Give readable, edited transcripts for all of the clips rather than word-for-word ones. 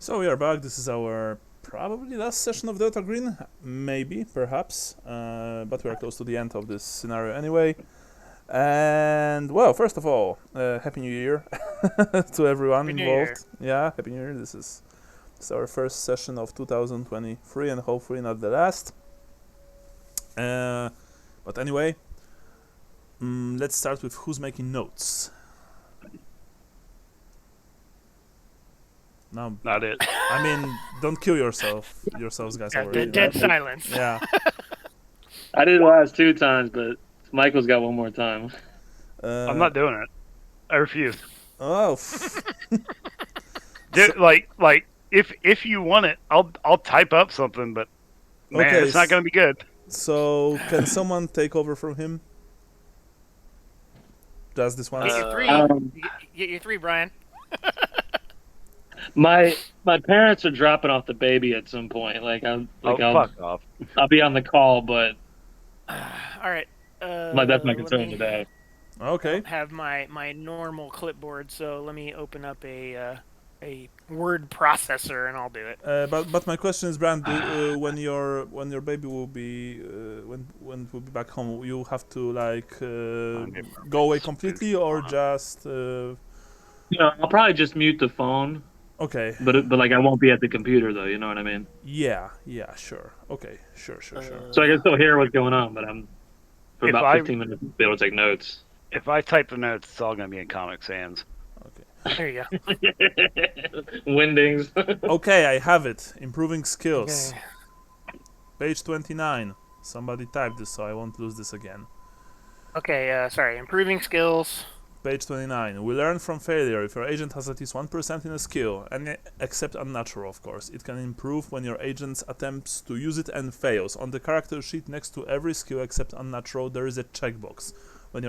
So we are back. This is our probably last session of Delta Green, maybe, perhaps, but we are close to the end of this scenario anyway. And well, first of all, Happy New Year to everyone Happy New involved. Yeah, Happy New Year. This is our first session of 2023, and hopefully not the last. But anyway, let's start with who's making notes. Now, Not it. I mean, don't kill yourselves, guys. Yeah, Already. dead silence. Yeah. I did it last 2 times, but Michael's got one more time. I'm not doing it. I refuse. Oh. Dude, like if you want it, I'll type up something, but man, Okay, it's not gonna be good. So, can someone take over from him? Just this once? Get your three. Get your three, Brian. My parents are dropping off the baby at some point. Fuck off. I'll be on the call, but All right. that's my concern today. Okay. Have my normal clipboard, so let me open up a word processor and I'll do it. But my question is, Brand, when your baby will be when it will be back home, you have to like go away completely or just I'll probably just mute the phone. Okay. But like I won't be at the computer though. You know what I mean? Yeah. Sure. Okay. Sure. So I can still hear what's going on, but I'm for If about 15 minutes be able to take notes. If I type the notes, it's all gonna be in Comic Sans. Okay. There you go. Windings. Okay, I have it. Improving skills. Okay. Page 29. Somebody type this so I won't lose this again. Okay. Sorry. Improving skills. Page 29. We learn from failure. If your agent has at least 1% in a skill, and except unnatural, of course, it can improve when your agent attempts to use it and fails. On the character sheet next to every skill except unnatural, there is a checkbox. When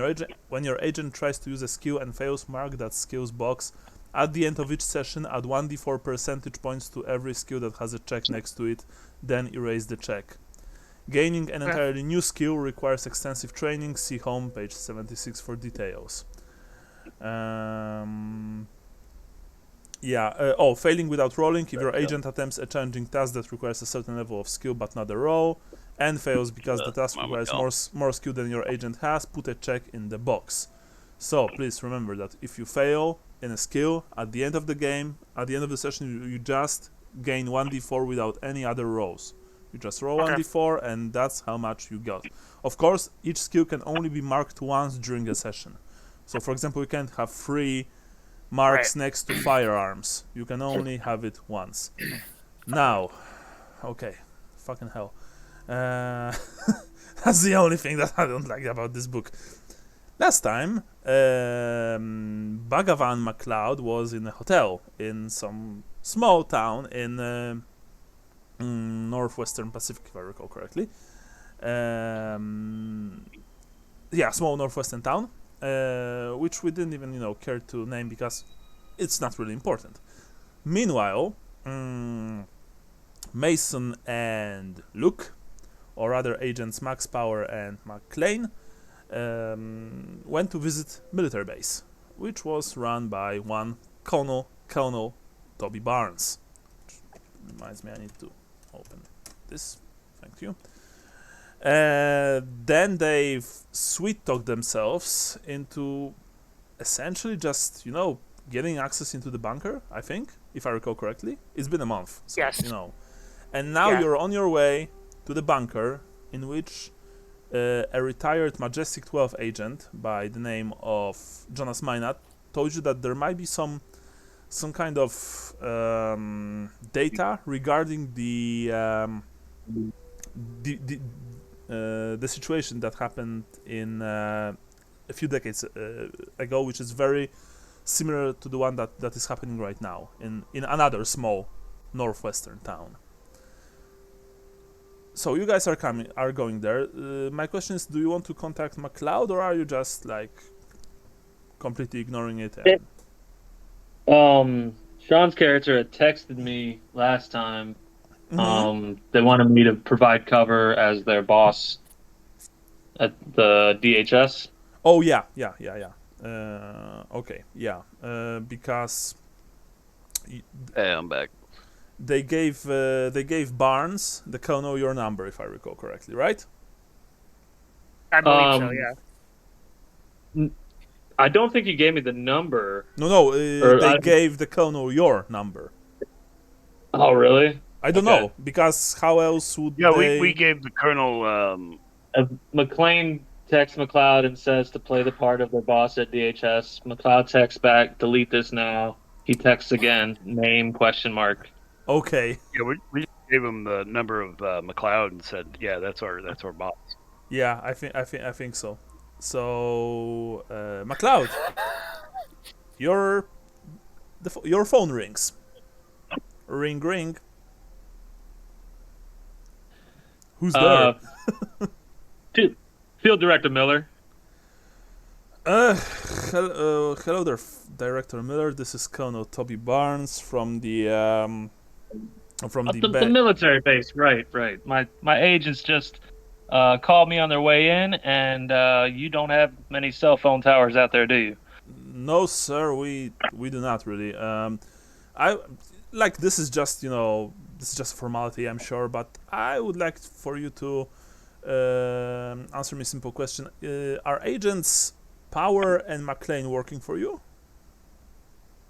your agent tries to use a skill and fails, mark that skills box. At the end of each session, add 1d4 percentage points to every skill that has a check next to it, then erase the check. Gaining an entirely new skill requires extensive training. See home, page 76 for details. Failing without rolling. If your agent attempts a challenging task that requires a certain level of skill but not a roll, and fails because the task requires more skill than your agent has, put a check in the box. So please remember that if you fail in a skill, at the end of the game, at the end of the session, you just gain 1d4 without any other rolls. You just roll 1d4 and that's how much you got. Of course, each skill can only be marked once during a session. So for example, you can't have 3 marks next to firearms. You can only have it once. Now, okay, fucking hell. That's the only thing that I don't like about this book. Last time, Bhagavan MacLeod was in a hotel in some small town in northwestern Pacific, if I recall correctly. Small northwestern town, which we didn't even, care to name because it's not really important. Meanwhile, Mason and Luke, or rather agents Max Power and McLean, went to visit military base, which was run by one Colonel Toby Barnes. Which reminds me, I need to open this. Thank you. Then they've sweet-talked themselves into essentially just, getting access into the bunker, I think, if I recall correctly. It's been a month, so, Yes. And now you're on your way to the bunker, in which a retired Majestic 12 agent by the name of Jonas Minot told you that there might be some kind of data regarding the situation that happened in a few decades ago, which is very similar to the one that is happening right now in another small northwestern town. So you guys are going there. My question is, do you want to contact MacLeod, or are you just like completely ignoring it? Sean's character had texted me last time. They wanted me to provide cover as their boss at the DHS. Oh yeah. Okay, yeah. Because Hey, I'm back. they gave Barnes, the colonel, your number, if I recall correctly, right? I believe so. Yeah. I don't think you gave me the number. No, Or they gave the colonel your number. Oh, really? I don't know, because how else would Yeah, they... we gave the colonel. McLean texts McLeod and says to play the part of their boss at DHS. McLeod texts back, delete this now. He texts again, name, question mark. Okay. Yeah, we gave him the number of McLeod and said, yeah, that's our boss. Yeah, I think so. So, McLeod, your phone rings. Ring, ring. Who's there? Field Director Miller. Hello there, Director Miller. This is Colonel Toby Barnes from the the military base. Right. My agents just called me on their way in, and you don't have many cell phone towers out there, do you? No, sir. We do not really. I like this is just this is just formality, I'm sure, but I would like for you to answer me a simple question. Are agents Power and McLean working for you?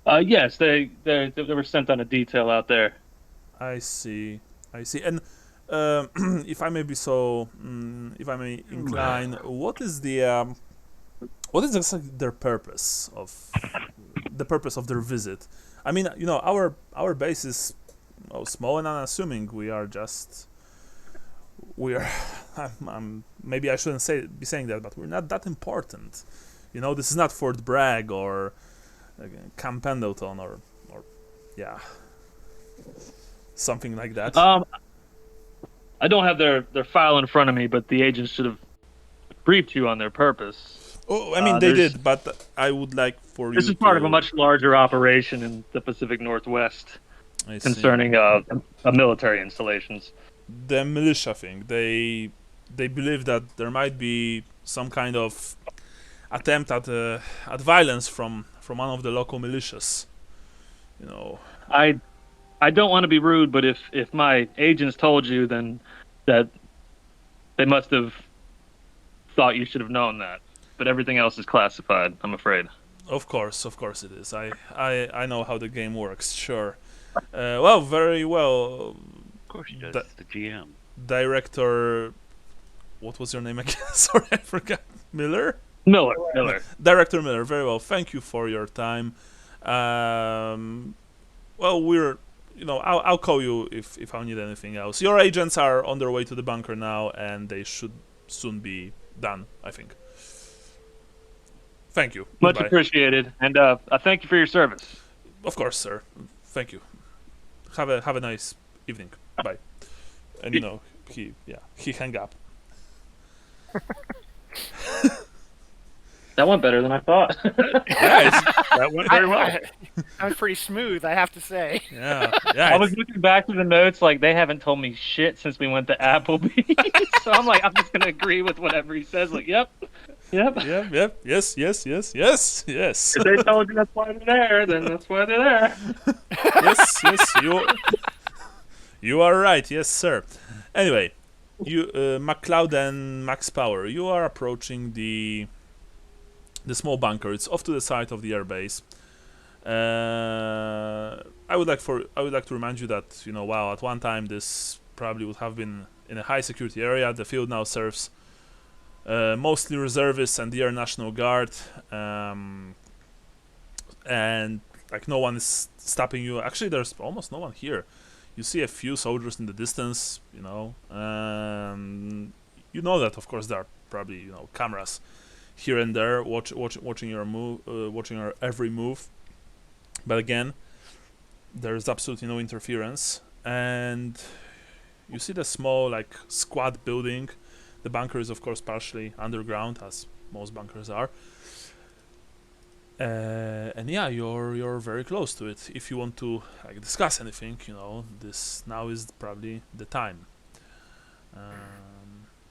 Yes, they were sent on a detail out there. I see. And if I may be so, if I may incline, what is exactly their purpose of their visit? I mean, our base is small and unassuming. We are. Maybe I shouldn't be saying that, but we're not that important. This is not Fort Bragg or Camp Pendleton or something like that. I don't have their file in front of me, but the agents should have briefed you on their purpose. Oh, I mean, they did, but I would like for you. This is part of a much larger operation in the Pacific Northwest concerning military installations. The militia thing. They believe that there might be some kind of attempt at violence from one of the local militias. I don't want to be rude, but if my agents told you, then that they must have thought you should have known that. But everything else is classified, I'm afraid. Of course it is. I know how the game works. Sure. Well, very well. Of course he does. It's the GM. Director. What was your name again? Sorry, I forgot. Miller. Director Miller. Very well. Thank you for your time. Well, we're. I'll call you if I need anything else. Your agents are on their way to the bunker now, and they should soon be done, I think. Thank you. Much Goodbye. Appreciated, and I thank you for your service. Of course, sir. Thank you. Have a nice evening. Bye. And he hung up. That went better than I thought. That went very well. That was pretty smooth, I have to say. Yeah. I was looking back through the notes, like they haven't told me shit since we went to Applebee's. So I'm like, I'm just gonna agree with whatever he says. Like, yep. Yes. If they told you that's why they're there, then that's why they're there. Yes. You are right. Yes, sir. Anyway, you, McLeod and Max Power, you are approaching the small bunker. It's off to the side of the airbase. I would like to remind you that while at one time this probably would have been in a high security area, the field now serves mostly reservists and the Air National Guard, and like no one is stopping you. Actually, there's almost no one here. You see a few soldiers in the distance. You know that of course there are probably cameras here and there watching your move, watching your every move. But again, there's absolutely no interference, and you see the small squad building. The bunker is of course partially underground, as most bunkers are. And yeah, you're very close to it. If you want to discuss anything, this now is probably the time.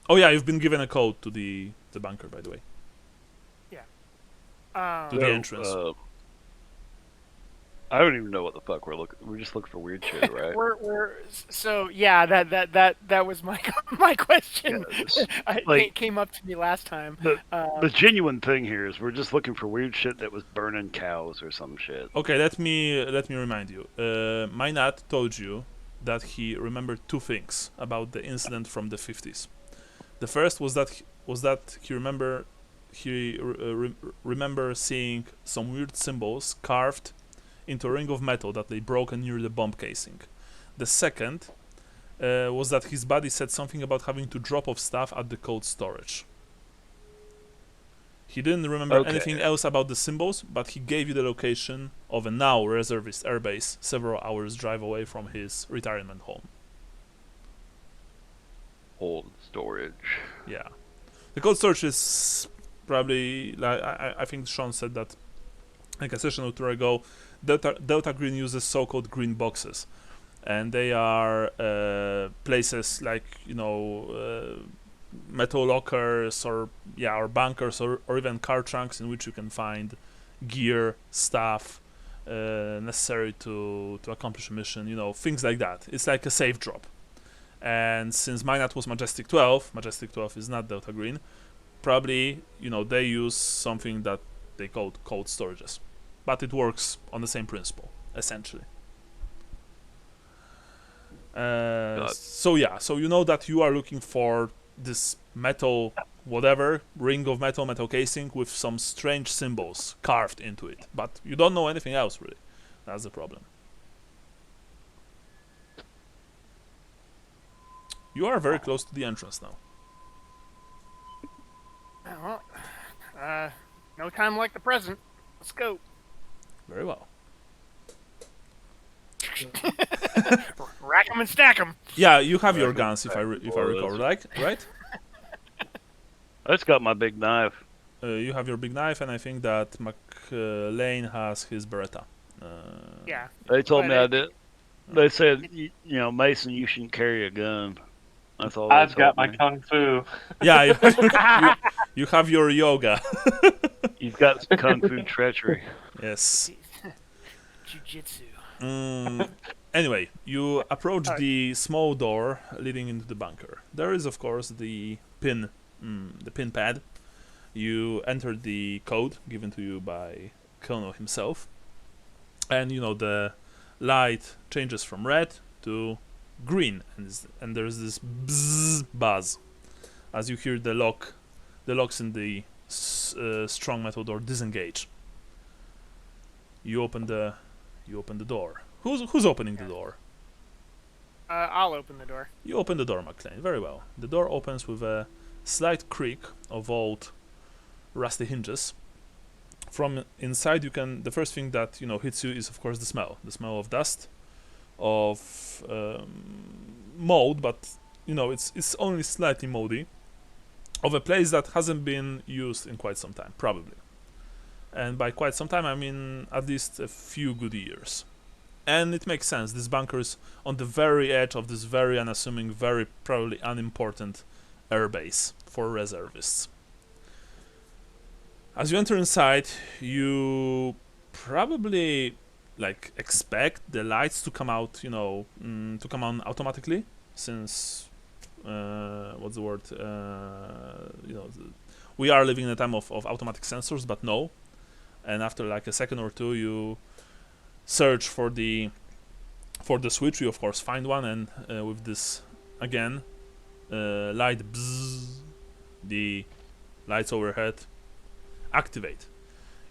Oh yeah, you've been given a code to the bunker, by the way. Yeah. To the entrance. I don't even know what the fuck we're looking. We're just looking for weird shit, right? So yeah, that was my my question. Yeah, It came up to me last time. The genuine thing here is we're just looking for weird shit that was burning cows or some shit. Okay, let me remind you. Mynat told you that he remembered two things about the incident from the 50s. The first was that he remember seeing some weird symbols carved into a ring of metal that they broken near the bomb casing. The second was that his buddy said something about having to drop off stuff at the cold storage. He didn't remember anything else about the symbols, but he gave you the location of a now reservist airbase several hours drive away from his retirement home. Cold storage. Yeah. The cold storage is probably, like I think Sean said that like a session or two ago, Delta Green uses so-called green boxes. And they are places like, metal lockers or bunkers or even car trunks in which you can find gear, stuff necessary to accomplish a mission, things like that. It's like a safe drop. And since Mynat was Majestic 12 is not Delta Green, probably, they use something that they called cold storages. But it works on the same principle, essentially. So you know that you are looking for this metal ring of metal casing with some strange symbols carved into it, but you don't know anything else really. That's the problem. You are very close to the entrance now. Well, no time like the present. Let's go. Very well. Rack 'em and stack 'em. Yeah, you have your guns if I recall, right? I just got my big knife. You have your big knife, and I think that McLean has his Beretta. Yeah. They told me I did. They said, Mason, you shouldn't carry a gun. That's all. I've got my kung fu. Yeah, you have your yoga. You've got some kung fu treachery. Yes. Jiu-jitsu. Anyway, you approach the small door leading into the bunker. There is, of course, the pin pad. You enter the code given to you by Colonel himself, and the light changes from red to green, and there's this buzz as you hear the locks in the strong metal door disengage. You open the door. Who's opening the door? I'll open the door. You open the door, McLean. Very well. The door opens with a slight creak of old rusty hinges. From inside, the first thing that hits you is, of course, the smell of dust, of mold, but it's only slightly moldy, of a place that hasn't been used in quite some time, probably. And by quite some time, I mean at least a few good years. And it makes sense. This bunker is on the very edge of this very unassuming, very probably unimportant airbase for reservists. As you enter inside, you probably expect the lights to come out, to come on automatically, since what's the word? We are living in a time of automatic sensors, but no. And after a second or two, you search for the switch. You of course find one, and with this again light bzzz, the lights overhead activate.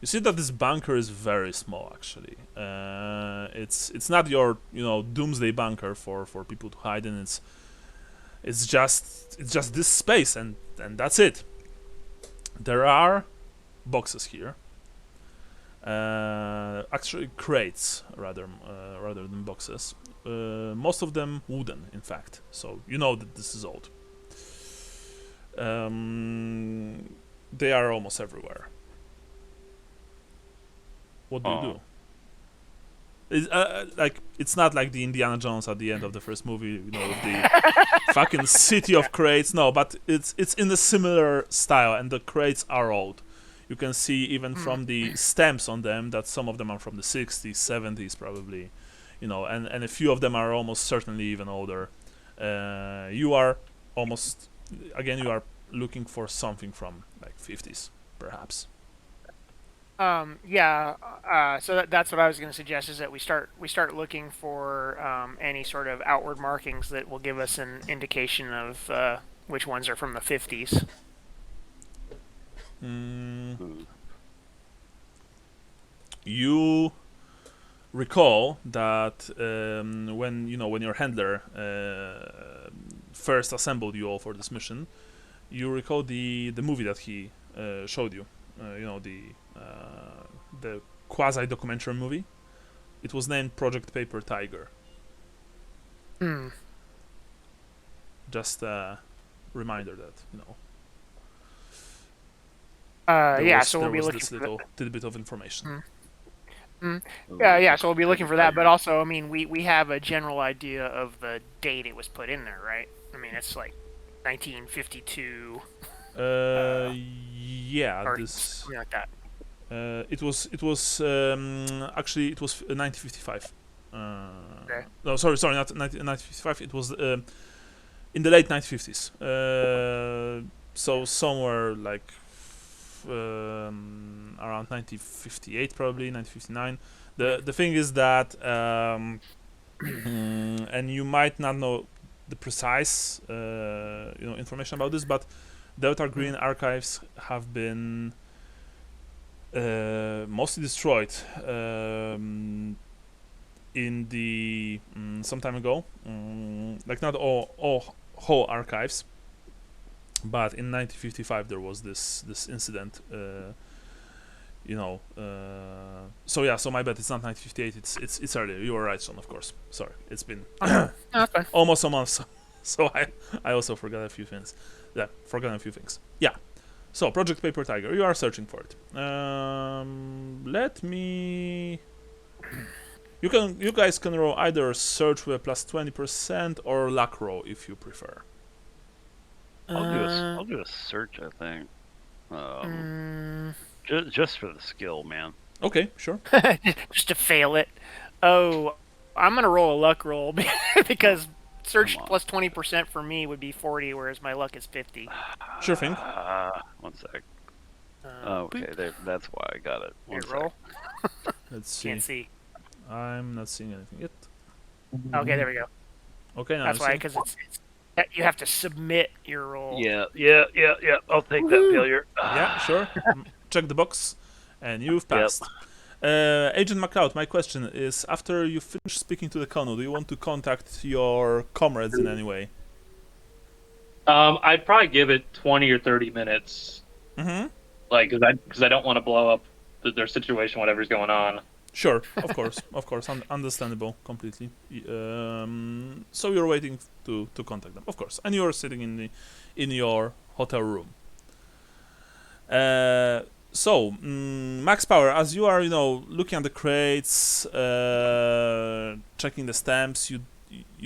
You see that this bunker is very small actually. It's not your doomsday bunker for people to hide in. It's just this space, and that's it. There are boxes here. Actually crates rather than boxes. Most of them wooden, in fact. So that this is old. They are almost everywhere. What do you do? It's not like the Indiana Jones at the end of the first movie, with the fucking city of crates. No, but it's in a similar style, and the crates are old. You can see even from the stamps on them that some of them are from the 60s, 70s probably, you know, and a few of them are almost certainly even older. You are almost, again, you are looking for something from like 50s, perhaps. So that's what I was going to suggest, is that we start looking for any sort of outward markings that will give us an indication of which ones are from the 50s. You recall that when your handler first assembled you all for this mission, you recall the movie that he showed you. The quasi-documentary movie. It was named Project Paper Tiger. Just a reminder that so we'll be looking this for little tidbit of information. so we'll be looking for that. But also, I mean, we have a general idea of the date it was put in there, right? I mean, it's like 1952. Yeah, this something like that. It was actually it was 1955. Okay. No, sorry, not 1955. It was in the late 1950s. So somewhere like around 1958, probably 1959. The thing is that, and you might not know the precise information about this, but Delta Green archives have been mostly destroyed in the some time ago. Like not all whole archives, but in 1955 there was this incident. So my bet it's not 1958. It's earlier. You were right, Sean. Of course. Sorry, it's been almost a month. So I also forgot a few things. Yeah, forgotten a few things. Yeah. So, Project Paper Tiger, you are searching for it. Let me... You guys can roll either search with a plus 20% or luck roll if you prefer. I'll do a search, I think. Just for the skill, man. Okay, sure. Just to fail it. Oh, I'm gonna roll a luck roll because search plus 20% for me would be 40, whereas my luck is 50. Sure thing. 1 sec. Okay, that's why I got it. Roll. Let's see. Can't see. I'm not seeing anything yet. Okay, there we go. Okay, now that's why, because you have to submit your roll. Yeah. I'll take that failure. Yeah, sure. Check the box, and you've passed. Agent MacLeod, my question is, after you finish speaking to the Colonel, do you want to contact your comrades in any way? I'd probably give it 20 or 30 minutes. Mm-hmm. Like, because I don't want to blow up their situation, whatever's going on. Sure, of course, understandable completely. So you're waiting to contact them, of course, and you're sitting in your hotel room. So, Max Power, as you are, looking at the crates, checking the stamps, you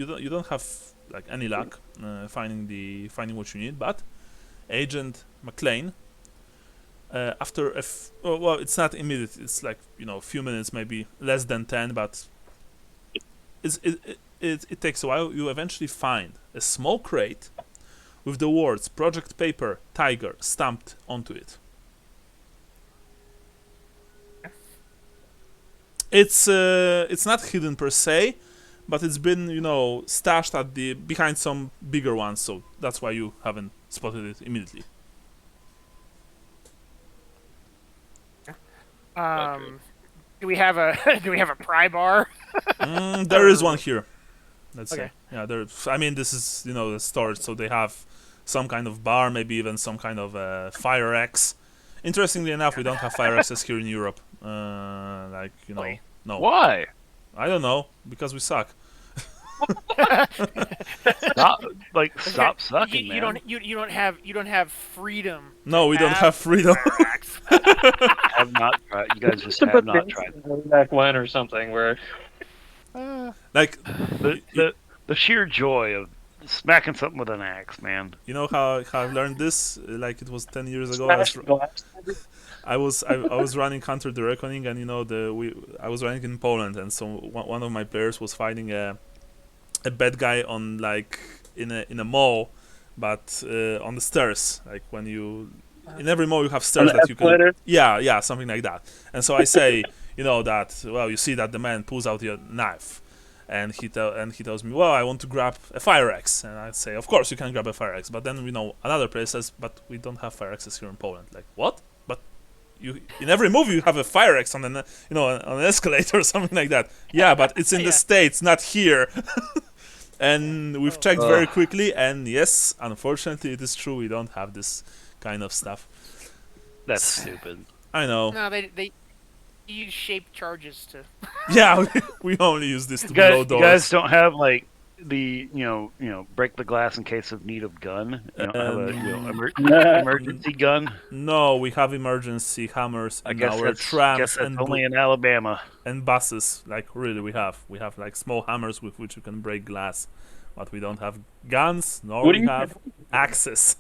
don't have like any luck finding what you need. But Agent McLean, after it's not immediate. It's like a few minutes, maybe less than 10, but it takes a while. You eventually find a small crate with the words "Project Paper Tiger" stamped onto it. It's not hidden per se, but it's been stashed behind some bigger ones, so that's why you haven't spotted it immediately. Do we have a pry bar? There is one here. Let's okay. say. Yeah, this is the storage, so they have some kind of bar, maybe even some kind of fire axe. Interestingly enough, we don't have fire axes here in Europe. No. Why? I don't know, because we suck. Stop sucking, man. You don't have freedom. No, we don't have freedom. Have not tried. You guys just have not tried. Back when or something where, like the sheer joy of smacking something with an axe, man. You know how I've learned this? Like it was 10 years ago. I was running Hunter the Reckoning, and I was running in Poland, and so one of my players was fighting a bad guy on like in a mall, but on the stairs. Like when you in every mall you have stairs that you can. Yeah, something like that. And so I say, that you see that the man pulls out your knife. And he tells me, well, I want to grab a fire axe, and I say, of course you can grab a fire axe. But then another player says, but we don't have fire axes here in Poland. Like what? But you in every movie you have a fire axe on an escalator or something like that. Yeah, but it's in the States, not here. And we've checked very quickly, and yes, unfortunately, it is true. We don't have this kind of stuff. That's stupid. I know. No, they use shaped charges to. Yeah, we only use this to blow doors. You guys don't have like the break the glass in case of need of gun. You don't have a emergency gun. No, we have emergency hammers in our trams and only in Alabama and buses. Like really, we have like small hammers with which you can break glass, but we don't have guns nor we have axes.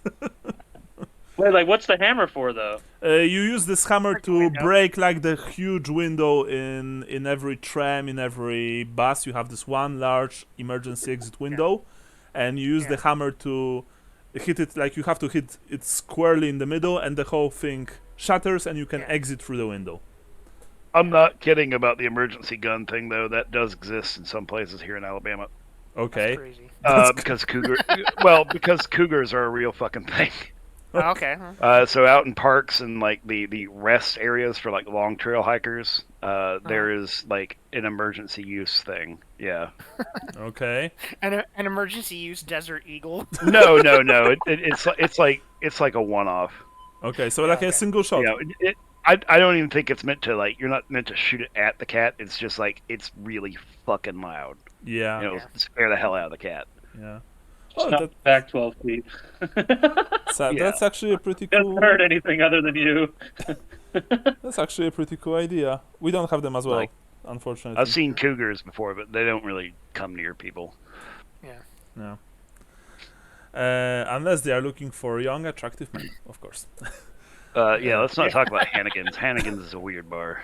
Wait, like what's the hammer for though? You use this hammer to break like the huge window in every tram, in every bus. You have this one large emergency exit window, and you use the hammer to hit it. Like you have to hit it squarely in the middle, and the whole thing shatters, and you can exit through the window. I'm not kidding about the emergency gun thing though. That does exist in some places here in Alabama. Okay. That's crazy. Because cougars are a real fucking thing. Oh, okay. So out in parks and like the rest areas for like long trail hikers, there is like an emergency use thing. Yeah. Okay. An emergency use desert eagle. No. It's like a one-off. Okay, so like a single shot. Yeah. I don't even think it's meant to like. You're not meant to shoot it at the cat. It's just like it's really fucking loud. Yeah. Scare the hell out of the cat. Yeah. Oh, not back 12 feet. That's actually a pretty cool. Doesn't hurt anything other than you. That's actually a pretty cool idea. We don't have them as well, unfortunately. I've seen cougars before, but they don't really come near people. Yeah. No. Unless they are looking for young, attractive men, of course. Let's not talk about Hannigan's. Hannigan's is a weird bar.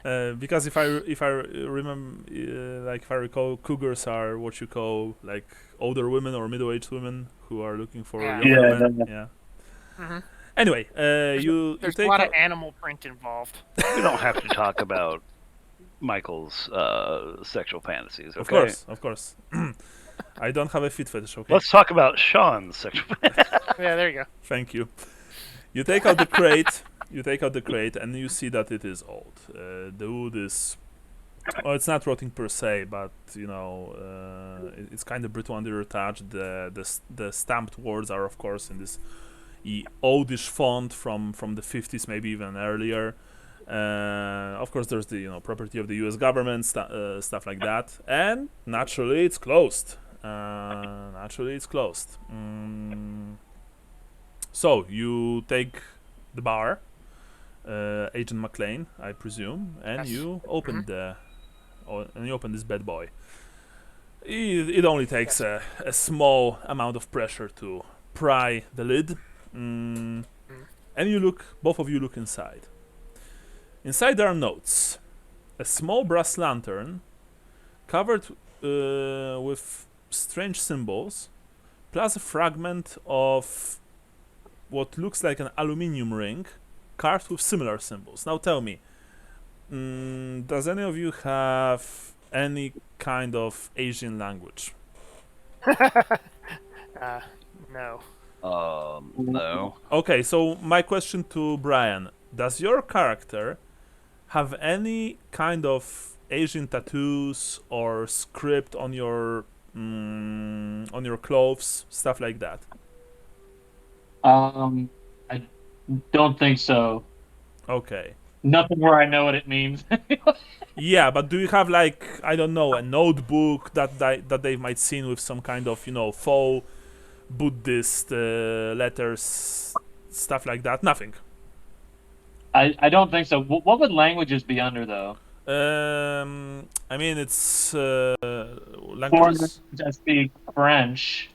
Because if I remember, if I recall, cougars are what you call like older women or middle-aged women who are looking for younger men. Yeah. Mm-hmm. Anyway, there's you a take lot of animal print involved. We don't have to talk about Michael's sexual fantasies. Okay? Of course. I don't have a feet fetish. Okay. Let's talk about Sean's sexual fantasies. Yeah, there you go. Thank you. You take out the crate. And you see that it is old. The wood is, it's not rotting per se, but it's kind of brittle under your touch. The stamped words are, of course, in this oldish font from the 50s, maybe even earlier. Of course, there's the property of the U.S. government, stuff like that, and naturally, it's closed. So you take the bar. Agent McLean, I presume, and you open this bad boy. It only takes a small amount of pressure to pry the lid, and both of you look inside. Inside there are notes, a small brass lantern covered with strange symbols, plus a fragment of what looks like an aluminium ring carved with similar symbols. Now tell me, does any of you have any kind of Asian language? No. No. Okay, so my question to Brian, does your character have any kind of Asian tattoos or script on your clothes, stuff like that? I don't think so. Okay. Nothing where I know what it means. Yeah, but do you have like, I don't know, a notebook that they might seen with some kind of faux Buddhist letters, stuff like that? Nothing. I don't think so. What would languages be under though? I mean it's Foreigners languages. that speak French.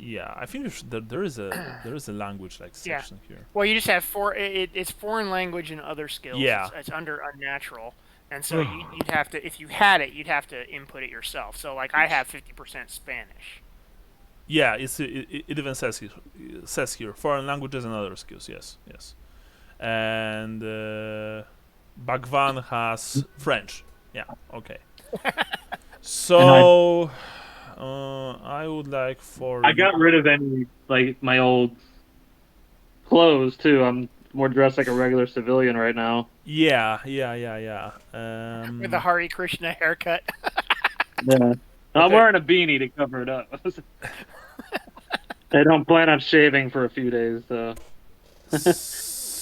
Yeah, I think there is a language like section here. Well, you just have it's foreign language and other skills. Yeah. It's under unnatural, and so you'd have to, if you had it, you'd have to input it yourself. So like I have 50% Spanish. Yeah, it even says here foreign languages and other skills. Yes. And Bhagwan has French. Yeah. Okay. So I would like for I got rid of any like my old clothes too. I'm more dressed like a regular civilian right now. Yeah. With the Hare Krishna haircut. Yeah. I'm wearing a beanie to cover it up. I don't plan on shaving for a few days, so.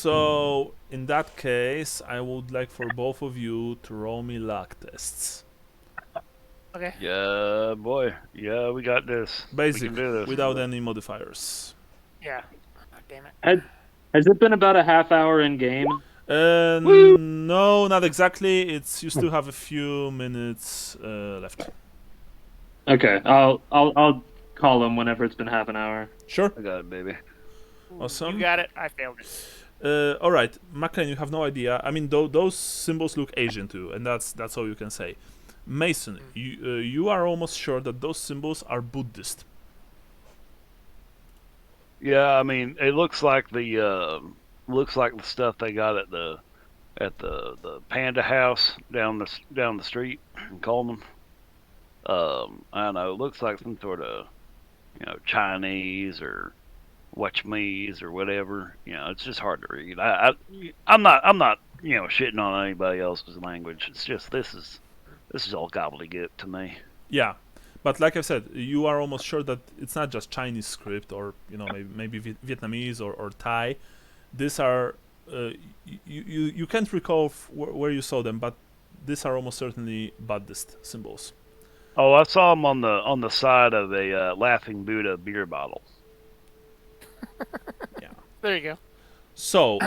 So in that case, I would like for both of you to roll me luck tests. Okay. Yeah, boy. Yeah, we got this. Basic, we can do this. without any modifiers. Yeah. Oh, damn it. Has it been about a half hour in game? No, not exactly. You still have a few minutes left. Okay, I'll call him whenever it's been half an hour. Sure. I got it, baby. Awesome. You got it. I failed it. All right, McLean, you have no idea. I mean, those symbols look Asian too, and that's all you can say. Mason, you are almost sure that those symbols are Buddhist. Yeah, I mean, it looks like the stuff they got at the Panda House down the street in Coleman. I don't know. It looks like some sort of Chinese or Wachmese or whatever. It's just hard to read. I'm not shitting on anybody else's language. It's just this is all gobbledygook to me. Yeah, but like I said, you are almost sure that it's not just Chinese script or maybe Vietnamese or Thai. These are you can't recall where you saw them, but these are almost certainly Buddhist symbols. Oh, I saw them on the side of a Laughing Buddha beer bottle. Yeah. There you go. So, so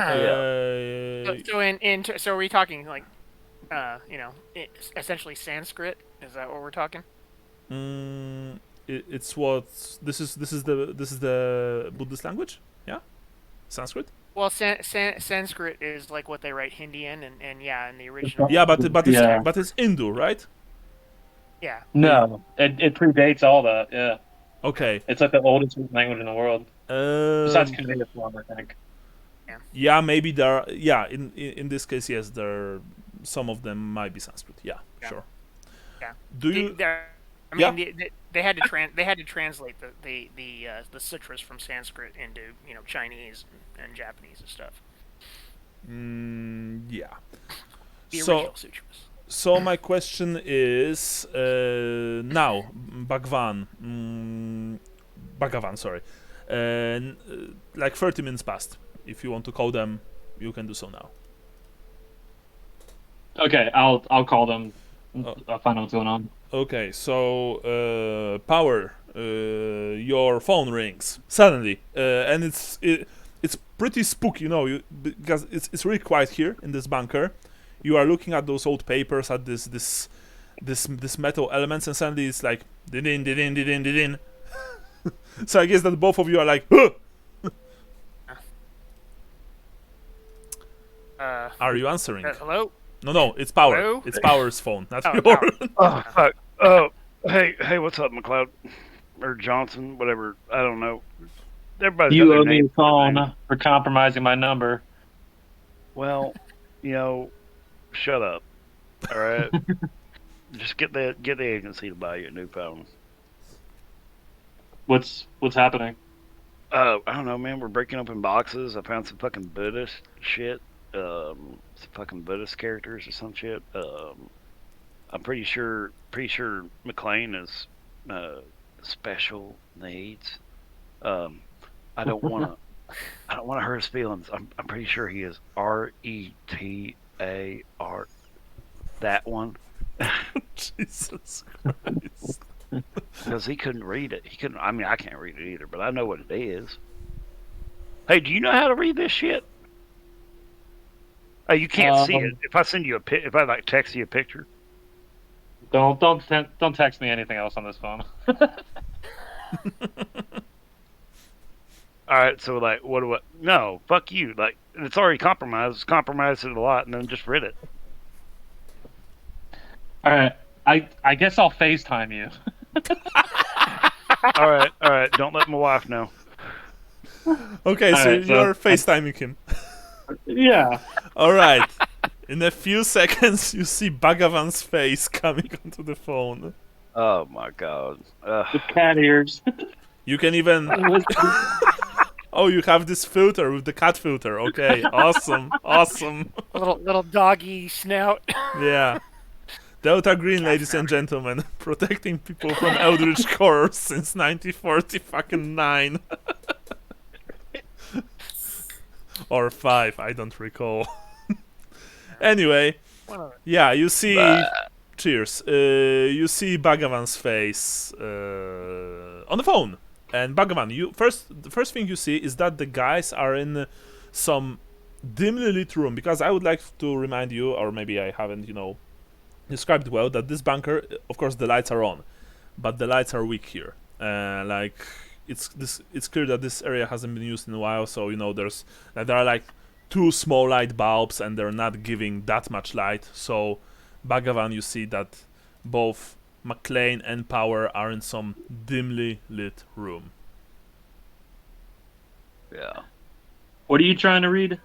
are we talking like, essentially Sanskrit? Is that what we're talking? It's what this is the Buddhist language, yeah, Sanskrit. Well, Sanskrit is like what they write Hindi in, and in the original. Yeah, but it's Hindu, right? Yeah. No, it predates all that. Yeah. Okay. It's like the oldest language in the world. Besides Canadian form, I think. Yeah, maybe there are, in this case, yes, some of them might be Sanskrit. Yeah. Sure. Yeah. Do you? They had to translate the sutras from Sanskrit into Chinese and Japanese and stuff. Yeah. The original sutras. So my question is now Bhagavan, sorry, like 30 minutes past. If you want to call them, you can do so now. Okay, I'll call them. I'll find out what's going on. Okay, so Power, your phone rings suddenly, and it's pretty spooky, because it's really quiet here in this bunker. You are looking at those old papers, at this metal elements, and suddenly it's like din. So I guess that both of you are like, huh! Are you answering? Hello? No, it's Power. Hello? It's Power's phone, not yours. Oh, fuck. Oh, hey, what's up, McLeod? Or Johnson, whatever. I don't know. Everybody's You got their owe me a name. phone for compromising my number. Well, shut up. All right. Just get the agency to buy you a new phone. What's happening? I don't know, man. We're breaking open boxes. I found some fucking Buddhist shit. Some fucking Buddhist characters or some shit. I'm pretty sure McLean is special needs. I don't want to hurt his feelings. I'm pretty sure he is RETAR. That one. Jesus Christ. Because he couldn't read it. I mean, I can't read it either, but I know what it is. Hey, do you know how to read this shit? Oh, you can't see it. If I send you if I text you a picture. Don't text me anything else on this phone. All right, so like, what do I? No, fuck you. Like, it's already compromised. It's compromised it a lot, and then just rid it. All right. I guess I'll FaceTime you. All right. Don't let my wife know. Okay, so Alright, so- you're FaceTiming him. Yeah. Alright. In a few seconds, you see Bhagavan's face coming onto the phone. Oh my god. With cat ears. You can even... Oh, you have this filter with the cat filter. Okay, awesome. Awesome. Little doggy snout. Yeah. Delta Green, ladies and gentlemen. Protecting people from Eldritch Horror since 1949. Or 5, I don't recall. Anyway, yeah, you see... Cheers. You see Bhagavan's face on the phone. And Bhagavan, the first thing you see is that the guys are in some dimly lit room. Because I would like to remind you, or maybe I haven't, described well, that this bunker, of course, the lights are on, but the lights are weak here. It's clear that this area hasn't been used in a while, so there are like 2 small light bulbs, and they're not giving that much light. So, Bhagavan, you see that both McLean and Power are in some dimly lit room. Yeah. What are you trying to read?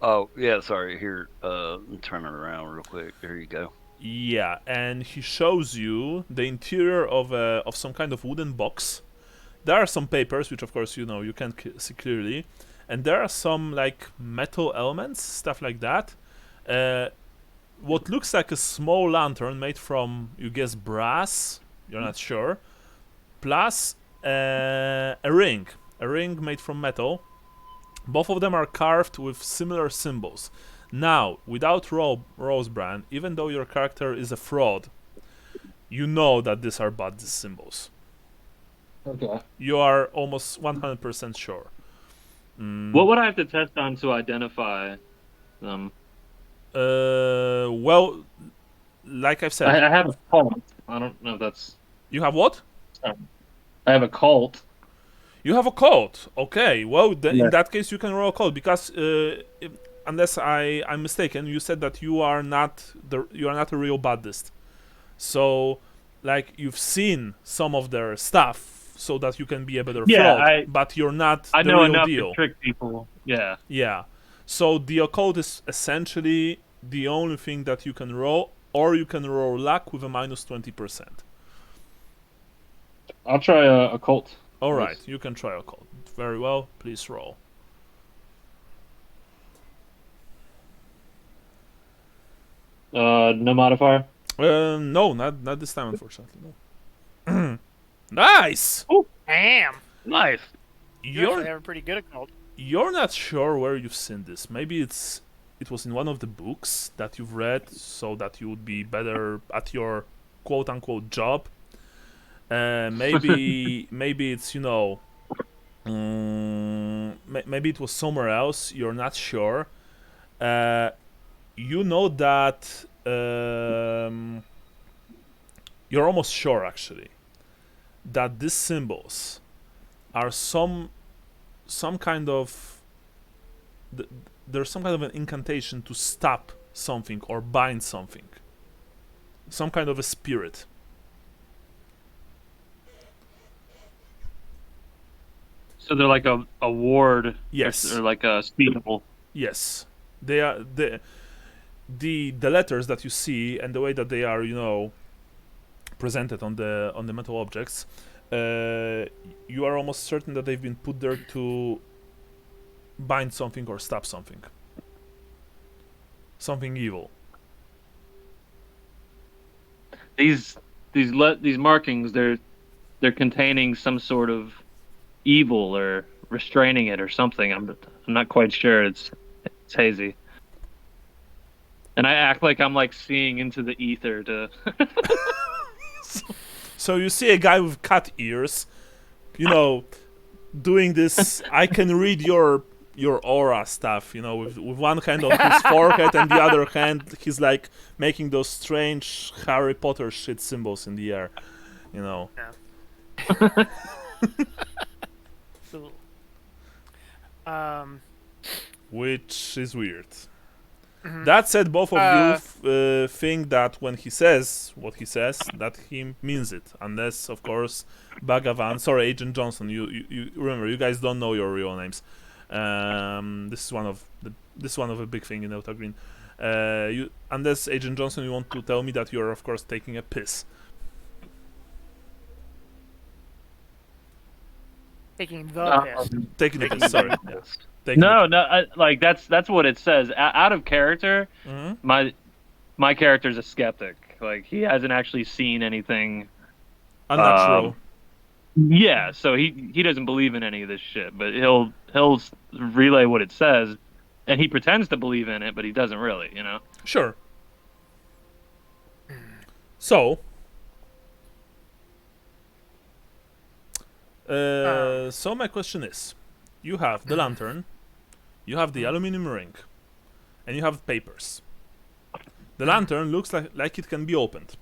Oh yeah. Sorry. Here. Turn it around real quick. There you go. Yeah, and he shows you the interior of some kind of wooden box. There are some papers, which of course you can't see clearly, and there are some like metal elements, stuff like that. What looks like a small lantern made from, you guess, brass. You're not sure. Plus a ring made from metal. Both of them are carved with similar symbols. Now, without Rosebrand, even though your character is a fraud, you know that these are Buddhist symbols. Okay. You are almost 100% sure. What would I have to test on to identify them? Well, like I've said, I have a cult. I don't know if that's... you have what? I have a cult. You have a code. Okay, well, Yeah. in that case, you can roll a code because, unless I'm mistaken, you said that you are not a real Buddhist. So, like, you've seen some of their stuff, so that you can be a better fraud, but you're not I the know real enough deal. to trick people. Yeah. Yeah. So the occult is essentially the only thing that you can roll, or you can roll luck with a minus 20%. I'll try a cult. Alright, you can try occult. Very well, please roll. No modifier? No, not this time, unfortunately. No. Nice! Damn. Nice. They have a pretty good occult. You're not sure where you've seen this. Maybe it was in one of the books that you've read, so that you would be better at your quote-unquote job. Maybe it's maybe it was somewhere else. You're not sure. You know that you're almost sure actually that these symbols are some kind of there's some kind of an incantation to stop something or bind something. Some kind of a spirit. So they're like a ward. Yes. Or like a speedable. Yes. They are the letters that you see and the way that they are, presented on the metal objects, you are almost certain that they've been put there to bind something or stop something. Something evil. These markings, they're containing some sort of evil or restraining it or something. I'm not quite sure. It's hazy. And I act like I'm like seeing into the ether to So you see a guy with cat ears, doing this I can read your aura stuff, with one hand on his forehead and the other hand he's like making those strange Harry Potter shit symbols in the air, Yeah. Which is weird. Mhm. That said, both of you think that when he says what he says, that he means it. Unless, of course, Agent Johnson, you remember, you guys don't know your real names. This is one of a big thing in Outer Green. Unless Agent Johnson, you want to tell me that you're, of course, taking a piss. Taking the piss. Taking a piss, sorry. Yeah. No, that's what it says. Out of character, Mm-hmm. my character's a skeptic. Like, he hasn't actually seen anything Unnatural. Yeah, so he doesn't believe in any of this shit, but he'll relay what it says, and he pretends to believe in it, but he doesn't really, you know. Sure. So, so my question is, you have the lantern, you have the aluminum ring, and you have papers. The lantern looks like it can be opened.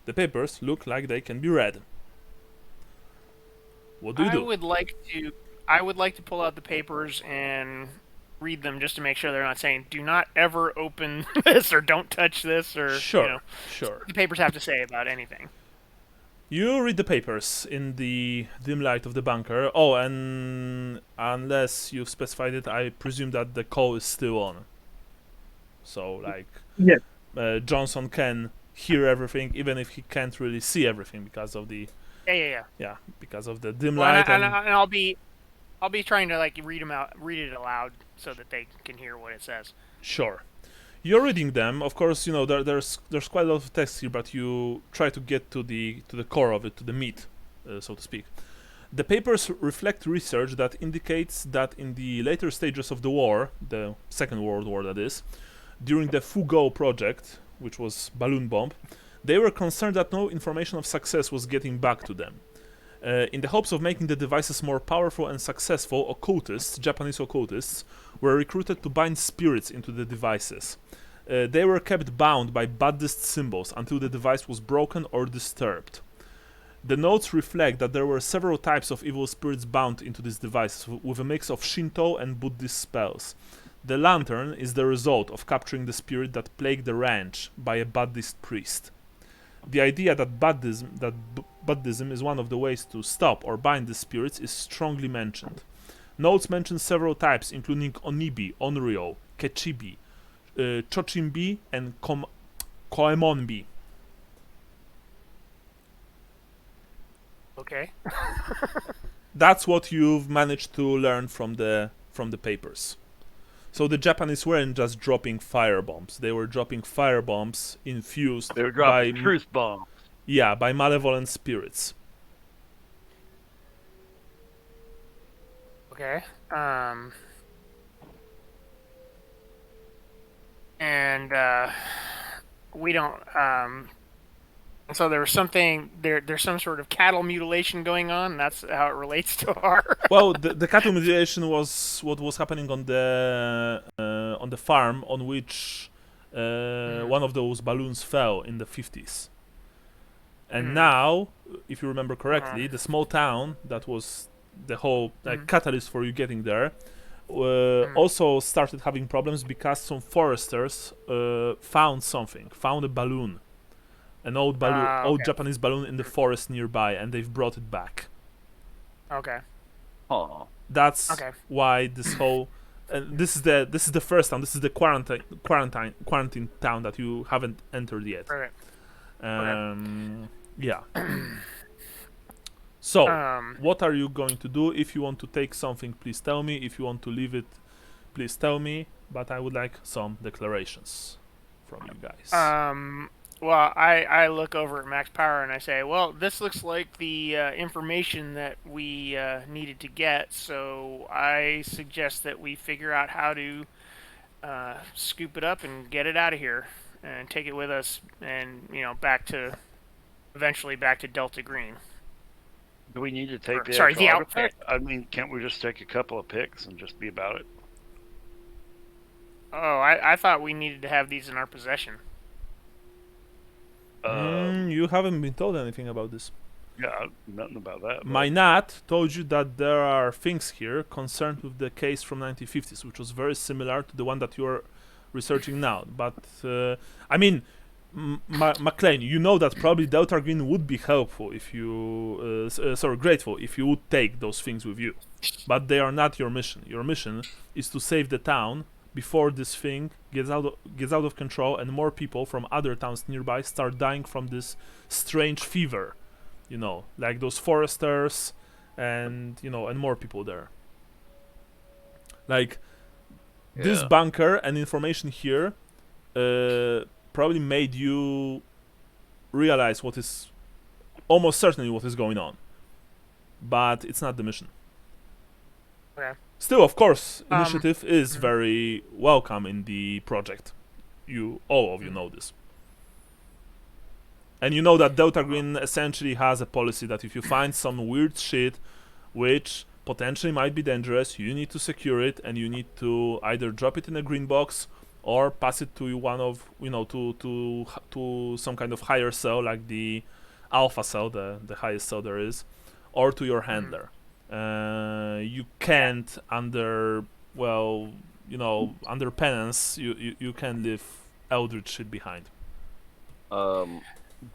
The papers look like they can be read. What do you do? I would like to pull out the papers and read them just to make sure they're not saying "Do not ever open this" or "Don't touch this" or Sure. what the papers have to say about anything. You read the papers in the dim light of the bunker. Oh, and unless you've specified it, I presume that the call is still on. So, like, Johnson can hear everything, even if he can't really see everything because of the because of the dim light. And I'll be trying to like read it aloud so that they can hear what it says. Sure. You're reading them. Of course, you know there's quite a lot of text here, but you try to get to the core of it, to the meat, so to speak. The papers reflect research that indicates that in the later stages of the war, the Second World War that is, during the Fugao project, which was balloon bomb, they were concerned that no information of success was getting back to them. In the hopes of making the devices more powerful and successful, occultists, Japanese occultists, were recruited to bind spirits into the devices. They were kept bound by Buddhist symbols until the device was broken or disturbed. The notes reflect that there were several types of evil spirits bound into these devices, with a mix of Shinto and Buddhist spells. The lantern is the result of capturing the spirit that plagued the ranch by a Buddhist priest. The idea that Buddhism is one of the ways to stop or bind the spirits is strongly mentioned. Notes mention several types, including Onibi, Onryo, Kechibi, Chochimbi, and Koemonbi. Okay. That's what you've managed to learn from the papers. So the Japanese weren't just dropping firebombs; they were dropping firebombs infused. They were dropping truth bombs. Yeah, by malevolent spirits. Okay. And we don't. So there was something There's some sort of cattle mutilation going on. That's how it relates to our. Well, the cattle mutilation was what was happening on the farm on which one of those balloons fell in the 50s. And now, if you remember correctly, the small town that was the whole catalyst for you getting there also started having problems because some foresters found a balloon. An old balloon, old Japanese balloon in the forest nearby, and they've brought it back. Okay. Oh. That's why this whole, this is the first town. This is the quarantine town that you haven't entered yet. Right. Yeah. So, what are you going to do? If you want to take something, please tell me. If you want to leave it, please tell me. But I would like some declarations from you guys. Well, I look over at Max Power and I say, well, this looks like the information that we needed to get, so I suggest that we figure out how to scoop it up and get it out of here and take it with us and, eventually back to Delta Green. Do we need to take the outfit? I mean, can't we just take a couple of pics and just be about it? Oh, I thought we needed to have these in our possession. You haven't been told anything about this. Yeah, nothing about that. My Nat told you that there are things here concerned with the case from 1950s, which was very similar to the one that you are researching now. But I mean, McLean, you know that probably Delta Green would be helpful if you, grateful if you would take those things with you. But they are not your mission. Your mission is to save the town before this thing gets out of control and more people from other towns nearby start dying from this strange fever. You know, like those foresters and, and more people there. Like, this bunker and information here probably made you realize what is almost certainly what is going on. But it's not the mission. Okay. Still, of course, initiative is very welcome in the project. All of you know this. And you know that Delta Green essentially has a policy that if you find some weird shit which potentially might be dangerous, you need to secure it and you need to either drop it in a green box or pass it to one of, to some kind of higher cell like the alpha cell, the highest cell there is, or to your handler. You can't under penance, you can leave eldritch shit behind.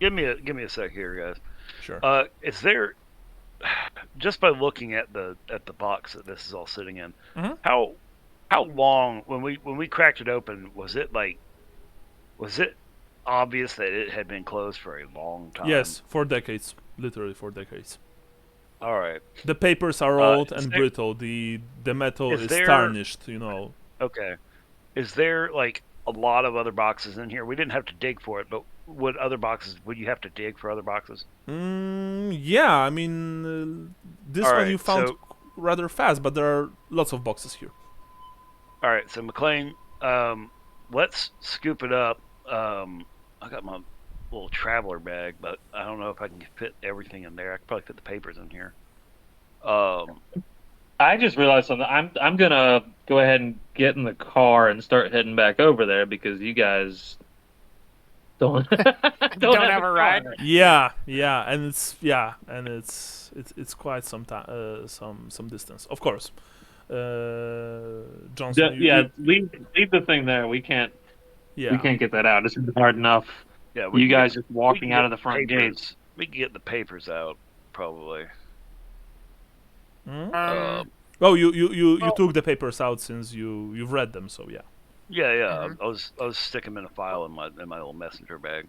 Give me a sec here, guys. Sure. Is there, just by looking at the box that this is all sitting in, how long when we cracked it open was it obvious that it had been closed for a long time? Yes, 4 decades, literally 4 decades. All right. The papers are old and brittle. The metal is tarnished. Okay. Is there like a lot of other boxes in here? We didn't have to dig for it, but would you have to dig for other boxes? Yeah, I mean, this All one right, you found rather fast, but there are lots of boxes here. All right, so McLean, let's scoop it up. I got my little traveler bag, but I don't know if I can fit everything in there. I could probably fit the papers in here. I just realized something. I'm gonna go ahead and get in the car and start heading back over there because you guys don't have a ride. Yeah, and it's quite some time, some distance, of course. Johnson, leave the thing there. We can't get that out. It's hard enough. Yeah, you guys just walking out of the front gates. We can get the papers out, probably. You took the papers out since you've read them, so yeah. Yeah. I was sticking them in a file in my little messenger bag.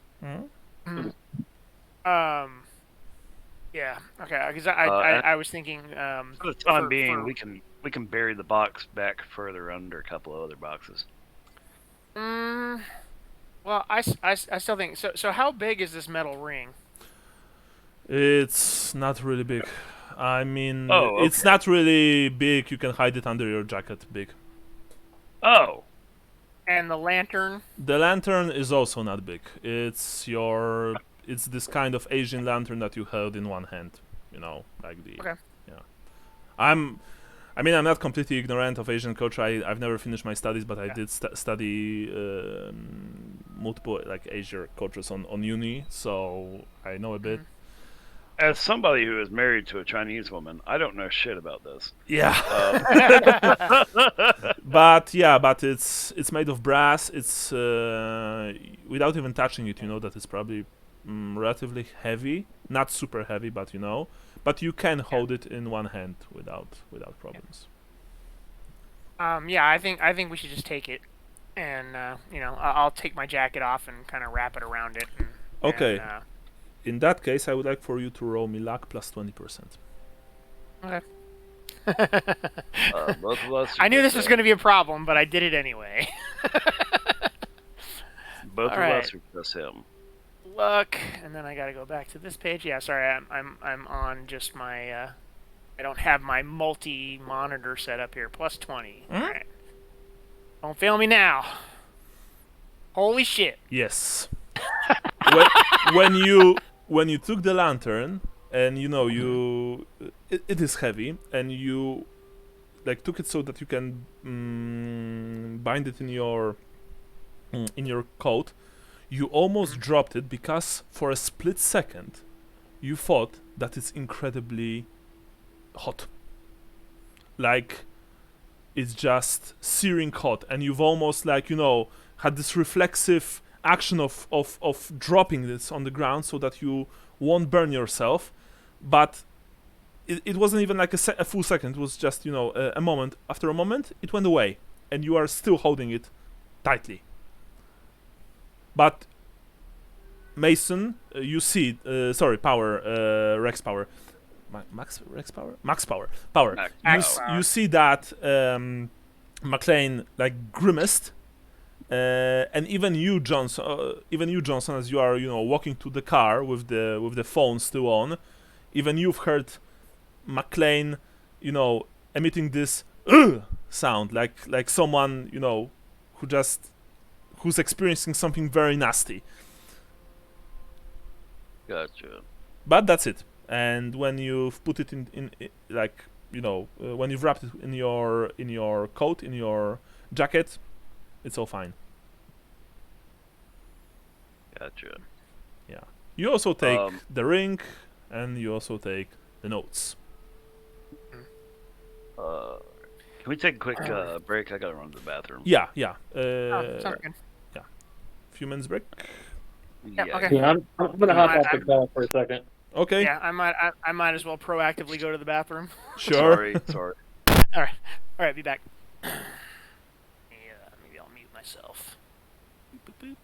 Yeah. Okay. Because I was thinking. For the time being, we can bury the box back further under a couple of other boxes. Well, I still think so. So how big is this metal ring? It's not really big. I mean, okay. It's not really big. You can hide it under your jacket. Big. Oh. And the lantern? The lantern is also not big. It's this kind of Asian lantern that you held in one hand. Like the. Okay. Yeah. I'm not completely ignorant of Asian culture. I've never finished my studies, but I did study multiple Asian cultures on uni, so I know a bit. As somebody who is married to a Chinese woman, I don't know shit about this. Yeah. But it's made of brass. It's without even touching it, you know that it's probably relatively heavy. Not super heavy, but But you can hold it in one hand without problems. I think we should just take it, and I'll take my jacket off and kind of wrap it around it. Okay. In that case, I would like for you to roll me luck plus 20%. Okay. Both of us. I knew this was going to be a problem, but I did it anyway. Both of us are just him. Luck, and then I got to go back to this page. Yeah, sorry, I'm on just my. I don't have my multi-monitor set up here. Plus 20. All right. Don't fail me now. Holy shit. Yes. when you took the lantern and it is heavy and you took it so that you can bind it in your coat, you almost dropped it because for a split second you thought that it's incredibly hot. Like, it's just searing hot, and you've almost, like, had this reflexive action of dropping this on the ground so that you won't burn yourself, but it wasn't even like a full second. It was just, a moment. After a moment, it went away, and you are still holding it tightly. But Mason, you see, power, Rex power, Max Rex power, Max power, You see that McLean like grimaced, and even you, Johnson, as you are, walking to the car with the phone still on, even you've heard McLean, emitting this sound, like someone, who's experiencing something very nasty. Gotcha. But that's it. And when you've put it in when you've wrapped it in your coat, in your jacket, it's all fine. Gotcha. Yeah. You also take the ring, and you also take the notes. Can we take a quick break? I gotta run to the bathroom. Yeah. Sounds good. Few minutes break. Yeah, okay. Yeah, I'm gonna hop off the call for a second. Okay. Yeah, I might as well proactively go to the bathroom. Sure. Sorry. All right, be back. Yeah, maybe I'll mute myself. Boop, boop, boop.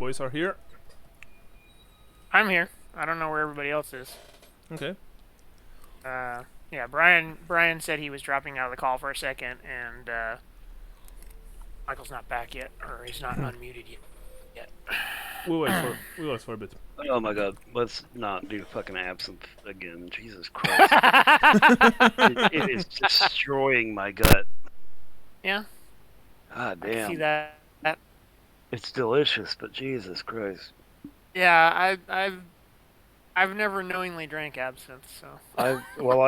boys are here. I'm here. I don't know where everybody else is. Okay. Yeah, Brian said he was dropping out of the call for a second, and Michael's not back yet, or he's not unmuted yet. We'll wait for a bit. Oh my god, let's not do fucking absinthe again. Jesus Christ. it is destroying my gut. Yeah. God I can see damn. that. It's delicious, but Jesus Christ. Yeah, I've never knowingly drank absinthe, so. I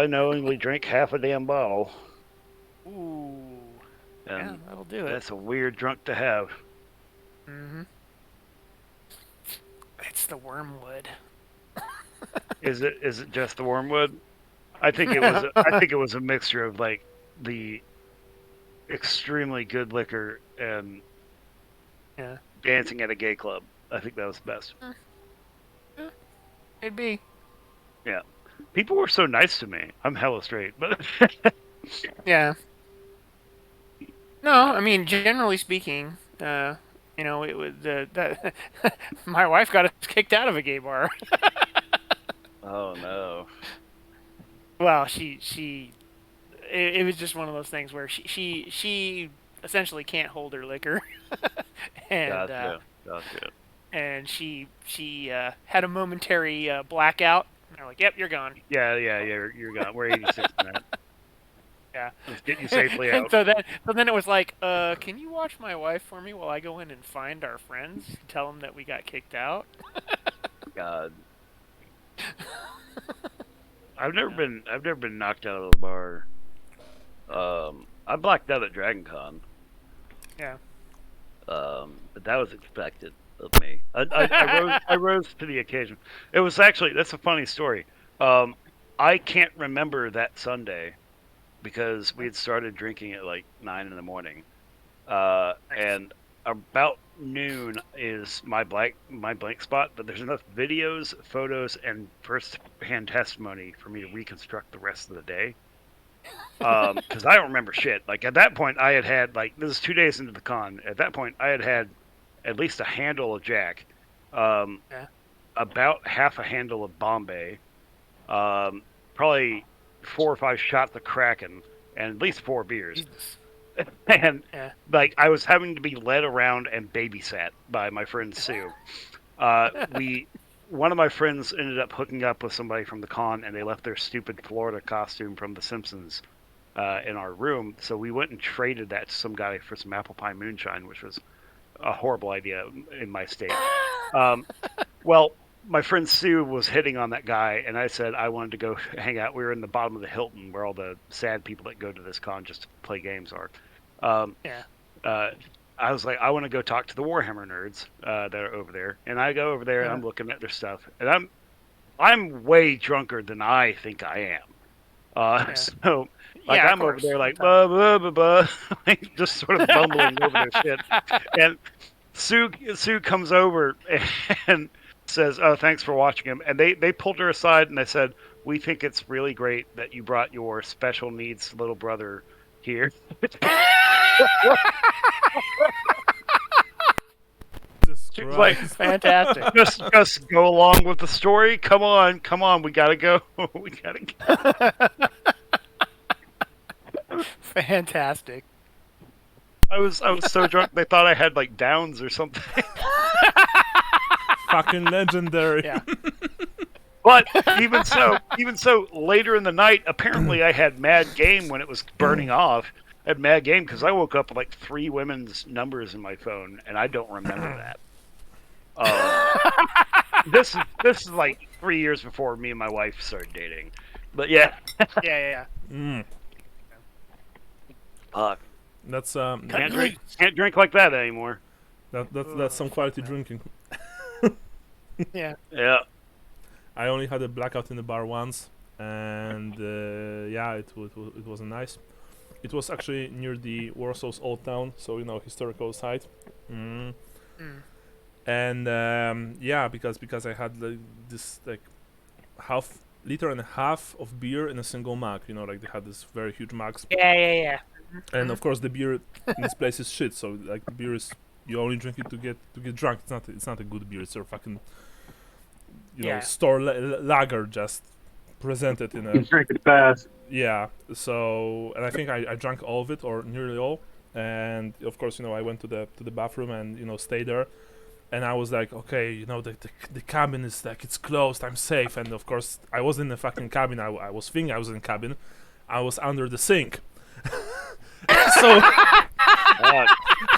knowingly drink half a damn bottle. Ooh. And yeah, that'll do it. that's a weird drunk to have. Mm-hmm. It's the wormwood. Is it just the wormwood? I think it was a mixture of like the extremely good liquor and dancing at a gay club. I think that was the best. Yeah, it'd be. Yeah. People were so nice to me. I'm hella straight, but Yeah. No, I mean, generally speaking, it was that my wife got us kicked out of a gay bar. oh no. Well, it was just one of those things where she essentially can't hold her liquor, and Gotcha. and she had a momentary blackout. And they're like, "Yep, you're gone." Yeah, you're gone. We're 86 now. Yeah. Let's get you safely And out. so then it was like, can you watch my wife for me while I go in and find our friends and tell them that we got kicked out? God. I've never been knocked out of the bar. I blacked out at Dragon Con. Yeah. But that was expected of me. I rose to the occasion. It was actually, that's a funny story. I can't remember that Sunday because we had started drinking at like 9 in the morning. And about noon is my blank spot, but there's enough videos, photos, and first-hand testimony for me to reconstruct the rest of the day. Because I don't remember shit. Like at that point, I had like, this is 2 days into the con. At that point, I had at least a handle of Jack, about half a handle of Bombay, probably 4 or 5 shots of Kraken, and at least 4 beers. Jesus. And like I was having to be led around and babysat by my friend Sue. One of my friends ended up hooking up with somebody from the con, and they left their stupid Florida costume from The Simpsons in our room. So we went and traded that to some guy for some apple pie moonshine, which was a horrible idea in my state. Well, my friend Sue was hitting on that guy, and I said I wanted to go hang out. We were in the bottom of the Hilton, where all the sad people that go to this con just to play games are. I was like, I want to go talk to the Warhammer nerds that are over there, and I go over there and I'm looking at their stuff, and I'm way drunker than I think I am. So like I'm over there like blah blah blah blah, like, just sort of bumbling over their shit, and Sue comes over and says, "Oh, thanks for watching him." And they pulled her aside and they said, "We think it's really great that you brought your special needs little brother here." She's like, fantastic. Just go along with the story. Come on, we gotta go. We gotta go. Fantastic. I was so drunk they thought I had like Downs or something. Fucking legendary. Yeah. But even so, later in the night, apparently I had mad game when it was burning off. I had mad game because I woke up with like 3 women's numbers in my phone, and I don't remember that. This is like 3 years before me and my wife started dating. But yeah. Yeah. That's can't drink like that anymore. That's some quality drinking. Yeah. I only had a blackout in the bar once, and it wasn't nice. It was actually near the Warsaw's Old Town, so historical site. And because I had this half liter and a half of beer in a single mug. Like they had this very huge mugs. Yeah. And of course the beer in this place is shit, so like the beer is you only drink it to get drunk. It's not a good beer. It's a fucking Yeah. store lager just presented in You a drink it fast. yeah. So and I think I drank all of it or nearly all. And of course, I went to the bathroom and stayed there. And I was like, okay, the cabin is like, it's closed, I'm safe. And of course, I wasn't in the fucking cabin. I was thinking I was in the cabin. I was under the sink. So,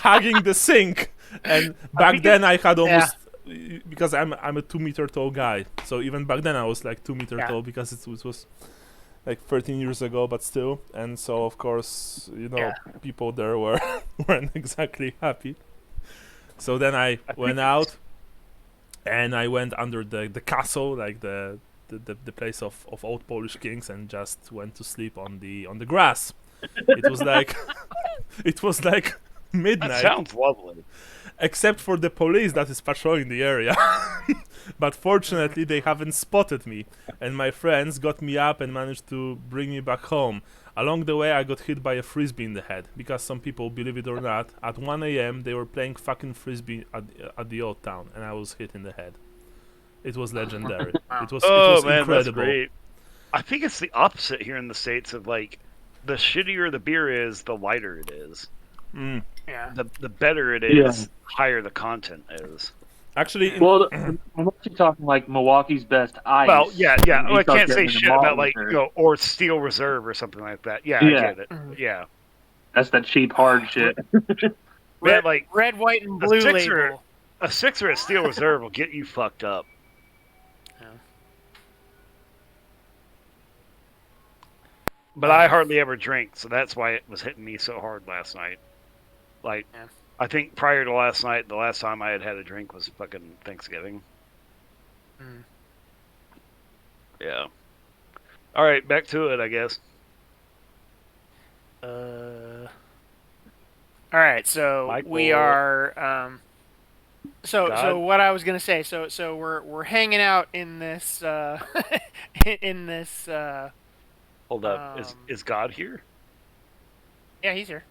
hugging the sink. And back then I had almost, because I'm a 2 meter tall guy. So even back then I was like 2 meter tall because it was like 13 years ago, but still. And so, of course, people there weren't exactly happy. So then I went out, and I went under the castle, like the place of old Polish kings, and just went to sleep on the grass. It was like midnight. That sounds lovely. Except for the police that is patrolling the area. But fortunately, they haven't spotted me, and my friends got me up and managed to bring me back home. Along the way, I got hit by a frisbee in the head, because some people, believe it or not, at 1 a.m. they were playing fucking frisbee at the old town, and I was hit in the head. It was legendary. It was man, incredible. that's great. I think it's the opposite here in the States of like, the shittier the beer is, the lighter it is. Mm. Yeah. The better it is, higher the content is. Actually, Well, I'm actually talking like Milwaukee's Best Ice. Well, yeah. and you I start can't say getting into shit about malt like liquor. or Steel Reserve or something like that. Yeah, Yeah. I get it. Yeah, That's that cheap hard shit. man, like Red, white, and blue label. a sixer at Steel Reserve will get you fucked up. Yeah. But I hardly ever drink, so that's why it was hitting me so hard last night. Like, Yeah. I think prior to last night, the last time I had a drink was fucking Thanksgiving. Mm. Yeah. All right, back to it, I guess. All right, so Michael. we are. So God. what I was gonna say. So we're hanging out in this in this. Hold up, is God here? Yeah, he's here.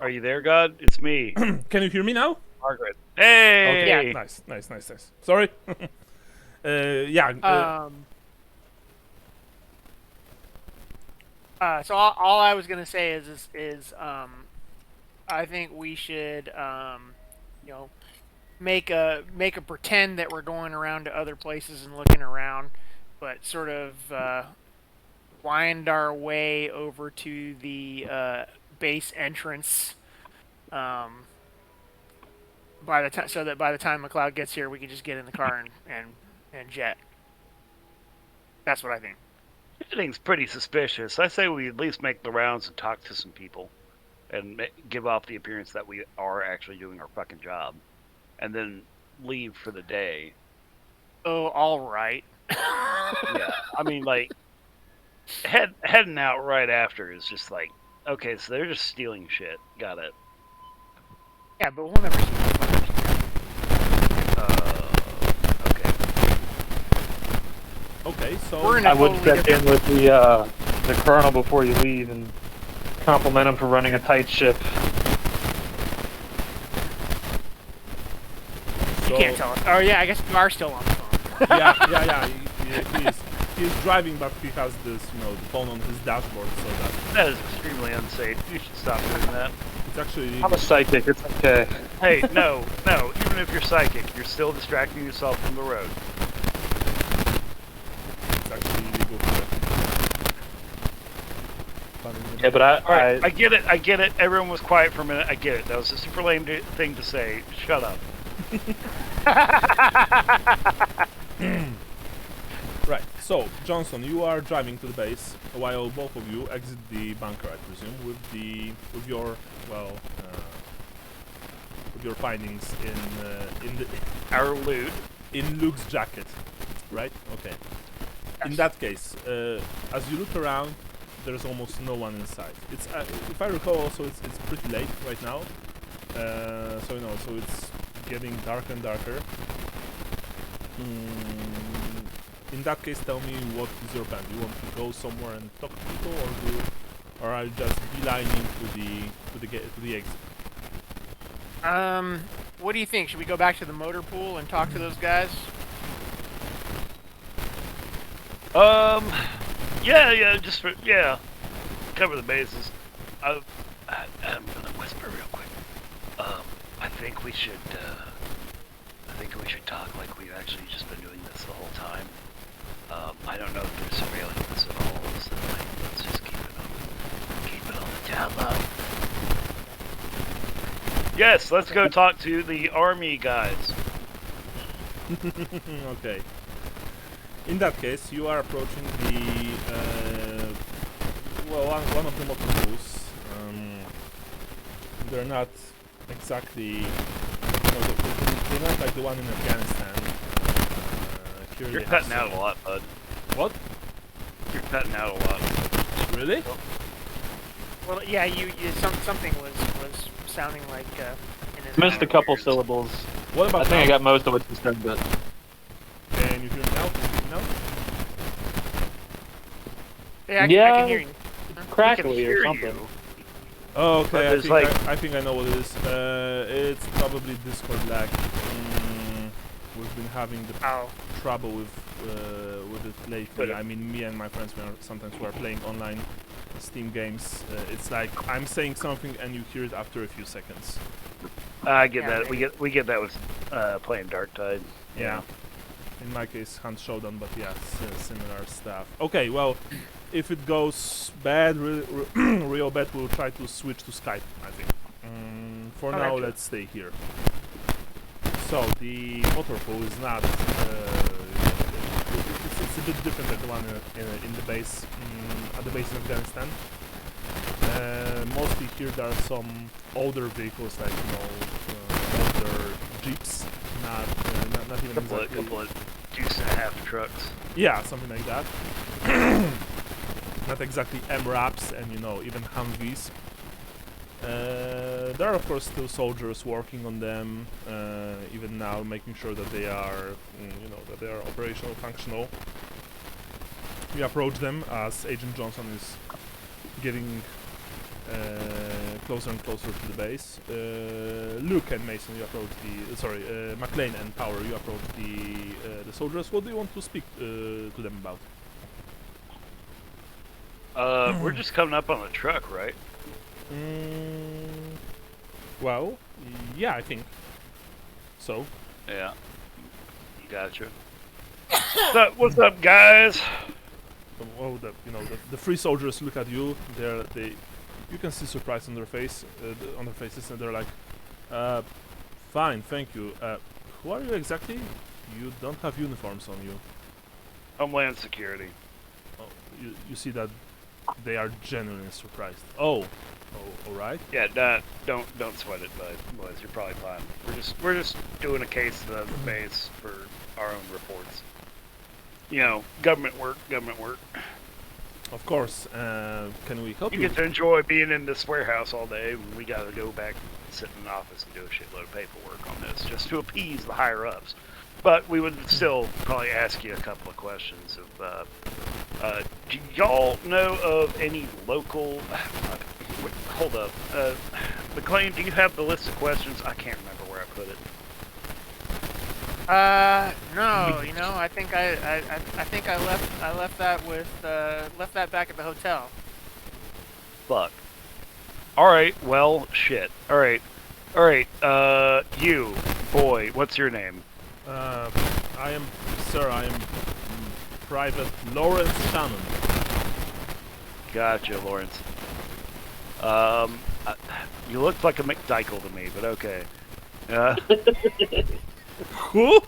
Are you there, God? It's me, can you hear me now? Margaret. Hey. Okay. Yeah. Nice. Sorry. Yeah. So all I was gonna say is I think we should make a pretend that we're going around to other places and looking around, but sort of wind our way over to the base entrance. By the time McLeod gets here, we can just get in the car and jet. That's what I think. Everything's pretty suspicious. I say we at least make the rounds and talk to some people, and give off the appearance that we are actually doing our fucking job, and then leave for the day. Oh, all right. Yeah, I mean, like, heading out right after is just like, okay, so they're just stealing shit. Got it. Yeah, but we'll never see them. Okay. Okay. So We're in a I would totally check in with the colonel before you leave and compliment him for running a tight ship. You can't tell us. Oh yeah, I guess you are still on the phone. yeah. He is driving, but he has this, the phone on his dashboard, so That is extremely unsafe. You should stop doing that. it's actually I'm a psychic, it's okay. Hey, no. Even if you're psychic, you're still distracting yourself from the road. it's actually illegal. Yeah, but Alright, I get it. Everyone was quiet for a minute. I get it. That was a super lame thing to say. Shut up. Right. So Johnson, you are driving to the base, while both of you exit the bunker, I presume, with your findings in Our loot. in Luke's jacket, right? Okay. In that case, as you look around, there's almost no one inside. It's if I recall, also it's pretty late right now, so it's getting darker and darker. In that case, tell me what is your plan. Do you want to go somewhere and talk to people, or are you just beelining to the exit? what do you think? Should we go back to the motor pool and talk to those guys? Yeah, cover the bases. I'm gonna whisper real quick. I think we should talk like we've actually just been doing this the whole time. I don't know if they're surveilling us at all, so let's just keep it on the down low. Yes, let's go talk to the army guys. Okay. In that case, you are approaching the one of the motor pools. They're not exactly, they're not like the one in Afghanistan. You're cutting out a lot, bud. What? You're cutting out a lot. Really? Well, yeah, something was sounding like in his Missed a couple syllables. What about I think I now? got most of what you said, but Can you hear me now? Yeah, I Yeah. can hear you. crackly or hear something. you. Oh, okay, But it's I think I know what it is. It's probably Discord lag. We've been having the trouble with it lately. I mean, me and my friends, sometimes we are playing online Steam games. It's like I'm saying something and you hear it after a few seconds. I get Yeah, that. We get that with playing Dark Tide. Yeah. In my case, Hunt Showdown, but yeah, similar stuff. Okay, well, if it goes bad, real bad, we'll try to switch to Skype, I think. For now, Alright. let's stay here. So, the motor pool is not... it's a bit different than the one in the base, at the base in Afghanistan. Mostly here there are some older vehicles, like, older jeeps, not even exactly... couple of deuce-and-a-half trucks. Yeah, something like that. Not exactly MRAPs and even Humvees. There are of course still soldiers working on them, even now, making sure that they are, that they are operational, functional. We approach them as Agent Johnson is getting closer and closer to the base. Luke and Mason, you approach the... McLean and Power, you approach the soldiers. What do you want to speak to them about? We're just coming up on the truck, right? Well, yeah, I think so. Yeah. Gotcha. What's up, guys? Well, the three soldiers look at you. You can see surprise on their faces, and they're like, "Fine, thank you. Who are you exactly? You don't have uniforms on you." Homeland Security. Oh, you see that they are genuinely surprised. Oh, all right. Yeah, don't sweat it, boys. You're probably fine. We're just doing a case of the base for our own reports. Government work. Of course. Can we help you? You get to enjoy being in this warehouse all day, and we gotta go back and sit in an office and do a shitload of paperwork on this, just to appease the higher-ups. But we would still probably ask you a couple of questions. Do y'all know of any local... Hold up. McLean, do you have the list of questions? I can't remember where I put it. No. I think I left that back at the hotel. Fuck. Alright, well, shit. Alright, you, boy, what's your name? I am Private Lawrence Shannon. Gotcha, Lawrence. You look like a McDykel to me, but okay. Who?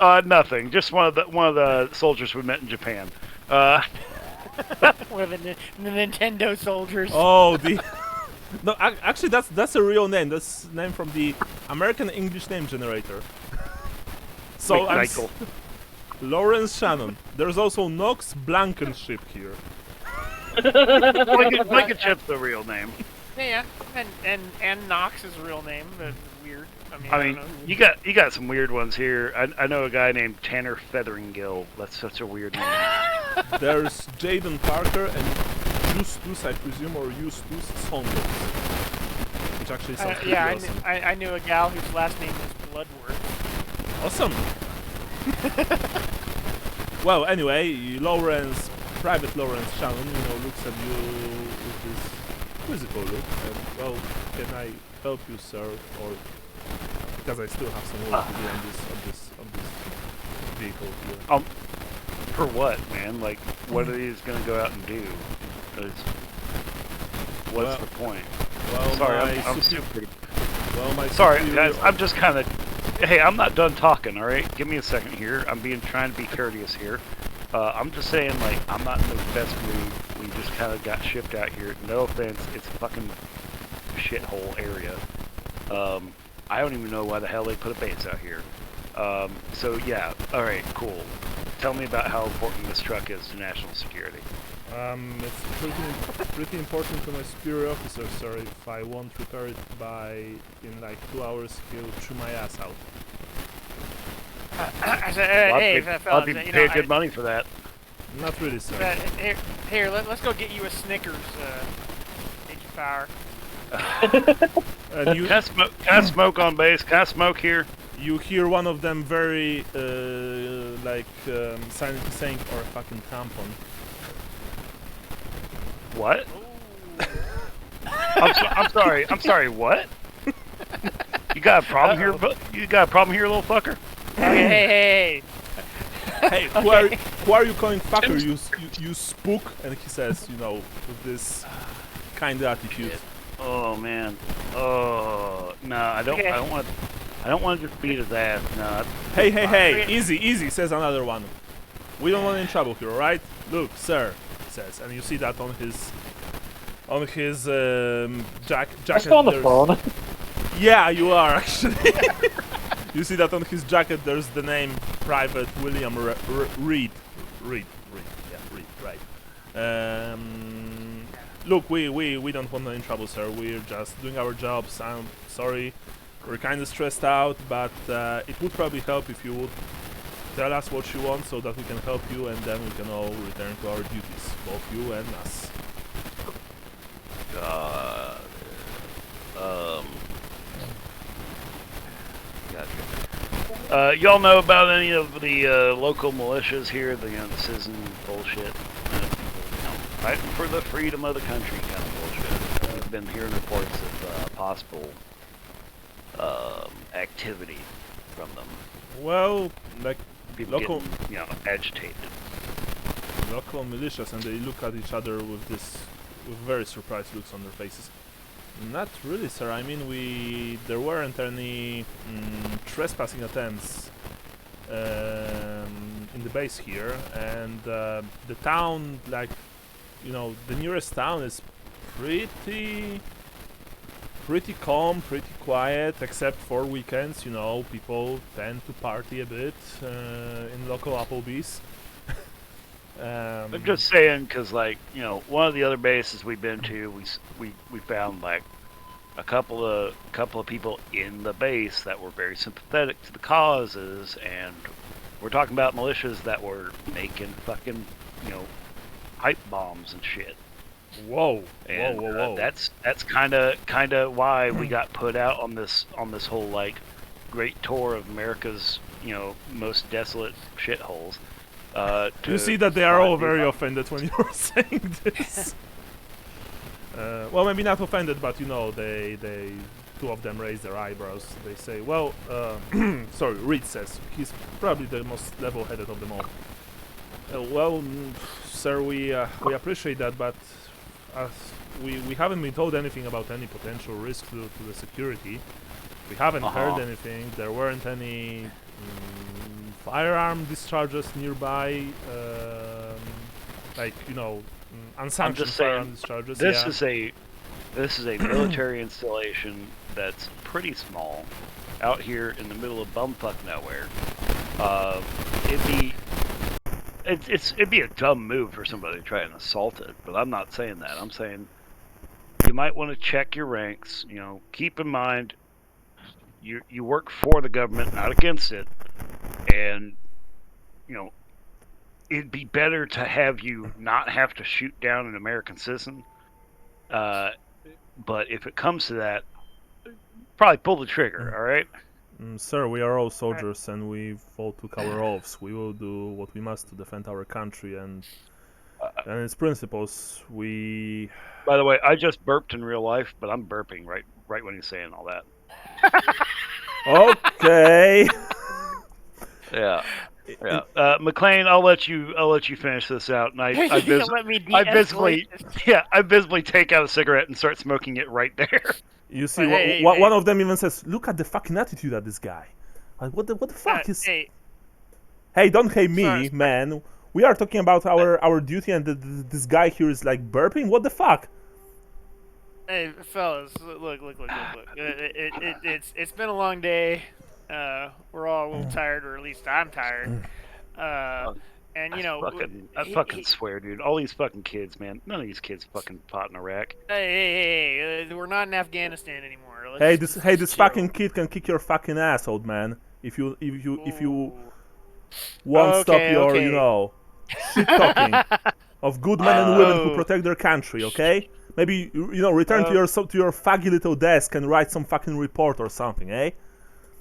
Nothing. Just one of the soldiers we met in Japan. One of the Nintendo soldiers. Oh, no, actually, that's a real name. That's a name from the American English name generator. So I'm Lawrence Shannon. There's also Knox Blankenship here. Blankenship's the real name. Yeah, and Knox is a real name, but weird. I mean, you got some weird ones here. I know a guy named Tanner Featheringill. That's such a weird name. There's Jaden Parker and Justus, I presume, or Justus Saunders. which actually sounds pretty yeah, awesome. I knew a gal whose last name was Bloodworth. Awesome. Well, anyway, Private Lawrence Shannon, looks at you with this quizzical look. And, well, can I help you, sir? Or because I still have some work to do on this vehicle here. For what, man? Like, what are these gonna go out and do? What's the point? Well, sorry, I'm super. Well, sorry, guys. I'm just kind of. Hey, I'm not done talking. All right, give me a second here. I'm trying to be courteous here. I'm just saying, like, I'm not in the best mood. We just kind of got shipped out here. No offense, it's a fucking shithole area. I don't even know why the hell they put a base out here. So yeah, all right, cool. Tell me about how important this truck is to national security. It's pretty important to my superior officer, sir. If I won't repair it in like 2 hours, he'll chew my ass out. I said, hey, I'll be paid good money for that. Not really, sir. Here, let's go get you a Snickers, Agent Power. Can I smoke on base? Can I smoke here? You hear one of them very, silently saying, or a fucking tampon. What? I'm sorry, what? You got a problem here? You got a problem here, little fucker? Hey. Hey, who are you calling fucker? You spook? And he says, with this kind of attitude. Oh man. Oh no, I don't want to just beat his ass. No. Hey, easy, says another one. We don't want any trouble here, alright? Look, sir, he says, and you see that on his jacket. I'm still on the phone. Yeah, you are actually. You see that on his jacket. There's the name Private William Reed. Reed, right. Look, we don't want any trouble, sir. We're just doing our jobs. I'm sorry. We're kind of stressed out, but it would probably help if you would tell us what you want so that we can help you, and then we can all return to our duties, both you and us. God. Gotcha. Y'all know about any of the local militias here? The citizen bullshit. Fighting for the freedom of the country kind of bullshit. I've been hearing reports of possible activity from them. Well, like people local, getting, agitated. Local militias, and they look at each other with very surprised looks on their faces. Not really, sir. I mean, there weren't any trespassing attempts in the base here, and the town, the nearest town is pretty calm, pretty quiet, except for weekends. People tend to party a bit in local Applebee's. I'm just saying, because one of the other bases we've been to, we found a couple of people in the base that were very sympathetic to the causes, and we're talking about militias that were making fucking pipe bombs and shit. Whoa! And, whoa! That's kind of why we got put out on this whole great tour of America's most desolate shitholes. You see that they are all very offended when you're saying this. Well, maybe not offended, but they two of them raise their eyebrows. They say, well, sorry, Reed says. He's probably the most level-headed of them all. Well, sir, we appreciate that, but we haven't been told anything about any potential risk to the security. We haven't heard anything. There weren't any firearm discharges nearby, unsanctioned firearm discharges. This is a military installation that's pretty small, out here in the middle of bumfuck nowhere. It'd be a dumb move for somebody to try and assault it, but I'm not saying that. I'm saying you might want to check your ranks. Keep in mind you work for the government, not against it, and it'd be better to have you not have to shoot down an American citizen. But if it comes to that, probably pull the trigger. All right. Sir, we are all soldiers and we all took our oaths. We will do what we must to defend our country and its principles. We. By the way, I just burped in real life, but I'm burping right when he's saying all that. Okay. Yeah. Yeah. McLean, I'll let you finish this out. And I visibly take out a cigarette and start smoking it right there. You see, one of them even says, "Look at the fucking attitude of this guy. Like, what the fuck is?" Hey, don't hate me, man. We are talking about our duty, and this guy here is like burping. What the fuck? Hey, fellas, look. It's been a long day. We're all a little tired, or at least I'm tired. And you know, I fucking swear, dude. All these fucking kids, man. None of these kids fucking pot in Iraq. Hey, we're not in Afghanistan anymore. This fucking kid can kick your fucking ass, old man. If you won't stop your, you know, shit talking of good men and women who protect their country, okay? Maybe you know, return to your faggy little desk and write some fucking report or something, eh?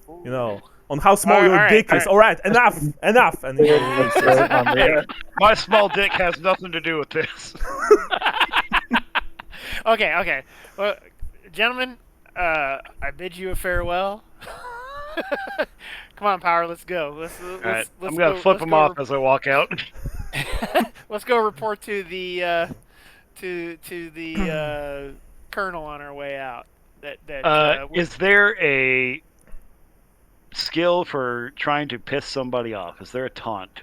You know, on how small your dick is. All right, enough. And my small dick has nothing to do with this. Okay. Well, gentlemen, I bid you a farewell. Come on, Power, let's go. Let's I'm gonna flip him off as I walk out. Let's go report to the colonel on our way out. Is there a skill for trying to piss somebody off? Is there a taunt?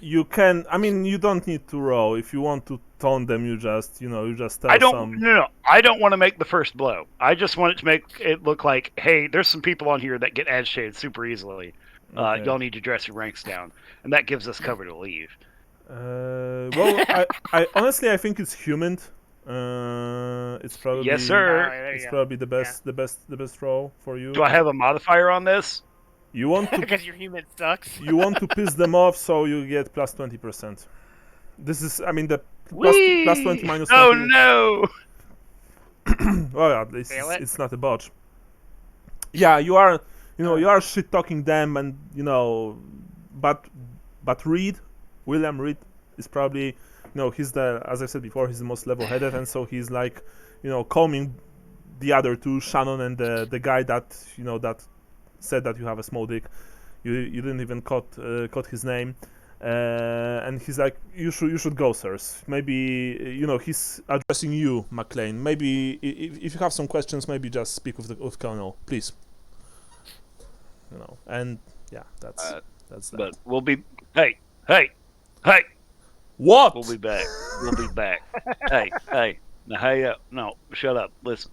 You can. I mean, you don't need to roll. If you want to taunt them, you just tell No. I don't want to make the first blow. I just want it to make it look like, hey, there's some people on here that get agitated super easily. Okay. Y'all need to dress your ranks down, and that gives us cover to leave. Well, I honestly, I think it's human. It's probably yes, sir. It's probably the best roll for you. Do I have a modifier on this? You want to because your human sucks. You want to piss them off, so you get plus 20%. This is, I mean, the plus 20 minus 20. Oh no! Well, at least it's not a botch. Yeah, you are shit talking them, and but William Reed is probably, he's as I said before, he's the most level-headed, and so he's like, calming the other two, Shannon and the guy that that said that you have a small dick. You didn't even caught his name, and he's like, you should go, sirs. Maybe he's addressing you, McLean. Maybe if you have some questions, maybe just speak with Colonel, please. And yeah, that's that. But we'll be hey. What? We'll be back. Hey. Now, hey up. No, shut up. Listen.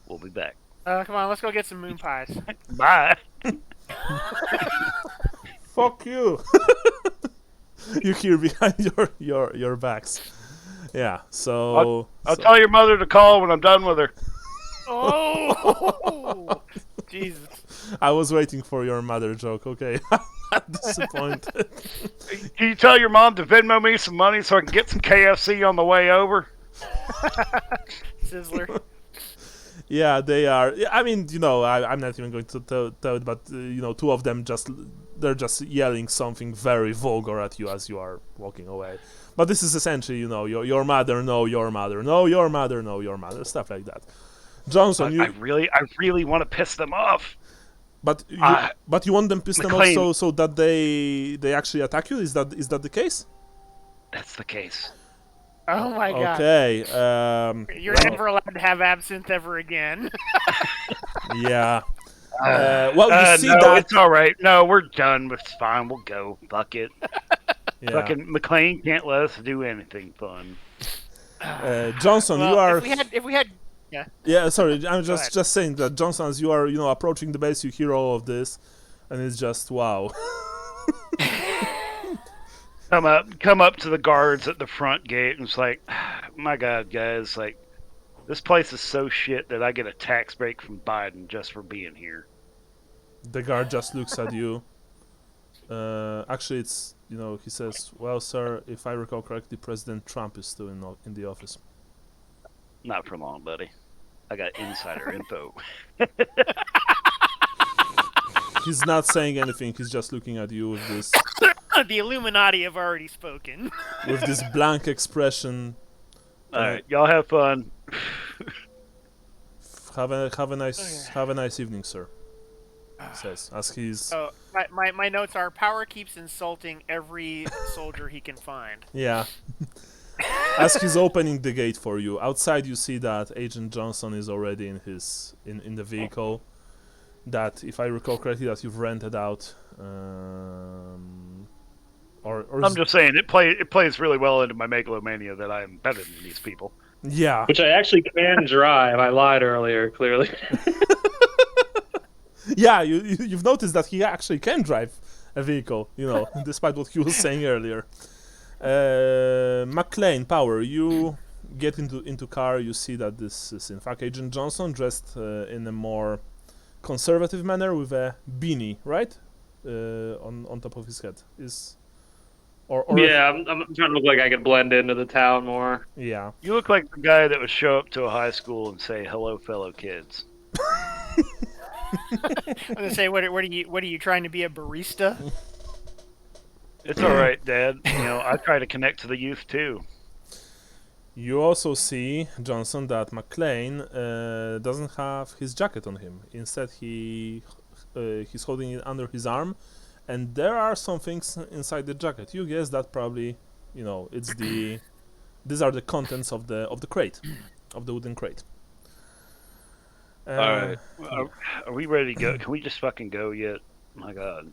We'll be back. Come on, let's go get some moon pies. Bye. Fuck you. You hear behind your backs. Yeah. So I'll tell your mother to call when I'm done with her. Oh, Jesus. I was waiting for your mother joke. Okay. I'm disappointed. Can you tell your mom to Venmo me some money so I can get some KFC on the way over? Sizzler. Yeah, they are. I mean, I'm not even going to tell it, but two of them they're just yelling something very vulgar at you as you are walking away. But this is essentially, your mother, no, your mother, no, your mother, no, your mother, stuff like that. Johnson, I really want to piss them off. But you want them pissed them off so that they actually attack you? Is that the case? That's the case. Oh my god. Okay. You're never allowed to have absinthe ever again. Yeah. You see no, that? It's all right. No, we're done. It's fine. We'll go. Fuck it. Yeah. Fucking McLean can't let us do anything fun. Johnson, you are. If we had. Yeah. Yeah. Sorry, I'm just saying that, Johnson, as you are, approaching the base, you hear all of this, and it's just wow. Come up to the guards at the front gate, and it's like, my God, guys, like, this place is so shit that I get a tax break from Biden just for being here. The guard just looks at you. Actually, it's he says, "Well, sir, if I recall correctly, President Trump is still in the office." Not for long, buddy. I got insider info. He's not saying anything. He's just looking at you with this The Illuminati have already spoken. blank expression. All right, y'all have fun. Have a nice evening, sir. He says as he's So my notes are: Power keeps insulting every soldier he can find. yeah. As he's opening the gate for you, outside you see that Agent Johnson is already in the vehicle. That, if I recall correctly, that you've rented out. I'm just saying it plays really well into my megalomania that I am better than these people. Yeah. Which I actually can drive. I lied earlier, clearly. Yeah, you've noticed that he actually can drive a vehicle, despite what he was saying earlier. McLean, Power, you get into car, you see that this is in fact Agent Johnson, dressed in a more conservative manner with a beanie, right? On top of his head. Yeah, I'm trying to look like I could blend into the town more. Yeah. You look like the guy that would show up to a high school and say, "Hello, fellow kids." I'm gonna say, what are you trying to be, a barista? It's all right, Dad. I try to connect to the youth too. You also see, Johnson, that McLean doesn't have his jacket on him. Instead, he's holding it under his arm, and there are some things inside the jacket. You guess that probably, these are the contents of the crate, of the wooden crate. All right, are we ready to go? Can we just fucking go yet? My God.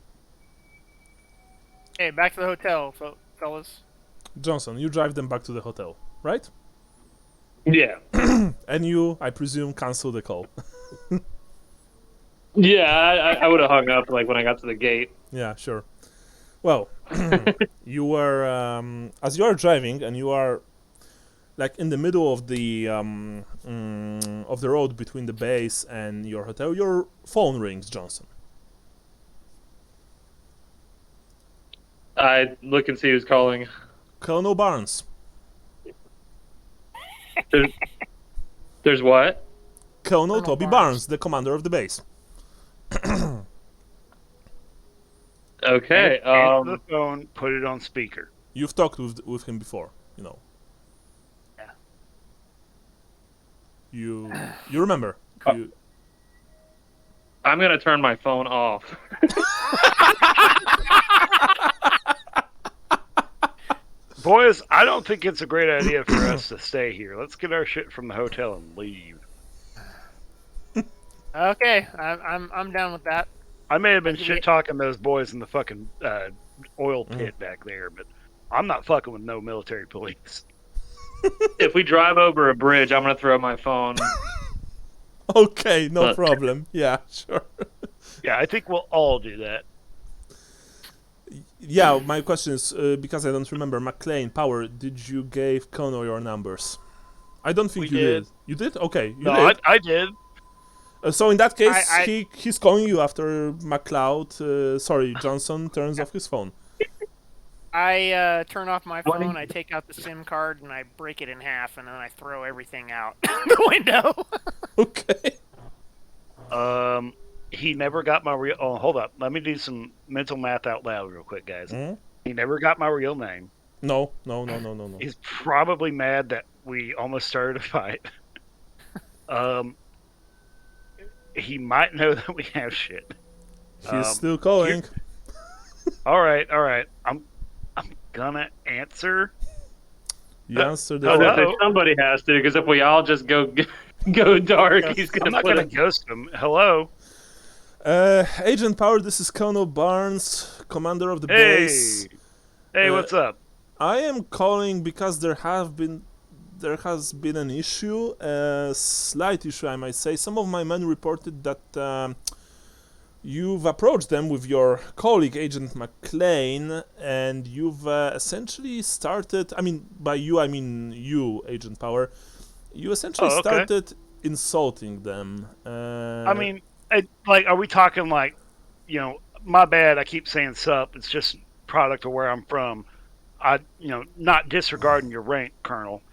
Hey, back to the hotel, fellas. Johnson, you drive them back to the hotel, right? Yeah. And you, I presume, cancel the call. Yeah, I would have hung up when I got to the gate. Yeah, sure. Well, you were as you are driving, and you are in the middle of the road between the base and your hotel. Your phone rings, Johnson. I look and see who's calling. Colonel Barnes. There's what? Colonel Toby Barnes, the commander of the base. Okay. Answer the phone. Put it on speaker. You've talked with him before, Yeah. You remember. I'm gonna turn my phone off. Boys, I don't think it's a great idea for us to stay here. Let's get our shit from the hotel and leave. Okay, I'm down with that. I may have been shit talking those boys in the fucking oil pit back there, but I'm not fucking with no military police. If we drive over a bridge, I'm gonna throw my phone. Okay, no problem. Yeah, sure. Yeah, I think we'll all do that. Yeah, my question is, because I don't remember, McLean, Power, did you give Kono your numbers? I don't think you did. You did? Okay, you did. I did. So in that case, he's calling you after Johnson turns off his phone. I turn off my phone, I take out the SIM card, and I break it in half, and then I throw everything out the window. Okay. He never got my real... Oh, hold up. Let me do some mental math out loud real quick, guys. Mm-hmm. He never got my real name. No. He's probably mad that we almost started a fight. He might know that we have shit. He's still calling. All right. I'm gonna answer. You answered the If somebody has to, because if we all just go dark, he's gonna. I'm not gonna ghost him. Hello. Agent Power, this is Colonel Barnes, commander of the base. Hey, what's up? I am calling because there has been an issue, a slight issue, I might say. Some of my men reported that you've approached them with your colleague, Agent McLean, and you've essentially started. I mean, by you, I mean you, Agent Power. You essentially started insulting them. I mean. Are we talking my bad, I keep saying sup, it's just product of where I'm from. Not disregarding your rank, Colonel.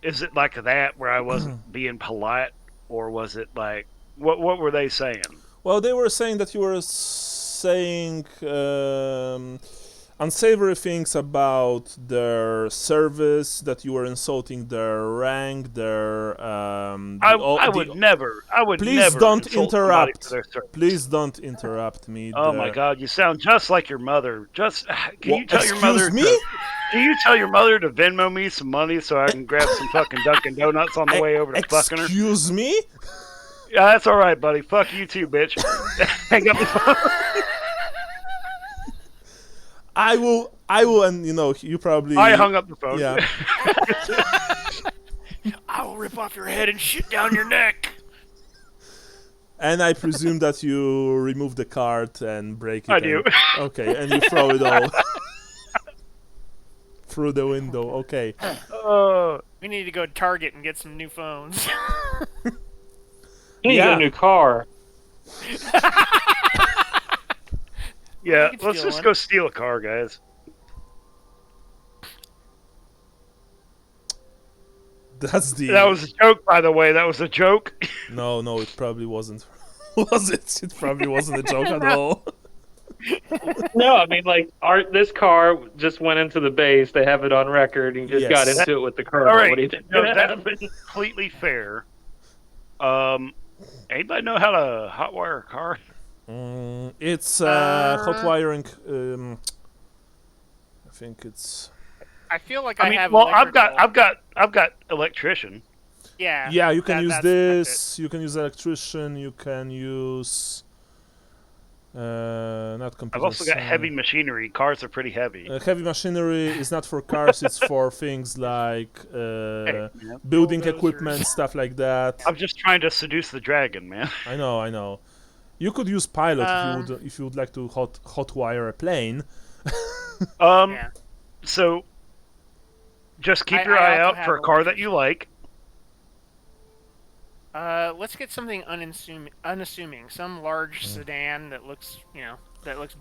Is it like that where I wasn't being polite? or was it like what were they saying? Well, they were saying that you were saying unsavory things about their service, that you were insulting their rank, their I would never. Please never don't insult somebody interrupt. for their service. Please don't interrupt me. Oh my God, you sound just like your mother. Just can you tell your Excuse mother? me? Can you tell your mother to Venmo me some money so I can grab some fucking Dunkin' Donuts on the way over to fucking her? Excuse me? Yeah, that's all right, buddy. Fuck you too, bitch. Hang up the phone. I will, and you probably. I hung up the phone. Yeah. I will rip off your head and shit down your neck. And I presume that you remove the card and break it. I do. Okay, and you throw it all through the window. Okay. We need to go to Target and get some new phones. You need to get a new car. Yeah, We can let's steal just one. go steal a car, guys. That was a joke, by the way. That was a joke. No, it probably wasn't. Was it? It probably wasn't a joke at all. No, I mean, like, this car just went into the base. They have it on record. And you just got into it with the car. All right. What do you think? No, that's completely fair. Anybody know how to hotwire a car? It's hot wiring. I think it's. I feel like I I mean, have. well, I've electrical. got electrician. Yeah. Yeah, you can use that's this. You can use electrician. You can use. Not computer. I've also got heavy machinery. Cars are pretty heavy. Heavy machinery is not for cars. It's for things like Yeah. building Bulldozers. equipment, stuff like that. I'm just trying to seduce the dragon, man. I know. You could use pilot if you would like to hot wire a plane. Yeah. So just keep I your eye also out for a have car that you like. Let's get something unassuming. Some large sedan that looks,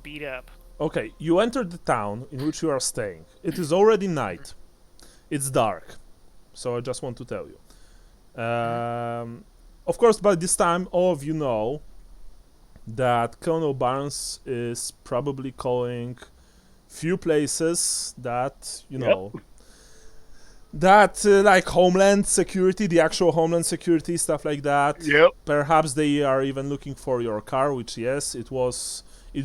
beat up. Okay, you entered the town in which you are staying. It is already night. It's dark. So I just want to tell you. Of course, by this time, all of you know that Colonel Barnes is probably calling few places that, that like Homeland Security, the actual Homeland Security, stuff like that. Yep. Perhaps they are even looking for your car, which, yes, it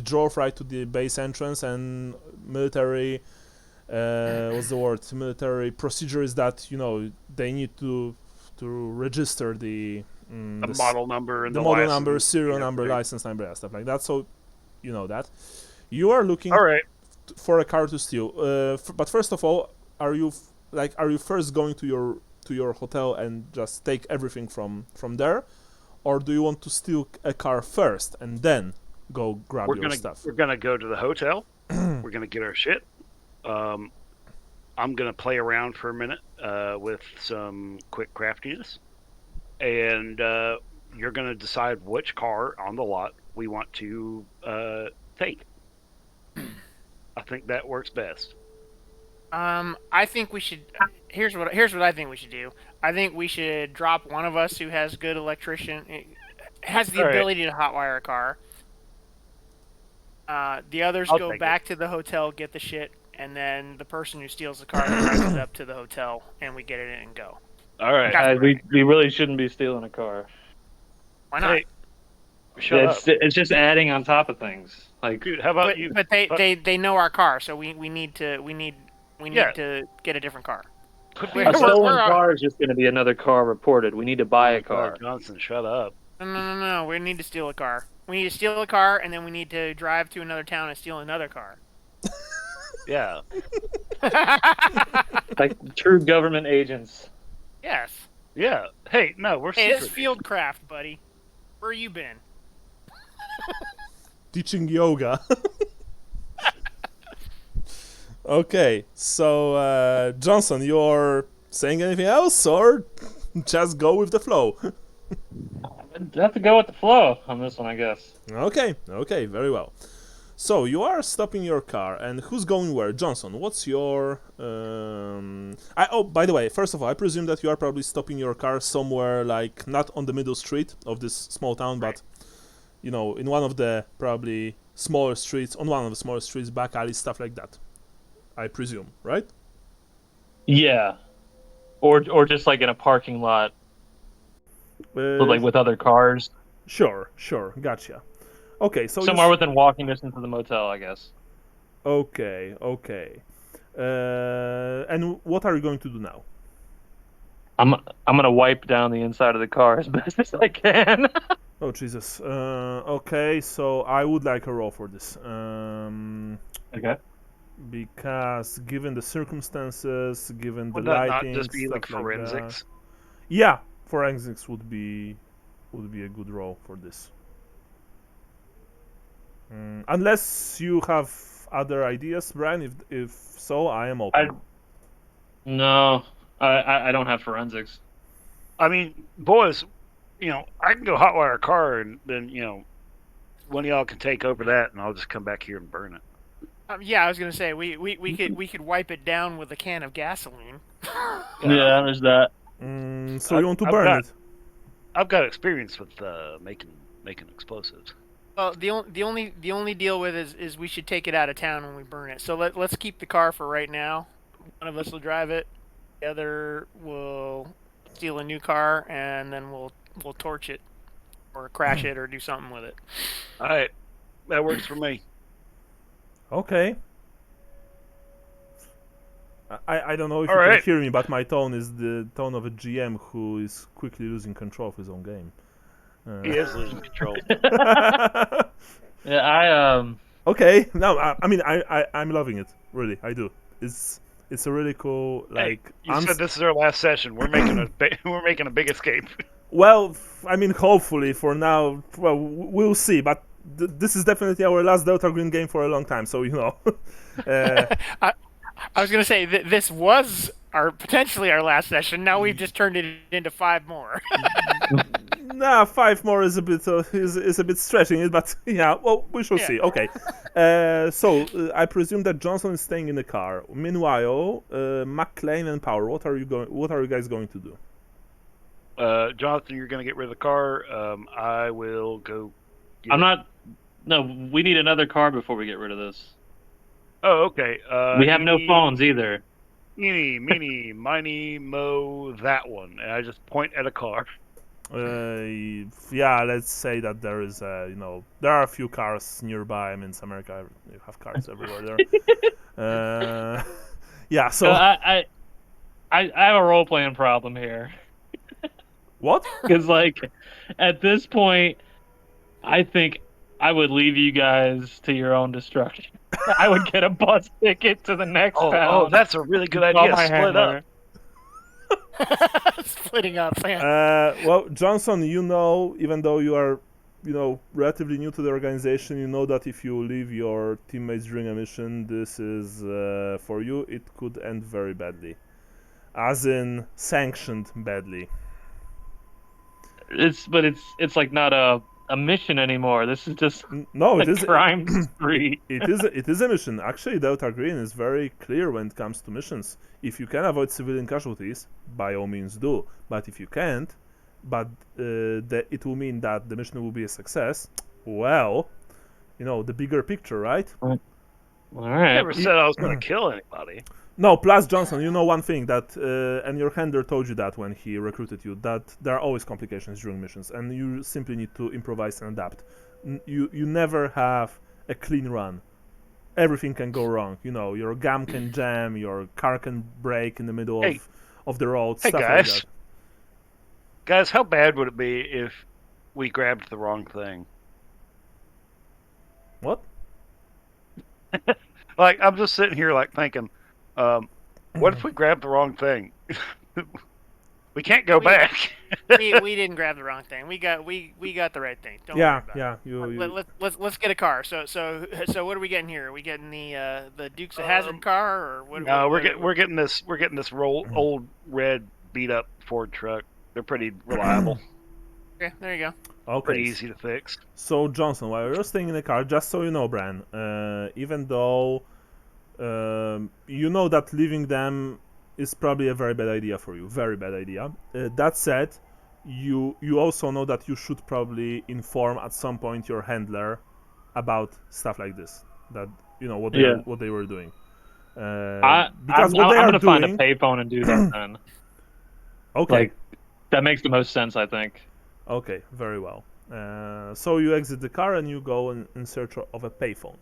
drove right to the base entrance, and military, what's the word? Military procedure is that, they need to register the model number and the the model license. number, serial number, Right. license number, stuff like that. So, you know that. You are looking All right. for a car to steal. But first of all, are you first going to your hotel and just take everything from there, or do you want to steal a car first and then go grab your stuff? We're gonna go to the hotel. We're gonna get our shit. I'm gonna play around for a minute with some quick craftiness, and you're gonna decide which car on the lot we want to take. I think that works best. I think we should. Here's what I think we should do. I think we should drop one of us who has good has the All right. ability to hotwire a car. The others I'll go take back to the hotel, get the shit, and then the person who steals the car drives it up to the hotel, and we get it in and go. All right. We really shouldn't be stealing a car. Why not? Hey, shut up. It's just adding on top of things. Like, Dude, how about you? But they know our car, so we need to Yeah. to get a different car. a stolen car is just going to be another car reported. We need to buy a car. Johnson, shut up. No. We need to steal a car. We need to steal a car, and then we need to drive to another town and steal another car. Yeah. Like true government agents. Yes. Yeah. Hey, no, we're Hey, secret. this is Fieldcraft, buddy. Where you been? Teaching yoga. Okay, so Johnson, you're saying anything else, or just go with the flow? I'd have to go with the flow on this one, I guess. Okay, very well. So you are stopping your car, and who's going where? Johnson, what's your? Oh, by the way, first of all, I presume that you are probably stopping your car somewhere like not on the middle street of this small town, but you know, in one of the probably smaller streets, on one of the smaller streets, back alleys, stuff like that. I presume, right? Yeah, or just like in a parking lot, like with other cars. Sure, gotcha. Okay, so somewhere within walking distance of the motel, I guess. Okay. And what are you going to do now? I'm gonna wipe down the inside of the car as best as I can. Oh Jesus. Okay, so I would like a roll for this. Okay. Because given the circumstances, given the Would that lighting, not just be like stuff forensics? that. Yeah, forensics would be a good roll for this. Unless you have other ideas, Brian. If so, I am open. No, I don't have forensics. I mean, boys, you know, I can go hotwire a car, and then one of y'all can take over that, and I'll just come back here and burn it. Yeah, I was gonna say we could wipe it down with a can of gasoline. Yeah, there's that. So you want to burn it? I've got experience with making explosives. Well, the only deal with it is we should take it out of town when we burn it. So let's keep the car for right now. One of us will drive it. The other will steal a new car, and then we'll torch it, or crash it, or do something with it. All right, that works for me. Okay. I don't know if All you right. can hear me, but my tone is the tone of a GM who is quickly losing control of his own game. He is losing control. Yeah, Okay, no, I mean I'm loving it. Really, I do. It's a really cool like. Hey, you said this is our last session. We're making a big escape. Well, I mean, hopefully for now. Well, we'll see. But this is definitely our last Delta Green game for a long time. So you know. I was gonna say this was potentially our last session. Now we've just turned it into 5 more. Nah, 5 more is a bit is a bit stretching it, but yeah, well, we shall see. Okay, so I presume that Johnson is staying in the car. Meanwhile, McLean and Power, what are you guys going to do? Jonathan, you're going to get rid of the car. I will go. I'm not. No, we need another car before we get rid of this. Oh, okay. We have no phones either. Eeny, meeny, miny, mo, that one. And I just point at a car. Yeah, let's say that there is there are a few cars nearby. I mean, in America, you have cars everywhere there. Yeah, so I have a role playing problem here. What? Because like at this point, I think I would leave you guys to your own destruction. I would get a bus ticket to the next town. Oh, that's a really good idea. Split up. Splitting up, man. Well, Johnson, even though you are, relatively new to the organization, you know that if you leave your teammates during a mission, this is, for you, it could end very badly. As in, sanctioned badly. It's like not a mission anymore. This is just no, it a is crime spree. It is a mission. Actually, Delta Green is very clear when it comes to missions. If you can avoid civilian casualties, by all means do. But if you can't, it will mean that the mission will be a success. Well, the bigger picture, right? All right. I never said I was going to kill anybody. No, plus Johnson, you know one thing that, and your handler told you that when he recruited you, that there are always complications during missions, and you simply need to improvise and adapt. You never have a clean run. Everything can go wrong. Your GAM can jam, your car can break in the middle of the road. Hey stuff guys, like that. Guys, how bad would it be if we grabbed the wrong thing? What? Like, I'm just sitting here like thinking. What if we grab the wrong thing? We can't go back. we didn't grab the wrong thing. We got the right thing. Don't worry about it. Let's get a car. So what are we getting here? Are we getting the Dukes of Hazzard car, or what? No, we're getting this old red beat up Ford truck. They're pretty reliable. Okay, there you go. Okay. Pretty easy to fix. So Johnson, while you're staying in the car, just so you know, Bran, even though you know that leaving them is probably a very bad idea for you, very bad idea. That said, you also know that you should probably inform at some point your handler about stuff like this. That what they were doing. Because I'm what they are gonna find a doing. payphone and do that then. Okay. Like, that makes the most sense, I think. Okay, very well. So you exit the car and you go in search of a payphone.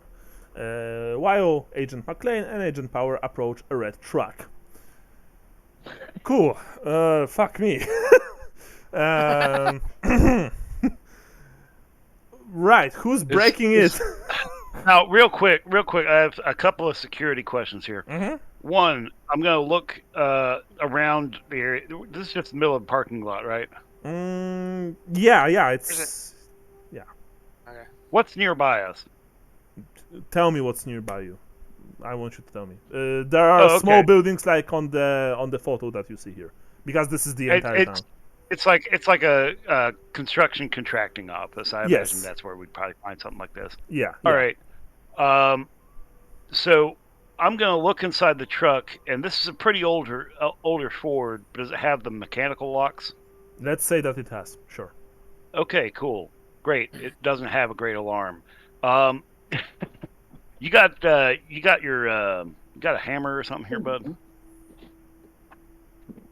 While Agent McLean and Agent Power approach a red truck. Cool. Fuck me. Right, who's breaking it? Now, real quick, I have a couple of security questions here. Mm-hmm. One, I'm going to look around the area. This is just the middle of the parking lot, right? Yeah, it's... Yeah. Okay. What's nearby us? Tell me what's nearby you. I want you to tell me. There are small buildings like on the photo that you see here. Because this is the entire town. It's like a construction contracting office. I imagine that's where we'd probably find something like this. Yeah. All right. So I'm going to look inside the truck, and this is a pretty older Ford. But does it have the mechanical locks? Let's say that it has. Sure. Okay, cool. Great. It doesn't have a great alarm. You got a hammer or something here, bud?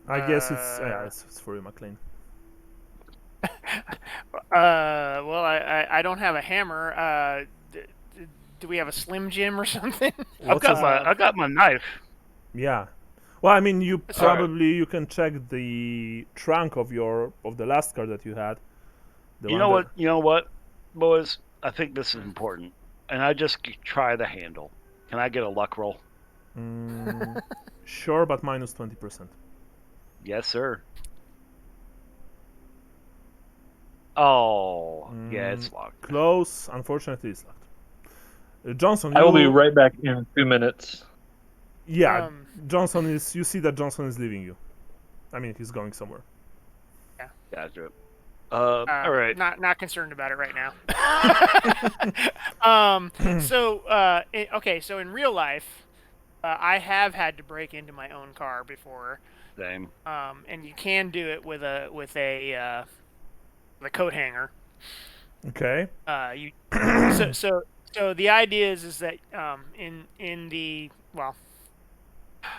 I guess it's for you, McLean. Well, I don't have a hammer. Do we have a Slim Jim or something? I got my knife. Yeah. Well, I mean, you can check the trunk of the last car that you had. You know what, boys? I think this is important, and I just try the handle. Can I get a luck roll? Sure, but minus 20%. Yes, sir. Oh, yeah, it's locked. Close. Unfortunately, it's locked. Johnson, I will be right back in 2 minutes. Yeah, Johnson is. You see that Johnson is leaving you. I mean, he's going somewhere. Yeah. Gotcha. All right. Not concerned about it right now. So in real life, I have had to break into my own car before. Same. And you can do it with a coat hanger. Okay. So the idea is that in the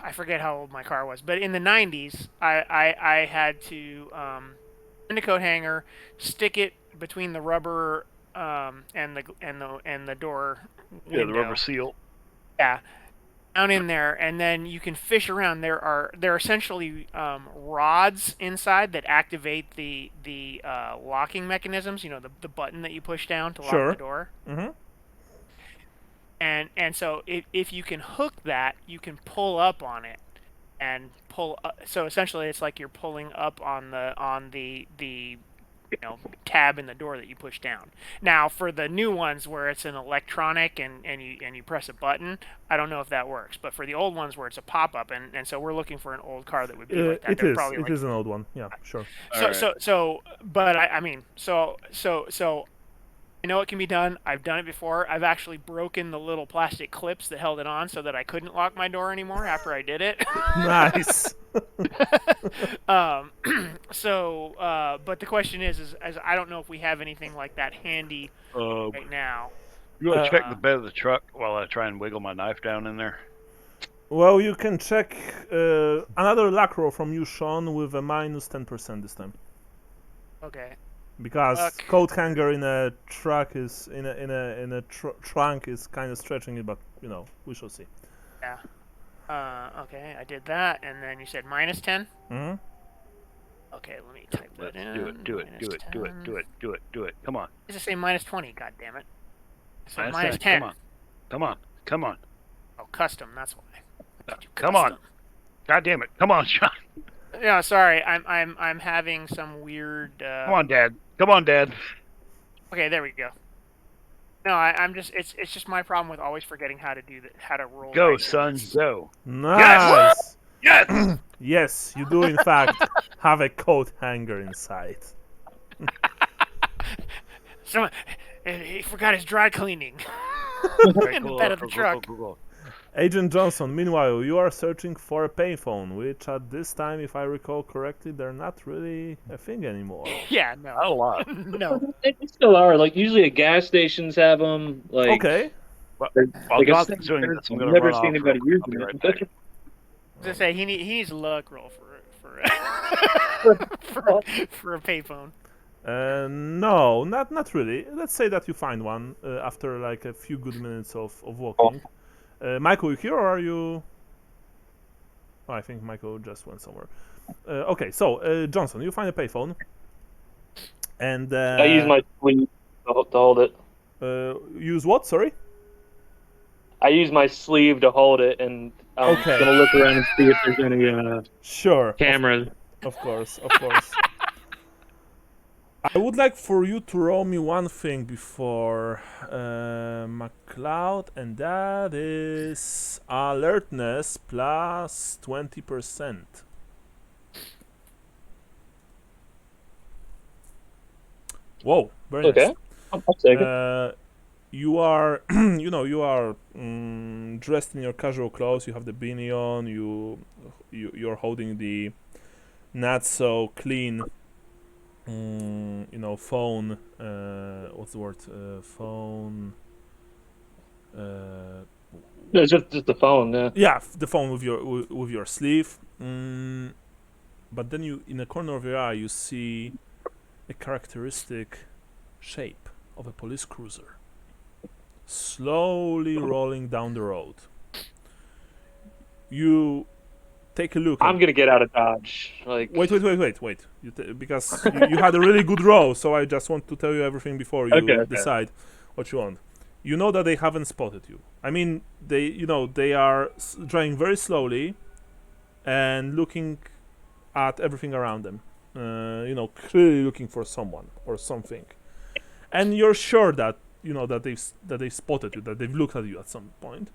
I forget how old my car was, but in the 90s, I had to find a coat hanger, stick it between the rubber and the door window. Yeah, the rubber seal. Yeah, down in there, and then you can fish around. There are essentially rods inside that activate the locking mechanisms. You know, the button that you push down to lock the door. Mm-hmm. And so if you can hook that, you can pull up on it and pull up. So essentially it's like you're pulling up on the tab in the door that you push down. Now for the new ones where it's an electronic and you press a button, I don't know if that works. But for the old ones where it's a pop-up, and so we're looking for an old car that would be like that. It is an old one. Yeah, sure. But I mean, I know it can be done. I've done it before. I've actually broken the little plastic clips that held it on so that I couldn't lock my door anymore after I did it. Nice. But the question is I don't know if we have anything like that handy right now. You want to check the bed of the truck while I try and wiggle my knife down in there? Well, you can check another luck roll from you, Sean, with a minus 10% this time. Okay. Because coat hanger in a truck is trunk is kind of stretching it, but we shall see. Yeah. Okay, I did that, and then you said minus 10. Mm-hmm. Okay, let me type that in. Do it. Come on. It's the same minus 20. God damn it. So minus 10. Come on. Oh, custom. That's why. Come on. God damn it. Come on, Sean. No, sorry. I'm having some weird. Come on, Dad. Okay, there we go. No, I'm just. It's just my problem with always forgetting how to do that. How to roll. Go, son. Go. Nice. Yes. Yes, you do in fact have a coat hanger inside. Someone, he forgot his dry cleaning Okay, in the cool, bed of the cool, truck. cool. Agent Johnson, meanwhile, you are searching for a payphone, which at this time, if I recall correctly, they're not really a thing anymore. Yeah, no. Not a lot. No. They still are. Like usually, at gas stations have them. Like Okay. But they're- while like a Johnson's stick doing figure. this, I'm I've gonna never run seen off real anybody quick. I'll using be right it. back. As I say, he needs a luck roll for for a payphone. No, not really. Let's say that you find one after like a few good minutes of walking. Michael, you here or are you? Oh, I think Michael just went somewhere. Okay, so Johnson, you find a payphone, and I use my sleeve to hold it. use what? Sorry. I use my sleeve to hold it, and I'm Okay. gonna look around and see if there's any Sure. cameras. Of course, of course. I would like for you to roll me one thing before MacLeod, and that is alertness plus 20%. Whoa, very Okay, nice. I'll take it. You are, you are dressed in your casual clothes. You have the beanie on. You're holding the not so clean phone. What's the word? Phone. No, it's just the phone. Yeah. Yeah, the phone with your sleeve. But then in the corner of your eye, you see a characteristic shape of a police cruiser, slowly rolling down the road. You take a look. I'm gonna get out of Dodge. Like, Wait. Because you had a really good roll, so I just want to tell you everything before you Okay. decide what you want. You know that they haven't spotted you. I mean, they are driving very slowly and looking at everything around them. Clearly looking for someone or something. And you're sure that they've spotted you, that they've looked at you at some point.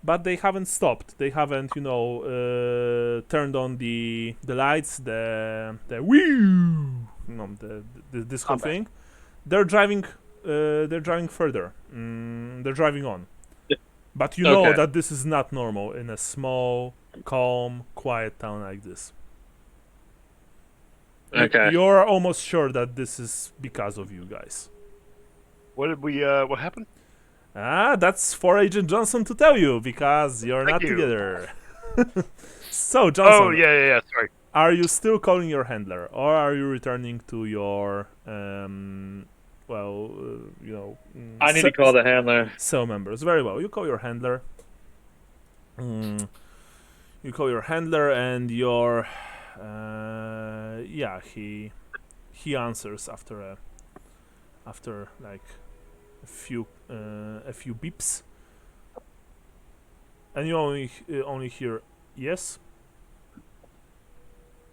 But they haven't stopped. They haven't, turned on the lights, the wheel, this whole thing. They're driving. They're driving further. They're driving on. But you know Okay. that this is not normal in a small, calm, quiet town like this. Okay. You're almost sure that this is because of you guys. What happened? That's for Agent Johnson to tell you because you're Thank not you. together. So, Johnson, Oh, yeah, sorry. are you still calling your handler, or are you returning to your, I need to call the handler. cell members? Very well. You call your handler. You call your handler, and he answers after like a few beeps, and you only hear yes.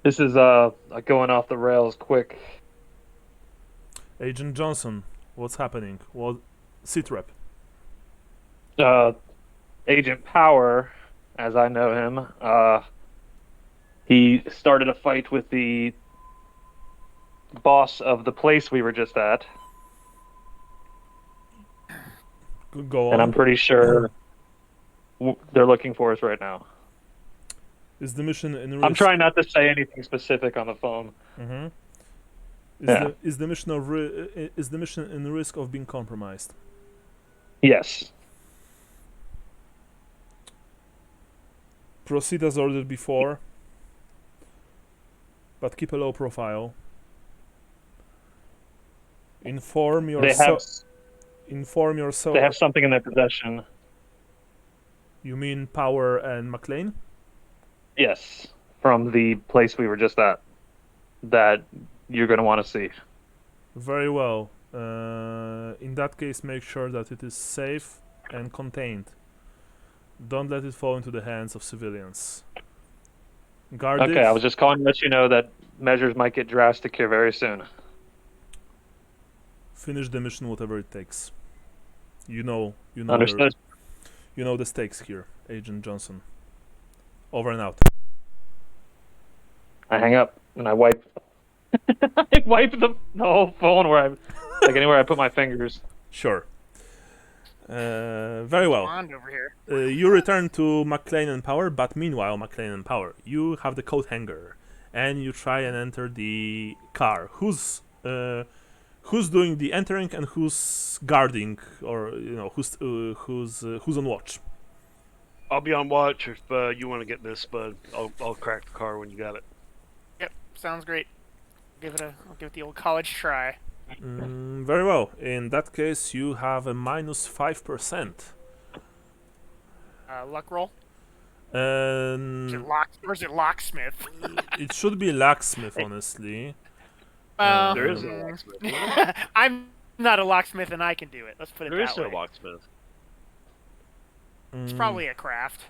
This is going off the rails quick. Agent Johnson, what's happening? What sit rep? Agent Power, as I know him, he started a fight with the boss of the place we were just at, Go on. and I'm pretty sure they're looking for us right now. Is the mission in risk? I'm trying not to say anything specific on the phone. Mm-hmm. Yeah. Is the mission in risk of being compromised? Yes. Proceed as ordered before, but keep a low profile. Inform your They have yourself. they have something in their possession. You mean Power and McLean? Yes, from the place we were just at. That you're going to want to see. Very well. In that case, make sure that it is safe and contained. Don't let it fall into the hands of civilians. Guard Okay, it. I was just calling to let you know that measures might get drastic here very soon. Finish the mission, whatever it takes. You know Understood. the stakes here, Agent Johnson. Over and out. I hang up and I wipe. I wipe the whole phone where Like anywhere I put my fingers. Sure. Very well. Wand over here. You return to McLean and Power, but meanwhile, McLean and Power, you have the coat hanger, and you try and enter the car. Who's doing the entering and who's guarding, or who's on watch? I'll be on watch if you want to get this, Bud. I'll crack the car when you got it. Yep, sounds great. I'll give it the old college try. Very well. In that case, you have a minus 5%. Luck roll. Um, Is it or is it locksmith? It should be locksmith, honestly. There is a locksmith. I'm not a locksmith, and I can do it. Let's put it There is that no way. locksmith. It's probably a craft.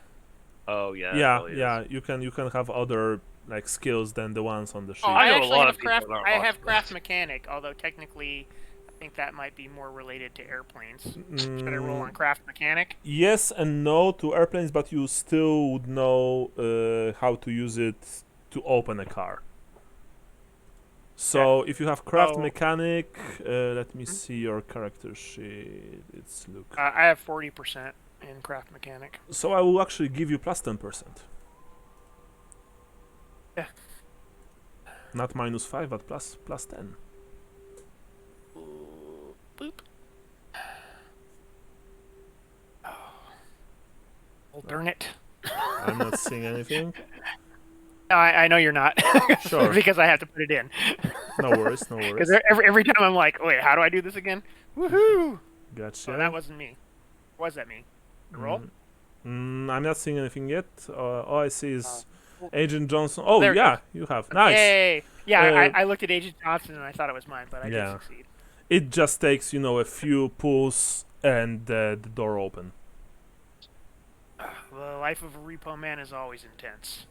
Oh yeah. Yeah. You can have other like skills than the ones on the sheet. Oh, I I know a actually lot have of people craft. that aren't I have locksmiths. craft mechanic, although technically, I think that might be more related to airplanes. Should I roll on craft mechanic? Yes and no to airplanes, but you still would know how to use it to open a car. So if you have craft mechanic, let me see your character sheet. It's look. I have 40% in craft mechanic. So I will actually give you plus 10%. Yeah. Not minus 5, but plus 10. Boop. Oh, darn it. I'm not seeing anything. No, I know you're not. Sure. Because I have to put it in. No worries. Because every time I'm like, wait, how do I do this again? Woohoo! Gotcha. Oh, that wasn't me. Or was that me? The roll? I'm not seeing anything yet. All I see is Agent Johnson. Oh, There it yeah, you have. Nice. Yay! Yeah, Uh, I looked at Agent Johnson and I thought it was mine, but I Yeah. did succeed. It just takes, a few pulls and the door open. The life of a repo man is always intense.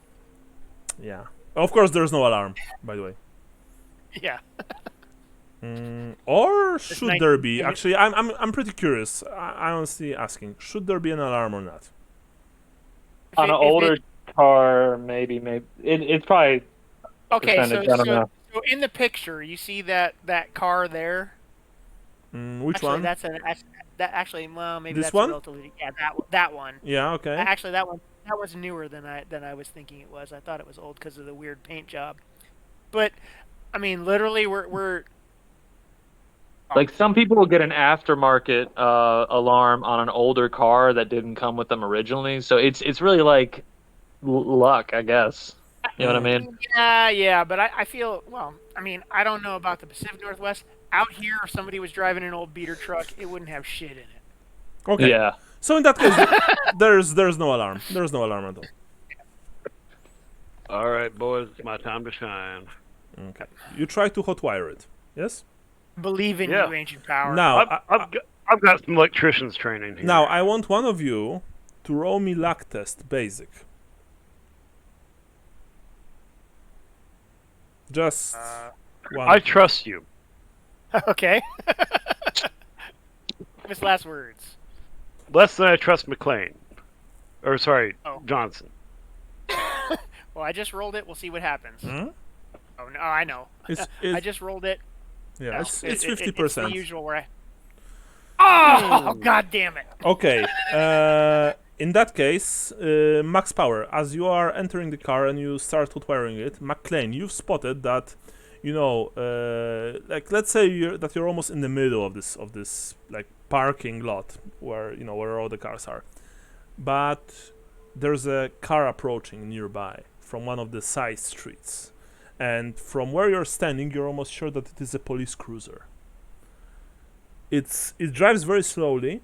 Yeah. Of course, there's no alarm, by the way. Yeah. Or should nice- there be? Actually, I'm pretty curious. I'm honestly asking, should there be an alarm or not? On an older car, maybe. It's probably Okay, percentage, I don't know. so in the picture, you see that car there? Which Actually, one? well, maybe This that's one? relatively, yeah, that one. Yeah. Okay. Actually, that was newer than I was thinking it was. I thought it was old because of the weird paint job. But I mean, literally, we're Like some people will get an aftermarket alarm on an older car that didn't come with them originally. So it's really like luck, I guess. You know what I mean? Yeah, but I feel, well, I mean, I don't know about the Pacific Northwest. Out here, if somebody was driving an old beater truck, it wouldn't have shit in it. Okay. Yeah. So in that case, there's no alarm. There's no alarm at all. All right, boys, it's my time to shine. Okay. You try to hotwire it. Yes. Believe in Yeah. you, ancient power. Now, I've got some electrician's training here. now I want one of you to roll me luck test basic. Just one. I trust you. Okay. His last words. Less than I trust McLean. Or sorry, Oh. Johnson. Well, I just rolled it. We'll see what happens. Hmm? Oh no, I know. It's I just rolled it. yeah. No, It's It's 50%. the usual where Oh, god damn it. Okay. In that case, max power. As you are entering the car and you start hotwiring it, McLean, you've spotted that, like let's say you're almost in the middle of this like parking lot where all the cars are, but there's a car approaching nearby from one of the side streets, and from where you're standing, you're almost sure that it is a police cruiser. It drives very slowly.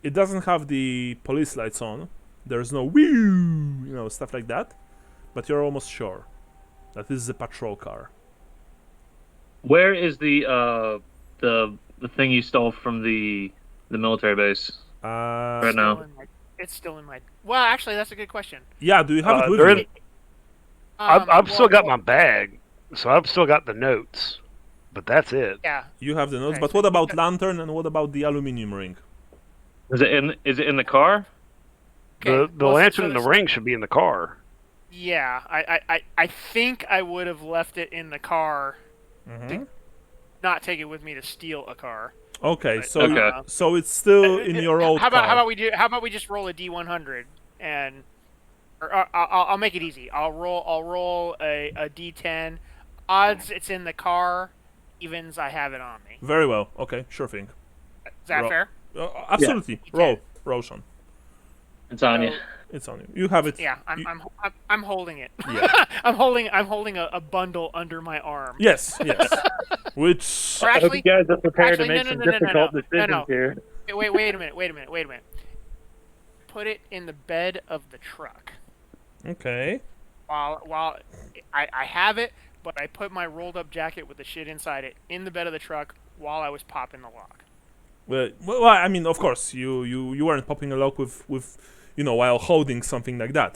It doesn't have the police lights on. There's no whew, stuff like that. But you're almost sure that this is a patrol car. Where is the thing you stole from the military base? Right now. It's still in my. Well, actually, that's a good question. Yeah, do you have it with there you? is- I've still got my bag, so I've still got the notes. But that's it. Yeah. You have the notes, Okay, but so what you about got- lantern and what about the aluminium ring? Is it in the car? Okay, The well, lantern so and the this- ring should be in the car. Yeah, I think I would have left it in the car. Mm-hmm. not take it with me to steal a car. Okay, But, so so it's still in your old how car. how about we just roll a D100 and I'll make it easy. I'll roll a D10. Odds it's in the car. Evens I have it on me. Very well. Okay, sure thing. Is that fair? Absolutely. Yeah. Roll, Sean. It's on you. It's on you. You have it. Yeah, I'm holding it. Yeah. I'm holding a bundle under my arm. Yes. Which Or I hope actually, you guys are prepared actually, to make no, some no, no, no, difficult no, decisions no. here. Wait a minute. Put it in the bed of the truck. okay. While I have it, but I put my rolled up jacket with the shit inside it in the bed of the truck while I was popping the lock. Well, I mean, of course, you weren't popping a lock with while holding something like that.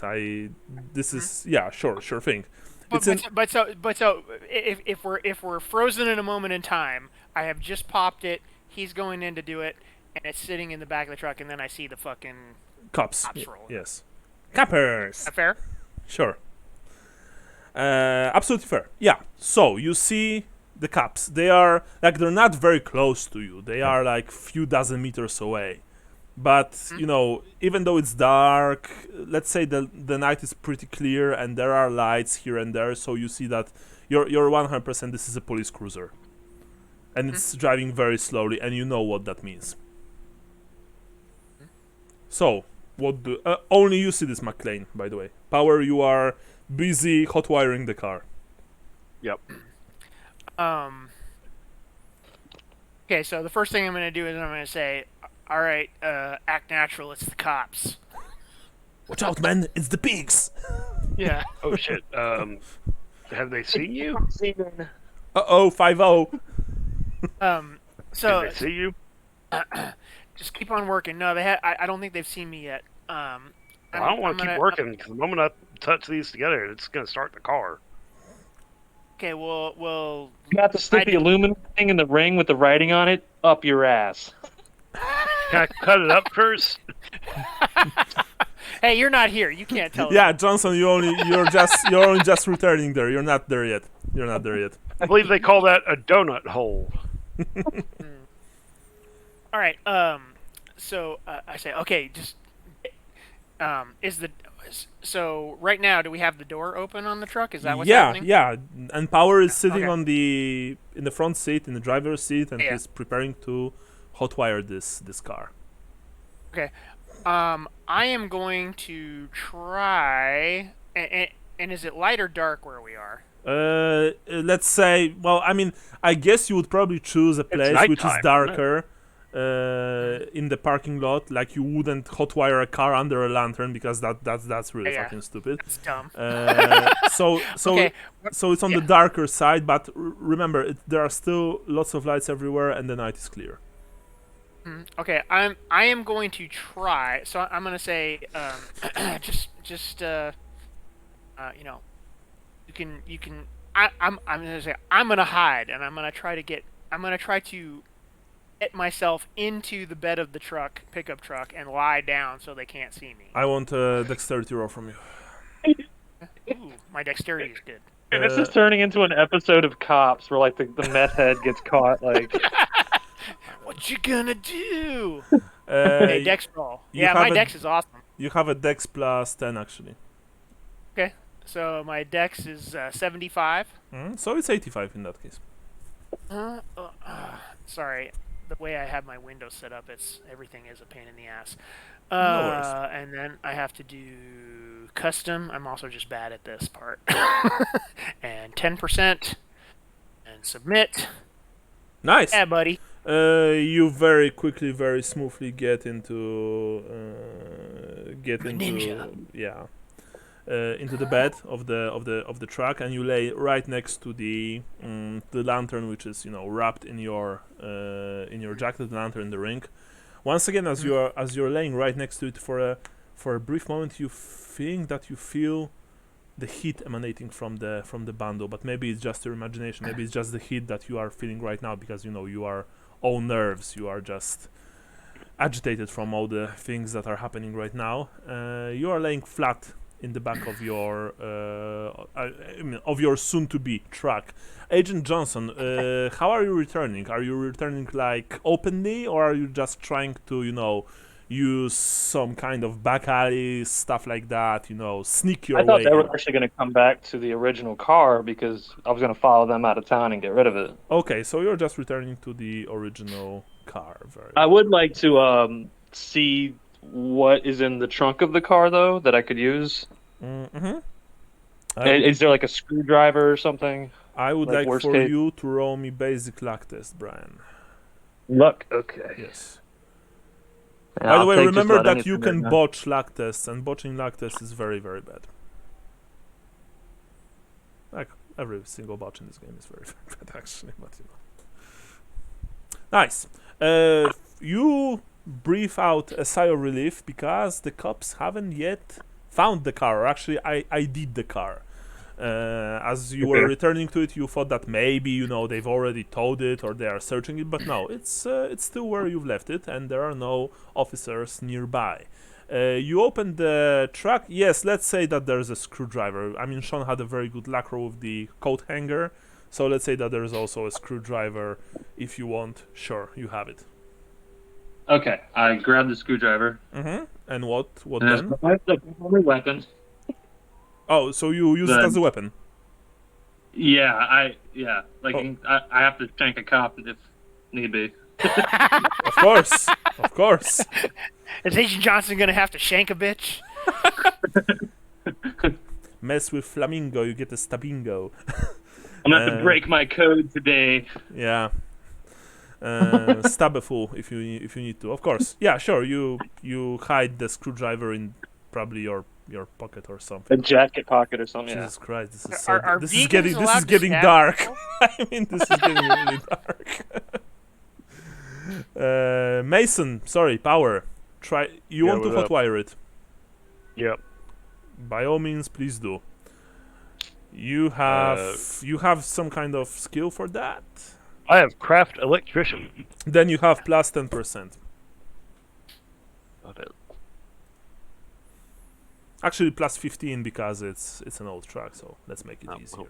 This is sure thing. But so if we're frozen in a moment in time, I have just popped it. He's going in to do it, and it's sitting in the back of the truck, and then I see the fucking cops roll. Yes, coppers. Is that fair? Sure. Absolutely fair. Yeah. So you see the cops. They're not very close to you. They are like few dozen meters away. But even though it's dark, let's say the night is pretty clear and there are lights here and there, so you see that you're 100% this is a police cruiser, and it's driving very slowly, and you know what that means. So only you see this, McLean. By the way, Power, you are busy hot wiring the car. Yep. Okay, so the first thing I'm going to do is I'm going to say, all right, act natural, it's the cops. Watch out, man, it's the pigs. Yeah. Oh shit. Have they seen you? Uh-oh, 5-0. So Did they see you? just keep on working. No, I don't think they've seen me yet. Well, I don't want to keep working because the moment I touch these together, it's going to start the car. Okay, well. You got to stick the aluminum thing in the ring with the writing on it up your ass. Can I cut it up first? Hey, you're not here. You can't tell. Yeah, Johnson, you're only just returning there. You're not there yet. I believe they call that a donut hole. All right. So I say, okay, just so right now, do we have the door open on the truck? Is that what's happening? Yeah. And Power is sitting Okay. in the front seat, in the driver's seat, and Yeah. he's preparing to hotwire this car. Okay. I am going to try. And is it light or dark where we are? Let's say, well, I mean, I guess you would probably choose a place which is nighttime, darker in the parking lot. Like you wouldn't hotwire a car under a lantern because that's really Yeah. fucking stupid. It's dumb. So Okay. so it's on the darker side, but remember, there are still lots of lights everywhere, and the night is clear. Okay, I am going to try. So I'm going to say, you can. I'm going to say I'm going to hide, and I'm going to try to get myself into the bed of the pickup truck, and lie down so they can't see me. I want a dexterity roll from you. Ooh, my dexterity is good. This is turning into an episode of Cops where, like, the meth head gets caught, like... What you gonna do? Uh, Hey, dex roll. you Yeah, have my a- dex is awesome. You have a dex plus 10 actually. Okay, so my dex is 75. So it's 85 in that case. Sorry, the way I have my window set up, everything is a pain in the ass. No worries. And then I have to do custom. I'm also just bad at this part. And 10%, and submit. Nice. Yeah, buddy. You very quickly, very smoothly get into Ninja. into the bed of the truck, and you lay right next to the lantern, which is wrapped in your jacket, the lantern in the ring. Once again, as you're laying right next to it, for a brief moment, you think that you feel the heat emanating from the bundle, but maybe it's just your imagination. Maybe it's just the heat that you are feeling right now because you are all nerves. You are just agitated from all the things that are happening right now. You are laying flat in the back of your of your soon-to-be truck. Agent Johnson, how are you returning? Are you returning like openly, or are you just trying to, use some kind of back alley stuff like that? Sneak your I thought way they in? were actually going to come back to the original car because I was going to follow them out of town and get rid of it. Okay, so you're just returning to the original car. I would like to see what is in the trunk of the car, though, that I could use. Mm-hmm. Is there like a screwdriver or something? I would like like worst for case? you to roll me basic luck test, Brian. Luck. Okay. Yes. Yeah, By the I'll way, take remember just about that you anything can right now. botch luck tests, and botching luck tests is very, very bad. Like, every single botch in this game is very, very bad, actually, but Nice. You breathe out a sigh of relief because the cops haven't yet found the car, or actually I did the car. As you were returning to it, you thought that maybe, they've already towed it or they are searching it, but no, it's still where you've left it, and there are no officers nearby. You open the truck. Yes, let's say that there's a screwdriver. I mean, Sean had a very good luck roll with the coat hanger, so let's say that there's also a screwdriver if you want. Sure, you have it. Okay, I grab the screwdriver. Mm-hmm. And what And then? that's the only weapon. Oh, so you use it Then- as a weapon. Yeah, I Oh. have to shank a cop if need be. Of course, of course. Is Agent Johnson gonna have to shank a bitch? Mess with Flamingo, you get a stabingo. I'm gonna have to break my code today. Yeah. Stab a fool if you need to. Of course. Yeah, sure. You hide the screwdriver in probably your pocket or A something. jacket pocket or something. Jesus Christ, this is Are this is vegans getting allowed to getting stab dark. people? I mean, this is getting really dark. Mason, sorry, Power. Try. You Yeah, want to what up? hotwire it? Yep. By all means, please do. You have some kind of skill for that. I have craft electrician. Then you have plus 10%. Got it. Actually, plus 15 because it's an old truck. So let's make it Oh, easier.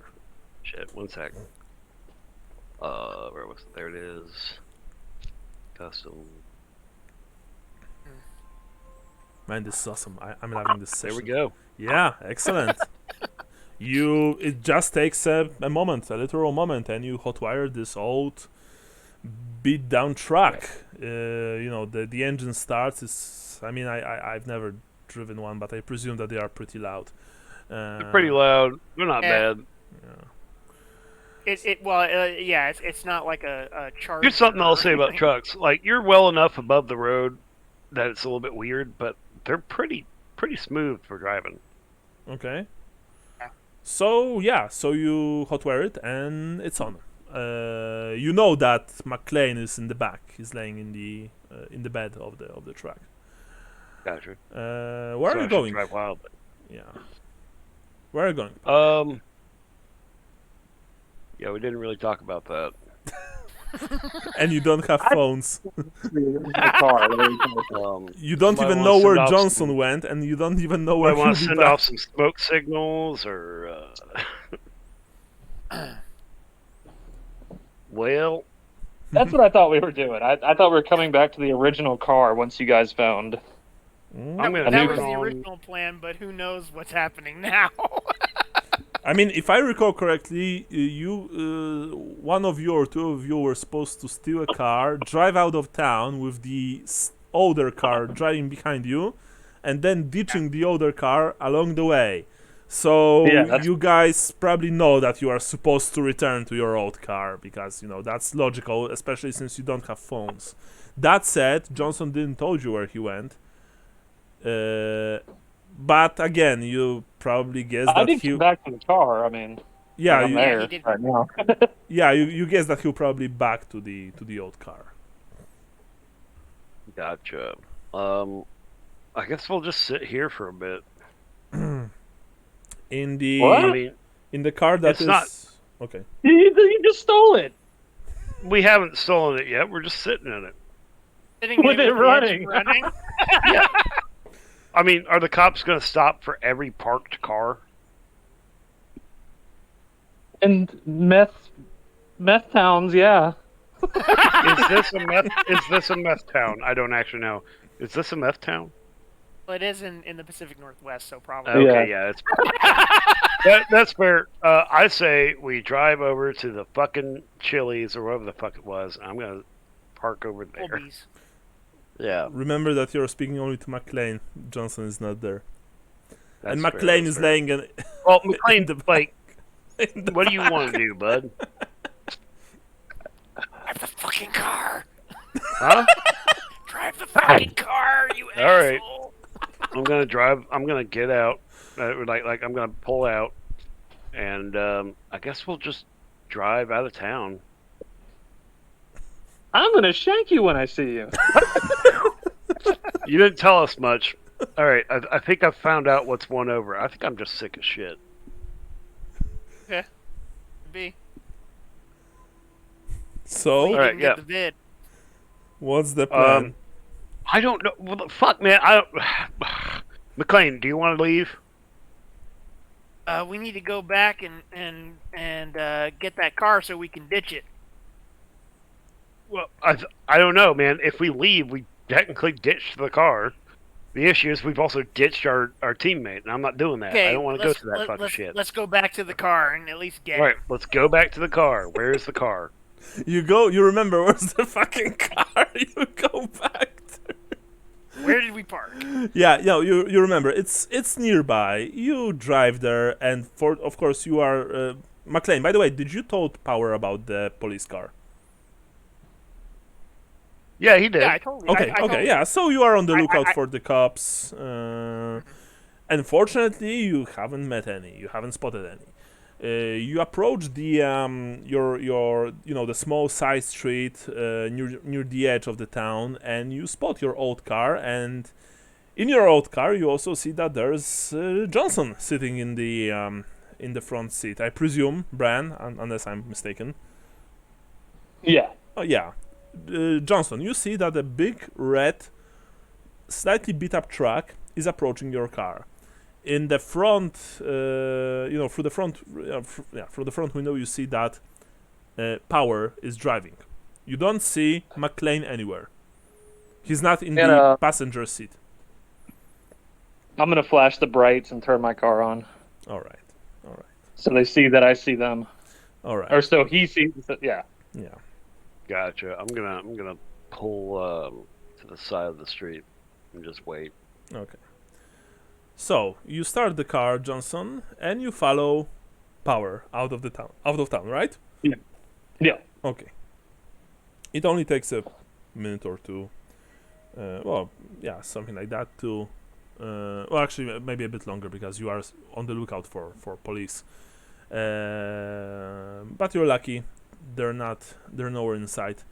Shit, one sec. Where was it? There it is. Custom. Man, this is awesome. I'm loving this There session. we go. Yeah, excellent. It just takes a moment, a literal moment, and you hotwire this old, beat down truck. The engine starts. I mean, I've never driven one, but I presume that they are pretty loud. They're pretty loud. They're not Yeah. bad. It's not like a charge. Here's something I'll say about trucks. Like, you're well enough above the road that it's a little bit weird, but they're pretty smooth for driving. Okay. So you hotwire it and it's on. You know that McLean is in the back. He's laying in the bed of the truck. Gotcha. Where So are I you should going? Drive wild. Yeah. Where are you going? Yeah, we didn't really talk about that. And you don't have phones. The car. You don't Might even wanna know where send off Johnson some- went, and you don't even know I where want he'll to be send back. off some smoke signals, or well, That's what I thought we were doing. I thought we were coming back to the original car once you guys found. Mm. I'm gonna That turn was the on- original plan, but who knows what's happening now? I mean, if I recall correctly, one of you or two of you were supposed to steal a car, drive out of town with the older car driving behind you, and then ditching the older car along the way. So Yeah, that's- you guys probably know that you are supposed to return to your old car because that's logical, especially since you don't have phones. That said, Johnson didn't told you where he went. But again, you probably guess I that did he. come back to the car. I mean, Yeah, I'm you, there he did. right now. yeah, you guess that he'll probably back to the old car. gotcha. I guess we'll just sit here for a bit. In the What? I mean, in the car that It's is not- okay. You just stole it. we haven't stolen it yet. We're just sitting in it. Sitting With there it the engine running. running. I mean, are the cops going to stop for every parked car? And meth towns, yeah. Is this a meth town? I don't actually know. Is this a meth town? Well, it is in the Pacific Northwest, so probably. Okay, yeah, that's fair. I say we drive over to the fucking Chili's or whatever the fuck it was. I'm gonna park over there. Colby's. Yeah, Remember that you're speaking only to McLean. Johnson is not there. that's And fair, McLean that's is fair. laying in, Well, McLean, the like, in the what do you want to do, bud? Drive the fucking car. Huh? Drive the fucking car, you All right. asshole. I'm gonna drive. I'm gonna get out. Like I'm gonna pull out, and I guess we'll just drive out of town. I'm gonna shank you when I see you. You didn't tell us much. All right, I think I've found out what's won over. I think I'm just sick of shit. B. So, You All right, didn't yeah. get the vid. what's the plan? I don't know. Well, fuck, man. I don't. McLean, do you want to leave? We need to go back and get that car so we can ditch it. Well, I don't know, man. If we leave, we technically ditched the car. The issue is we've also ditched our teammate, and I'm not doing that. Okay, I don't want to go through that fucking shit. Let's go back to the car and at least get All right, let's go back to the car. Where's the car? You remember where's the fucking car? You go back to. Where did we park? Yeah, you remember. It's nearby. You drive there, and of course you are McLean. By the way, did you told Power about the police car? Yeah, he did. Yeah, I told you. Okay, I told okay, you. yeah. So you are on the I- lookout I- for the cops. Unfortunately, you haven't met any. You haven't spotted any. You approach the your the small side street near the edge of the town, and you spot your old car. And in your old car, you also see that there's Johnson sitting in the front seat. I presume, Bran, unless I'm mistaken. Yeah. Oh yeah, Johnson. You see that a big red, slightly beat up truck is approaching your car. In the front, through the front window, you see that Power is driving. You don't see McLean anywhere. He's not in the passenger seat. I'm gonna flash the brights and turn my car on, All right. so they see that I see them, All right. or so he sees. Yeah. Yeah. Gotcha. I'm gonna pull to the side of the street and just wait. Okay. So you start the car, Johnson, and you follow Power out of town, right? Yeah. Okay. It only takes a minute or two. Something like that. Actually, maybe a bit longer because you are on the lookout for police. But you're lucky; they're nowhere in sight.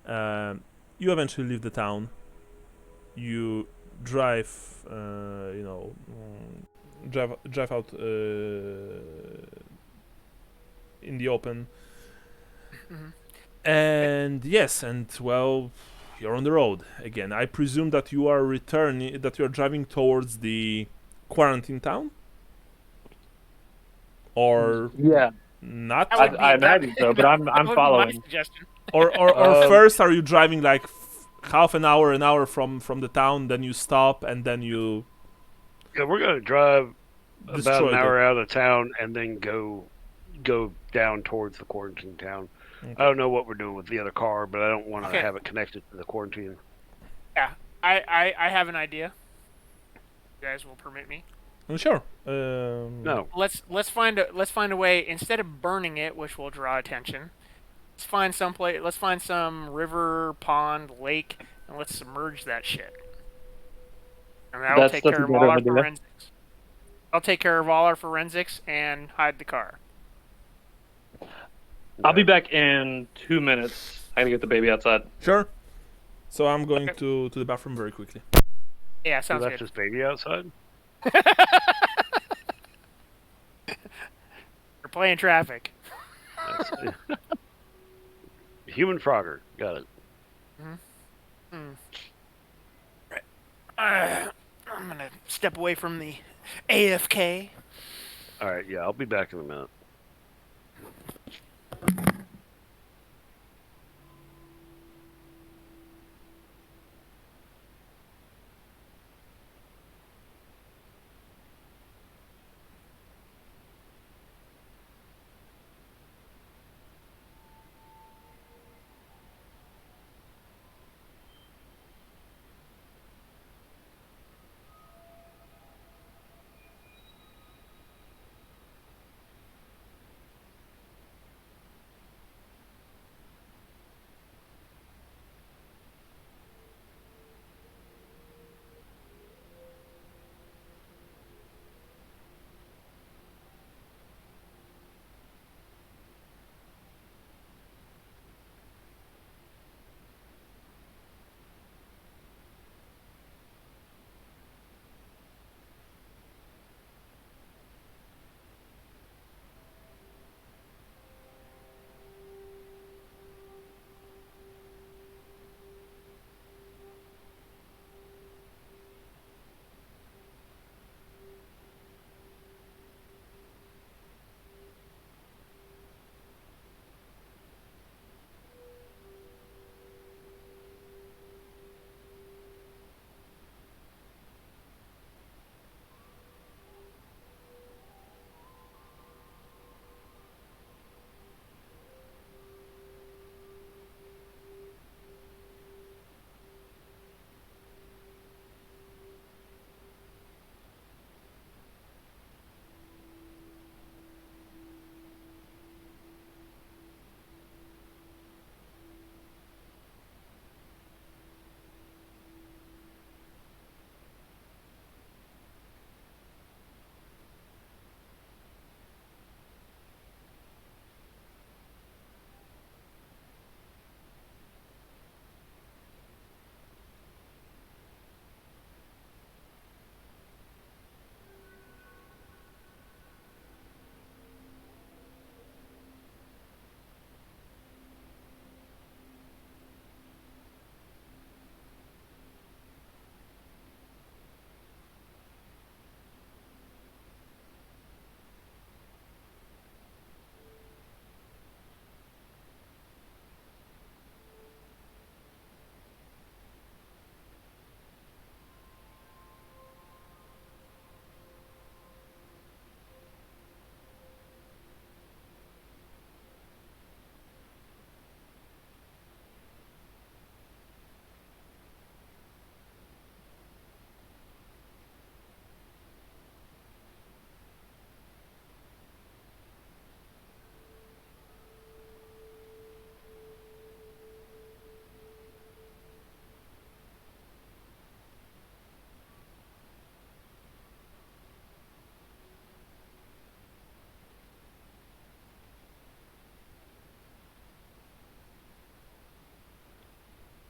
You eventually leave the town. You drive, drive out in the open. Mhm. And yes, you're on the road again. I presume that you are driving towards the quarantine town, or Yeah. not? That would be- I imagine so, but I'm that would be my following. suggestion. Or first, are you driving like half an hour from the town, then you stop, and then you Yeah, we're gonna drive about destroy an hour the- out of town and then go down towards the quarantine town. Okay. I don't know what we're doing with the other car, but I don't want to Okay. have it connected to the quarantine. I have an idea. You guys will permit me. Sure. No, Let's find a way, instead of burning it, which will draw attention. Let's find some river, pond, lake, and let's submerge that shit. And that'll That's take a care of good all our idea. forensics. I'll take care of all our forensics and hide the car. I'll be back in 2 minutes. I gotta get the baby outside. Sure. So I'm going Okay. to the bathroom very quickly. Yeah, he sounds left good. his baby outside. We're playing traffic. That's- Human Frogger, got it. I'm gonna step away from the AFK. All right, yeah, I'll be back in a minute.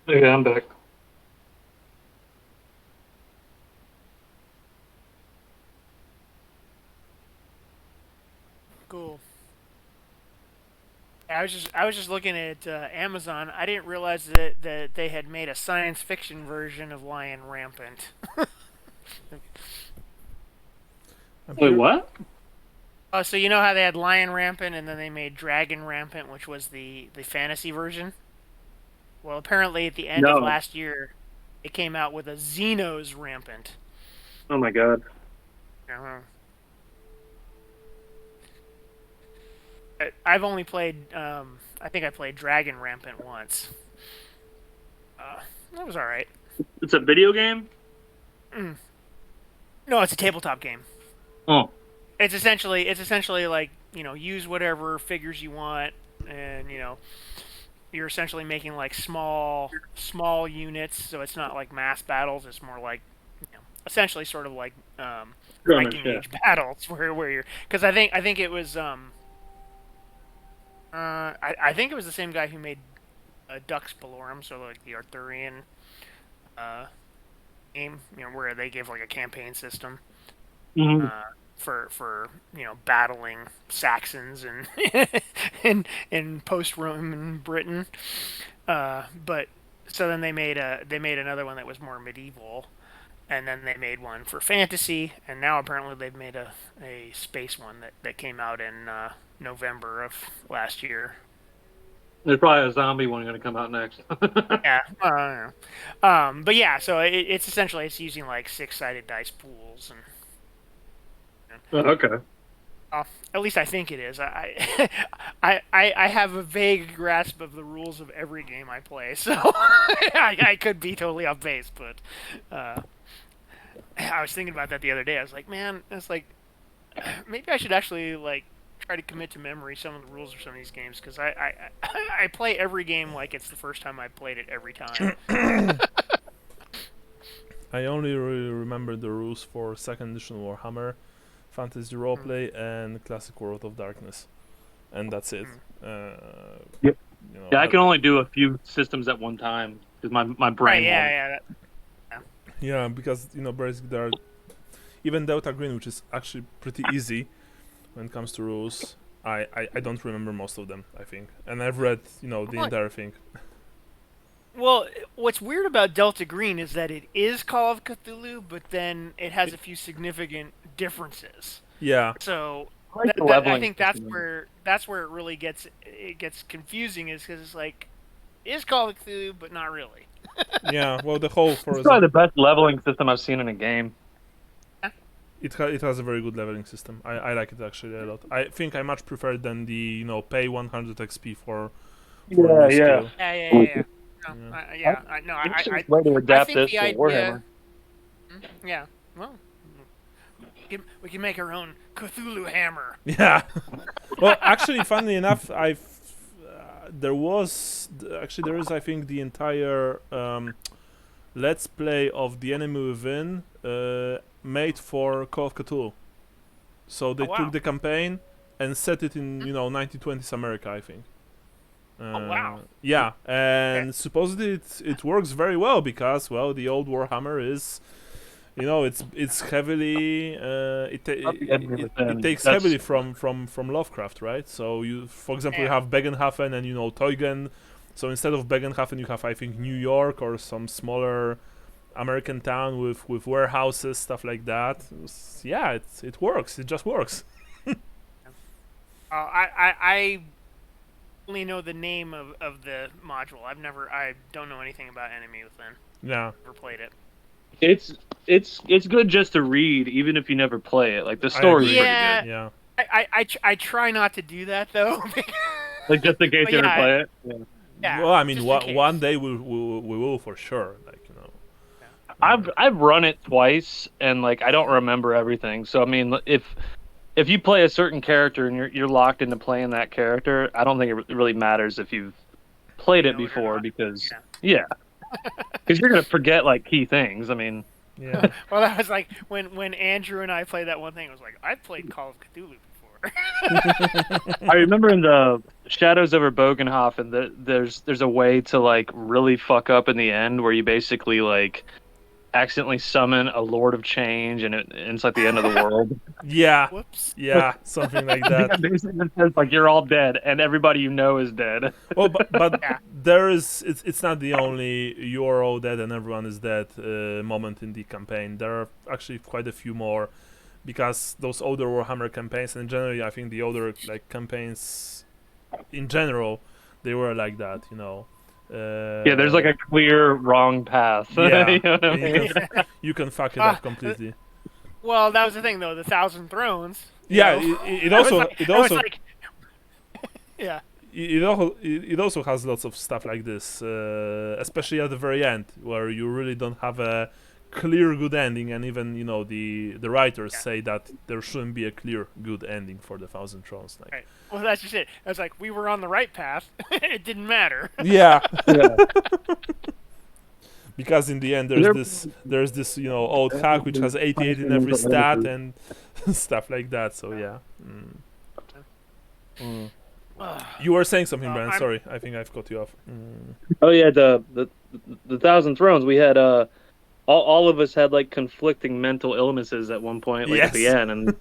Okay, I'm back. Cool. I was just looking at Amazon. I didn't realize that they had made a science fiction version of Lion Rampant. Wait, what? So you know how they had Lion Rampant and then they made Dragon Rampant, which was the fantasy version? Well, apparently at the end of No. last year, it came out with a Xenos Rampant. Oh my god. Uh-huh. I've only played, I think I played Dragon Rampant once. That was alright. It's a video game? No, it's a tabletop game. Oh. It's essentially like, use whatever figures you want, and, you're essentially making like small units, so it's not like mass battles, it's more like, essentially sort of like Viking Age battles where you're, because I think it was I think it was the same guy who made Dux Bellorum, so like the Arthurian game, where they give like a campaign system for battling Saxons and in post-Roman Britain. But so then they made another one that was more medieval. and then they made one for fantasy, and now apparently they've made a space one that came out in November of last year. There's probably a zombie one going to come out next. Yeah, I don't know. But yeah, so it's essentially it's using like 6-sided dice pools, and Okay. at least I think it is. I have a vague grasp of the rules of every game I play, so I could be totally off base, but I was thinking about that the other day. I was like, man, it's like maybe I should actually like try to commit to memory some of the rules of some of these games, because I play every game like it's the first time I played it every time. I only really remember the rules for 2nd edition Warhammer, Fantasy Roleplay, and Classic World of Darkness, and that's it. Yep. You know, Yeah, I can only do a few systems at one time because my brain. Right, yeah, because basically there are even Delta Green, which is actually pretty easy when it comes to rules. I don't remember most of them, I think, and I've read the entire thing. Well, what's weird about Delta Green is that it is Call of Cthulhu, but then it has a few significant differences. Yeah. So I like the I leveling think that's system. where it really gets confusing, is because it's like, it is Call of Cthulhu, but not really. Yeah. Well, the whole It's probably the best leveling system I've seen in a game. it has a very good leveling system. I like it actually a lot. I think I much prefer it than the pay 100 XP for new skill. Yeah. No, I way to adapt this to Warhammer. Yeah. Well, we can make our own Cthulhu hammer. Yeah. Well, actually, funnily enough, there is, I think, the entire Let's Play of The Enemy Within made for Call of Cthulhu. So they took the campaign and set it in 1920s America, I think. Wow. Yeah, and supposedly it works very well because, well, the old Warhammer is, it's heavily it takes heavily from Lovecraft, right? So you, for example, you have Begenhafen and Teugen. So instead of Begenhafen, you have, I think, New York or some smaller American town with warehouses, stuff like that. Yeah, it works. It just works. I only know the name of the module. I don't know anything about Enemy Within. Yeah. Never played it. It's good just to read, even if you never play it. Like the story is pretty good. Yeah. I try not to do that though. Like just in case you ever play it. Yeah. Well, I mean, one day we will for sure. Like I've run it twice, and like I don't remember everything. So I mean, if you play a certain character and you're locked into playing that character, I don't think it really matters if you've played it before, because because you're gonna forget like key things. I mean, yeah. Well, that was like when Andrew and I played that one thing. It was like, I played Call of Cthulhu before. I remember in the Shadows over Bogenhofen, there's a way to like really fuck up in the end where you basically like accidentally summon a Lord of Change, and it's like the end of the world. Yeah. Whoops. Yeah, something like that. Basically, it says like you're all dead, and everybody you know is dead. Well, but there is. It's not the only "you're all dead and everyone is dead" moment in the campaign. There are actually quite a few more, because those older Warhammer campaigns, and generally, I think the older campaigns, in general, they were like that. Yeah, there's like a clear wrong path. Yeah, You know what I mean? you can fuck it up completely. Well, that was the thing though. The Thousand Thrones. Yeah, it also yeah. It also has lots of stuff like this, especially at the very end, where you really don't have a clear good ending, and even the writers say that there shouldn't be a clear good ending for the Thousand Thrones. Like, Right. Well, that's just it. I was like, we were on the right path. It didn't matter. yeah. Because in the end, there's this old hack which has 88 in every stat and stuff like that. So yeah. You were saying something, Brian. Sorry, I think I've cut you off. Oh yeah, the Thousand Thrones. We had all of us had like conflicting mental illnesses at one point, like at the end, and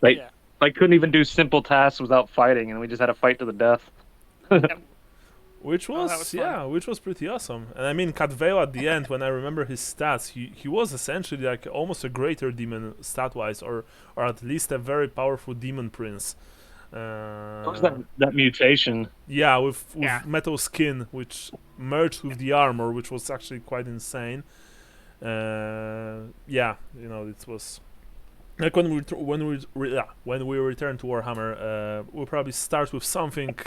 like couldn't even do simple tasks without fighting, and we just had to fight to the death. Which was, which was pretty awesome. And I mean, Cadveo at the end, when I remember his stats, he was essentially like almost a greater demon stat-wise, or at least a very powerful demon prince. What was that mutation? Yeah, with metal skin, which merged with the armor, which was actually quite insane. Yeah, you know, it was like when we return to Warhammer, we'll probably start with something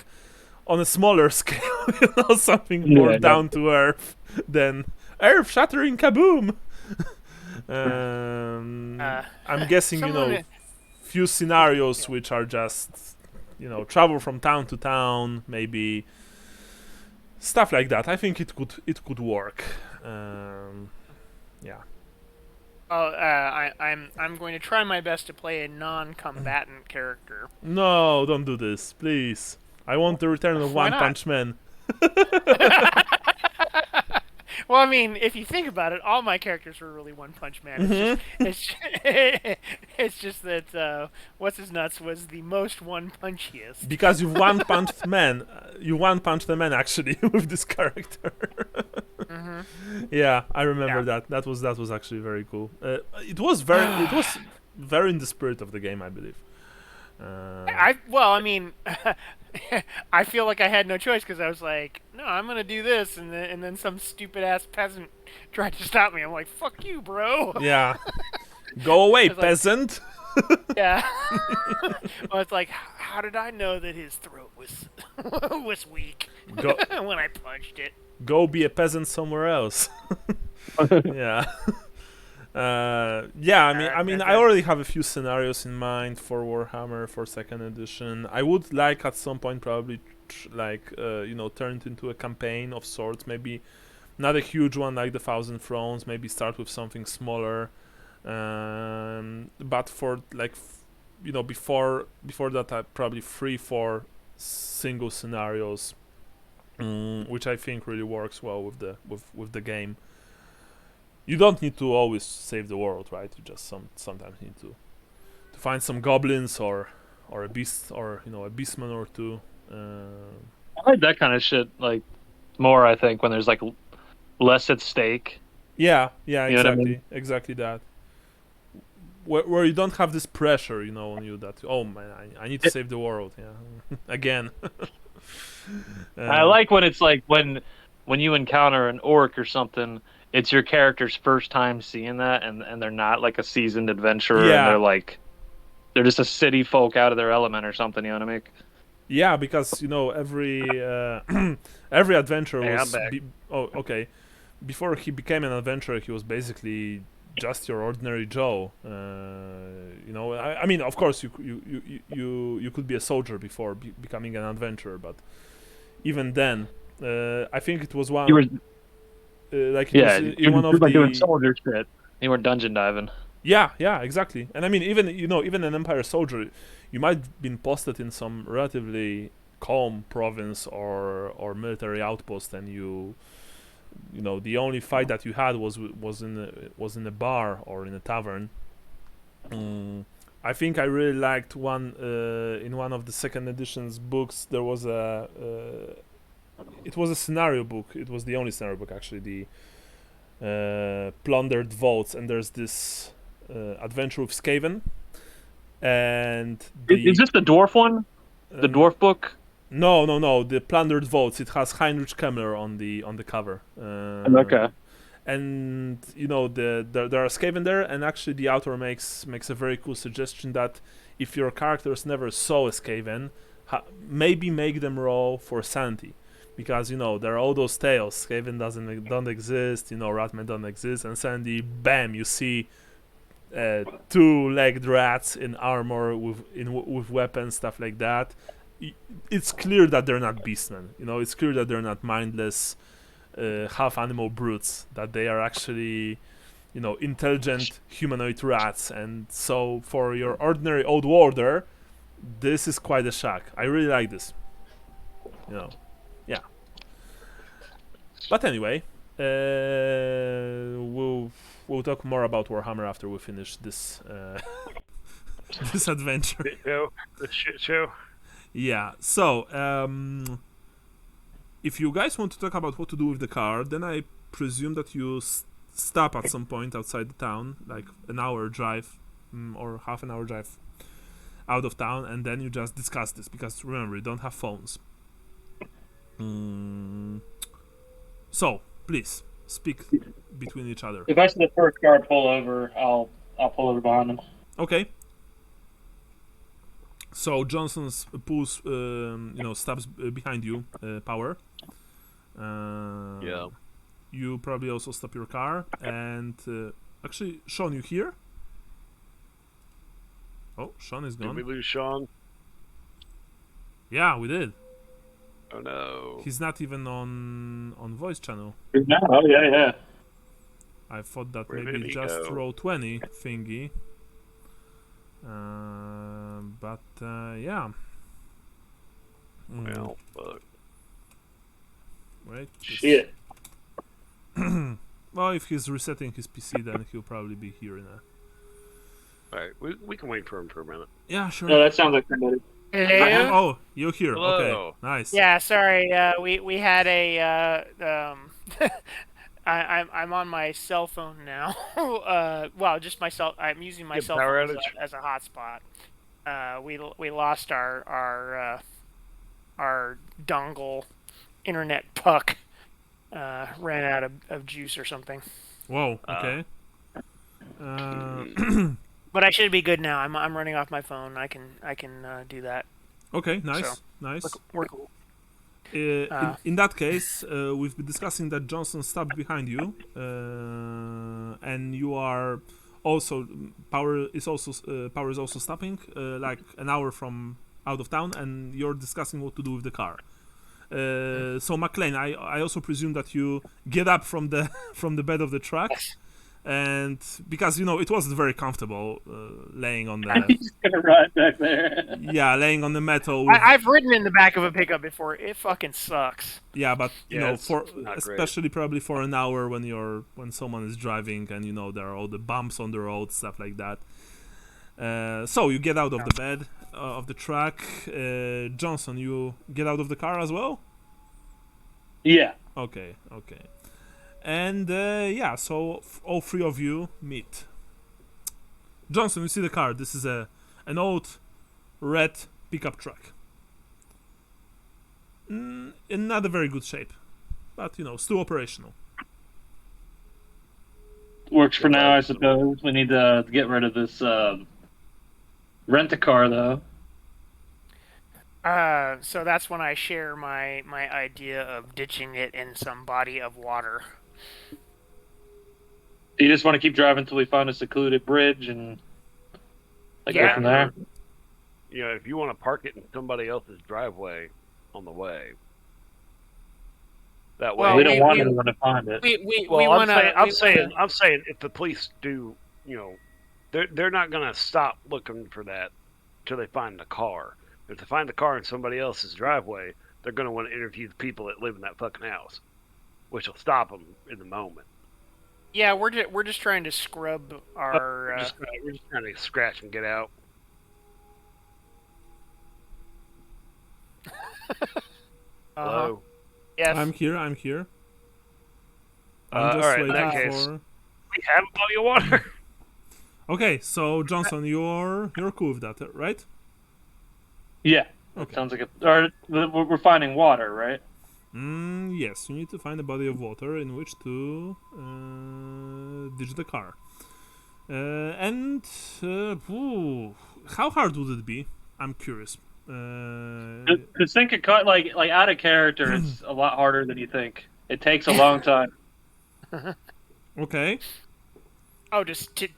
on a smaller scale, you know, something more down to earth than earth-shattering kaboom. I'm guessing, you know, few scenarios which are just, you know, travel from town to town, maybe stuff like that. I think it could work. Yeah. Oh, I'm going to try my best to play a non-combatant character. No, don't do this, please. I want the return of One Punch Man. Well, I mean, if you think about it, all my characters were really One Punch Man. It's just that what's his nuts was the most one punchiest. Because you one punched the man actually with this character. Yeah, I remember that. That was actually very cool. It was very in the spirit of the game, I believe. I mean, I feel like I had no choice because I was like, no, I'm gonna do this, and then some stupid ass peasant tried to stop me. I'm like, fuck you, bro. Yeah, go away, peasant. Like, yeah. Well, it's like, how did I know that his throat was weak when I punched it? Go be a peasant somewhere else. Yeah. Yeah, I mean, I already have a few scenarios in mind for Warhammer for 2nd edition. I would like at some point probably you know, turn it into a campaign of sorts. Maybe not a huge one like the Thousand Thrones. Maybe start with something smaller. But for you know, before that, probably 3-4 single scenarios, which I think really works well with the game. You don't need to always save the world, right? You just sometimes need to find some goblins or a beast, or, you know, a beastman or two. I like that kind of shit like more, I think, when there's like less at stake. Yeah, You know exactly, what I mean? exactly that. Where you don't have this pressure, you know, on you that, oh man, I need to save the world, yeah, again. I like when it's like when you encounter an orc or something. It's your character's first time seeing that, and they're not like a seasoned adventurer, and they're just a city folk out of their element or something. You know what I mean? Yeah, because, you know, every adventurer was. Okay. Before he became an adventurer, he was basically just your ordinary Joe. You know, I mean, of course, you could be a soldier before becoming an adventurer, but even then, I think it was one. You were. In one of like the doing soldier shit. You were dungeon diving. Yeah, exactly. And I mean, even an Empire soldier, you might have been posted in some relatively calm province or military outpost, and you know, the only fight that you had was in a bar or in a tavern. I think I really liked one in one of the 2nd edition's books. There was it was a scenario book. It was the only scenario book, actually, the Plundered Vaults, and there's this adventure with Skaven. And is this the dwarf one? The dwarf book? No. The Plundered Vaults. It has Heinrich Kemmler on the cover. Okay. And, you know, there are Skaven there, and actually the author makes a very cool suggestion that if your characters never saw a Skaven, maybe make them roll for sanity. Because, you know, there are all those tales. Skaven don't exist, you know, Ratmen don't exist, and suddenly, bam, you see 2-legged rats in armor with weapons, stuff like that. It's clear that they're not beastmen. You know, it's clear that they're not mindless half-animal brutes. That they are actually, you know, intelligent humanoid rats. And so, for your ordinary old warder, this is quite a shock. I really like this. You know. Yeah. But anyway, we'll talk more about Warhammer after we finish this this adventure. The shit show. Yeah. So if you guys want to talk about what to do with the car, then I presume that you stop at some point outside the town, like an hour drive or half an hour drive out of town, and then you just discuss this, because remember, you don't have phones. So, please, speak between each other. If I see the first car pull over, I'll pull over behind him. Okay. So Johnson pulls, stops behind you, Power. Yeah. You probably also stop your car, and actually, Sean, you here? Oh, Sean is gone. Did we lose Sean? Yeah, we did. Oh no. He's not even on voice channel. No, oh yeah. I thought that Where maybe did he just go? roll 20 thingy. But yeah. Well, fuck. Wait. Shit. Well, if he's resetting his PC, then he'll probably be here in a. Alright, we can wait for him for a minute. Yeah, sure. No, that sounds like somebody. Hello? Oh, you're here. Hello. Okay, nice. Yeah, sorry. We had a I'm on my cell phone now. Well, just my cell. I'm using my Good cell power phone outage? as a hotspot. We lost our dongle internet puck. Ran out of juice or something. Whoa. Okay. But I should be good now. I'm running off my phone. I can do that. Okay. Nice. So, Nice. We're cool. In that case, we've been discussing that Johnson stopped behind you, and you are also Power is also stopping, like an hour from out of town, and you're discussing what to do with the car. So McLean, I also presume that you get up from the from the bed of the truck, and because it wasn't very comfortable laying on the He's gonna ride back there. laying on the metal. With, I've ridden in the back of a pickup before. It fucking sucks. yeah, but It's for not great. especially probably for an hour when someone is driving and there are all the bumps on the road, stuff like that. So you get out of the bed of the truck. Johnson, you get out of the car as well? Yeah. Okay. And so all three of you meet. Johnson, you see the car. This is an old red pickup truck. In not a very good shape, but still operational. Works for now, I suppose. We need to get rid of this rent-a-car, though. So that's when I share my idea of ditching it in some body of water. You just want to keep driving until we find a secluded bridge and go from there? If you want to park it in somebody else's driveway on the way. That way. Well, We don't want anyone to find it. We Well, want to. I'm saying if the police do, they're not gonna stop looking for that till they find the car. If they find the car in somebody else's driveway, they're gonna want to interview the people that live in that fucking house, which will stop them in the moment. Yeah, we're just trying to scrub our. We're just trying to scratch and get out. Hello. Yes. I'm here. I'm All just right, in that waiting case- for. We have a body of water. Okay, so Johnson, you're cool with that, right? Yeah. Okay. Sounds like we're finding water, right? Yes, you need to find a body of water in which to ditch the car. How hard would it be? I'm curious. To sink a car, like out of character, it's a lot harder than you think. It takes a long time. Okay. Oh, just to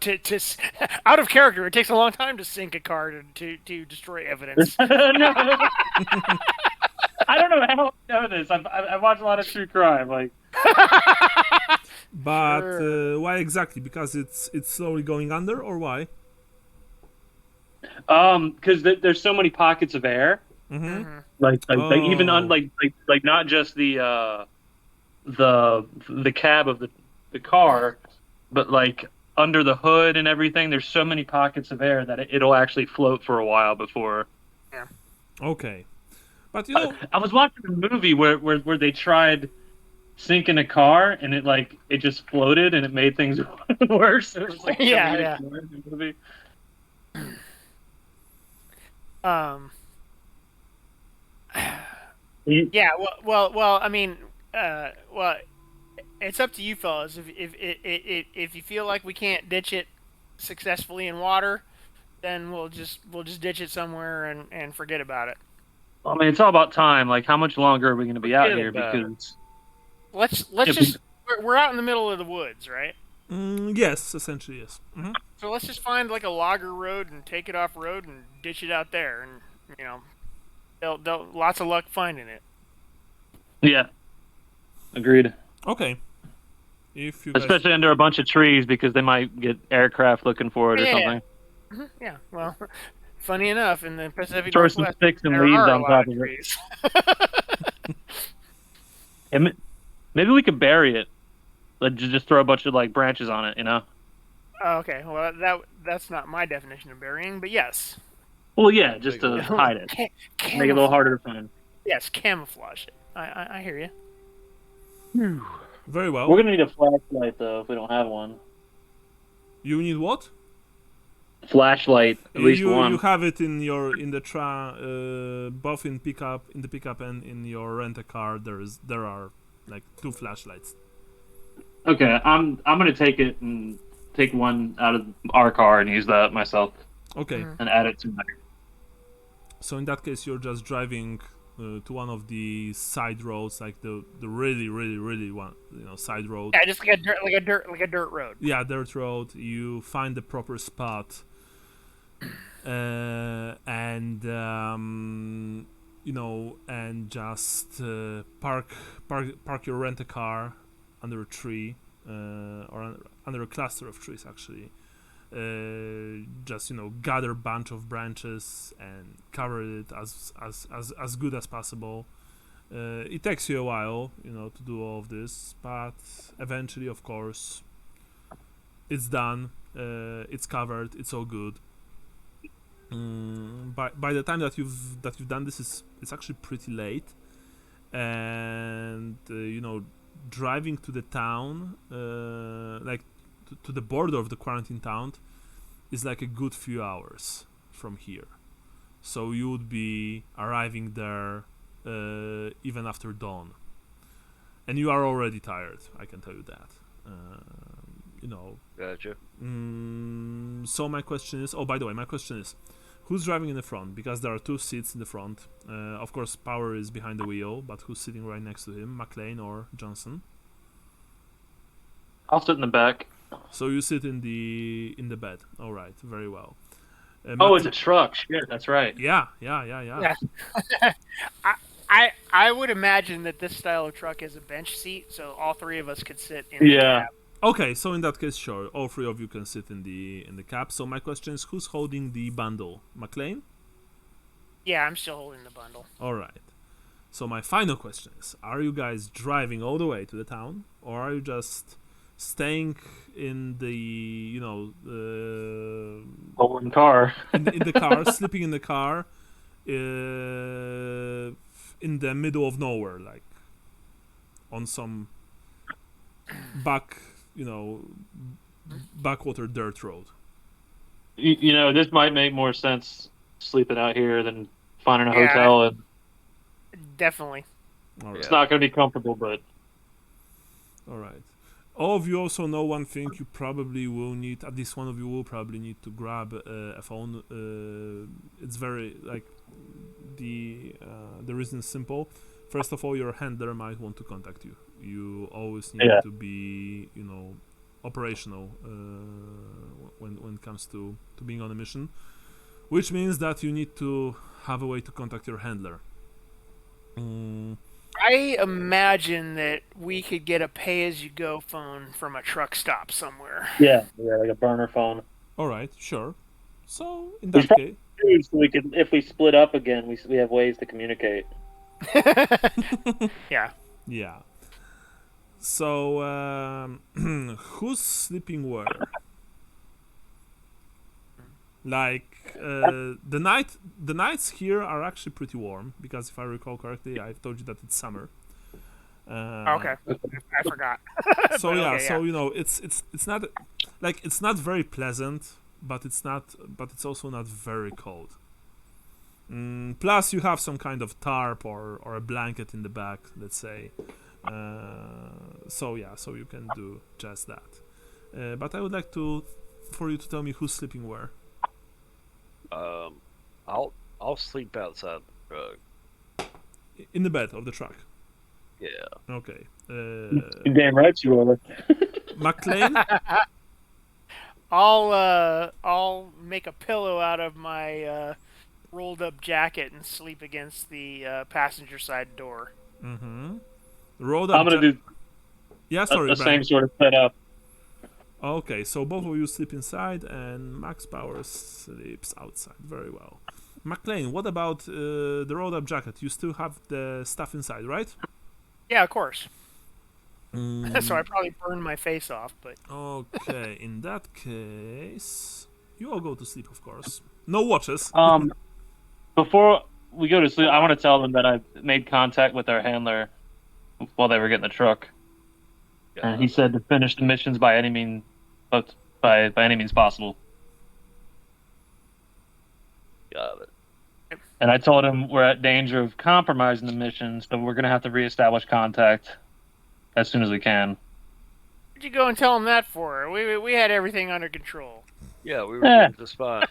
out of character. It takes a long time to sink a car to destroy evidence. No. I don't know how I know this. I watch a lot of true crime. But Sure. why exactly? Because it's slowly going under, or why? Because there's so many pockets of air. Mm-hmm. Like even on Oh. like not just the cab of the car, but like under the hood and everything. There's so many pockets of air that it'll actually float for a while before. Okay. But you know, I was watching a movie where they tried sinking a car and it just floated and it made things worse. It was like Yeah. in the movie. Yeah. Well. I mean, well, it's up to you fellas. If you feel like we can't ditch it successfully in water, then we'll just ditch it somewhere and forget about it. I mean, it's all about time. Like, how much longer are we going to be out here? Because We're out in the middle of the woods, right? yes, essentially yes. So let's just find like a logger road and take it off road and ditch it out there, and they'll lots of luck finding it. yeah, agreed. Okay. If you guys... Especially under a bunch of trees because they might get aircraft looking for it or something. Yeah. Well, funny enough, in the Pacific Throw some Northwest, sticks and there leaves are on a lot top of of it. trees. And maybe we could bury it. Like, just throw a bunch of branches on it, you know? Oh, okay. Well, that's not my definition of burying, but yes. Well, yeah, just to hide it. Make it a little harder to find. Yes, camouflage it. I hear you. Very well. We're gonna need a flashlight though if we don't have one. You need what? Flashlight, at least one. You have it in both in the pickup and in your rent-a-car. There are like 2 flashlights. Okay, I'm gonna take it and take one out of our car and use that myself. Okay. And add it to my. So in that case, you're just driving to one of the side roads, like the really one, side road. Yeah, just like a dirt road. Yeah, dirt road. You find the proper spot, and just park your rent-a-car under a tree, or under a cluster of trees actually. Just gather a bunch of branches and cover it as good as possible. It takes you a while, to do all of this, but eventually, of course, it's done. It's covered. It's all good. By the time that you've done this, it's actually pretty late, and driving to the town, to the border of the quarantine town, is like a good few hours from here. So you would be arriving there even after dawn. And you are already tired, I can tell you that. Gotcha. So my question is, who's driving in the front? Because there are 2 seats in the front. Of course, Power is behind the wheel, but who's sitting right next to him, McLean or Johnson? I'll sit in the back. So you sit in the bed. All right, very well. It's a truck. Shit, that's right. Yeah. I would imagine that this style of truck is a bench seat, so all 3 of us could sit in the cab. Okay, so in that case, sure, all 3 of you can sit in the cab. So my question is, who's holding the bundle? McLean? Yeah, I'm still holding the bundle. All right. So my final question is, are you guys driving all the way to the town, or are you just staying in the Holding car. in the car, sleeping in the car, in the middle of nowhere, like on some backwater dirt road? This might make more sense sleeping out here than finding a hotel. And definitely. All right. It's not going to be comfortable, but. All right. All of you also know one thing. You probably will need, at least one of you will probably need to grab a phone. It's very, the reason is simple. First of all, your handler might want to contact you. You always need to be, operational when it comes to being on a mission, which means that you need to have a way to contact your handler. I imagine that we could get a pay-as-you-go phone from a truck stop somewhere. Yeah, like a burner phone. All right, sure. So in that case, so we can, if we split up again, we have ways to communicate. Yeah. Yeah. So who's sleeping where? Like the nights here are actually pretty warm because if I recall correctly, I've told you that it's summer. Okay, I forgot. So But yeah, okay, so you know, it's not like it's not very pleasant, but it's also not very cold. Plus, you have some kind of tarp or a blanket in the back, let's say. So you can do just that. But I would like for you to tell me who's sleeping where. I'll sleep outside the truck. In the bed of the truck. Yeah. Okay. You're damn right you are. McLean. I'll make a pillow out of my rolled up jacket and sleep against the passenger side door. Mm-hmm. Rolled up. I'm gonna do sorry, the same sort of setup. Okay, so both of you sleep inside, and Max Powers sleeps outside. Very well. McLean, what about the rolled up jacket? You still have the stuff inside, right? Yeah, of course. So I probably burned my face off, but... Okay, in that case... You all go to sleep, of course. No watches. Before we go to sleep, I want to tell them that I made contact with our handler while they were getting the truck. Yeah. And he said to finish the missions by any means possible. Got it. And I told him we're at danger of compromising the mission, so we're going to have to reestablish contact as soon as we can. What'd you go and tell him that for? We had everything under control. Yeah, we were doing just fine.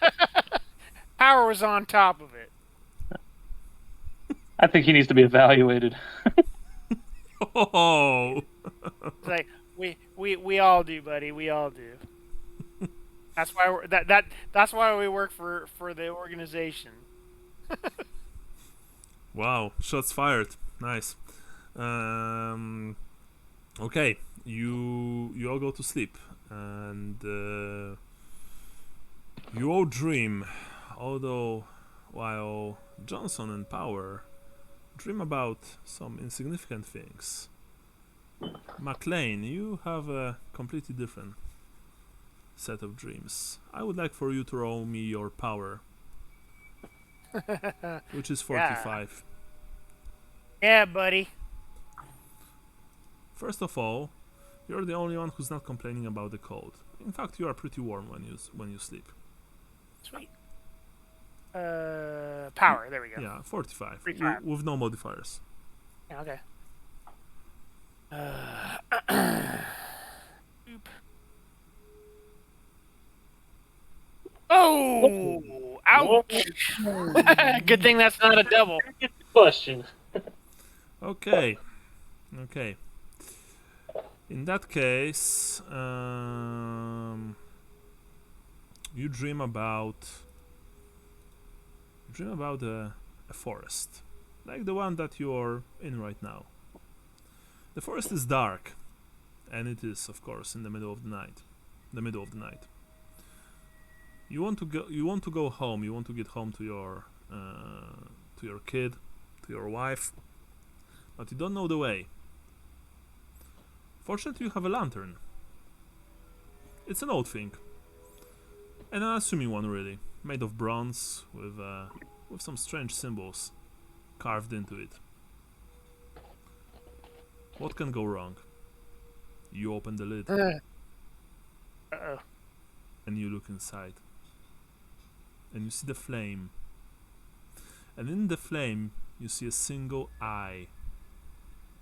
Power was on top of it. I think he needs to be evaluated. Oh. It's like we all do, buddy. We all do. That's why that's why we work for the organization. Wow, shots fired. Nice. Okay, you all go to sleep, and you all dream. Although, while Johnson and Power dream about some insignificant things, McLean, you have a completely different set of dreams. I would like for you to roll me your power, which is 45. Yeah, buddy. First of all, you're the only one who's not complaining about the cold. In fact, you are pretty warm when you sleep. Sweet. Power. There we go. Yeah, 45. 45. With no modifiers. Yeah, okay. Oop. Oh! Ouch! Good thing that's not a double. Question. Okay. In that case, you dream about a forest, like the one that you are in right now. The forest is dark, and it is, of course, in the middle of the night. You want to go home. You want to get home to your kid, to your wife, but you don't know the way. Fortunately, you have a lantern. It's an old thing, an unassuming one, really, made of bronze with some strange symbols carved into it. What can go wrong? You open the lid. Uh-oh. And you look inside. And you see the flame. And in the flame, you see a single eye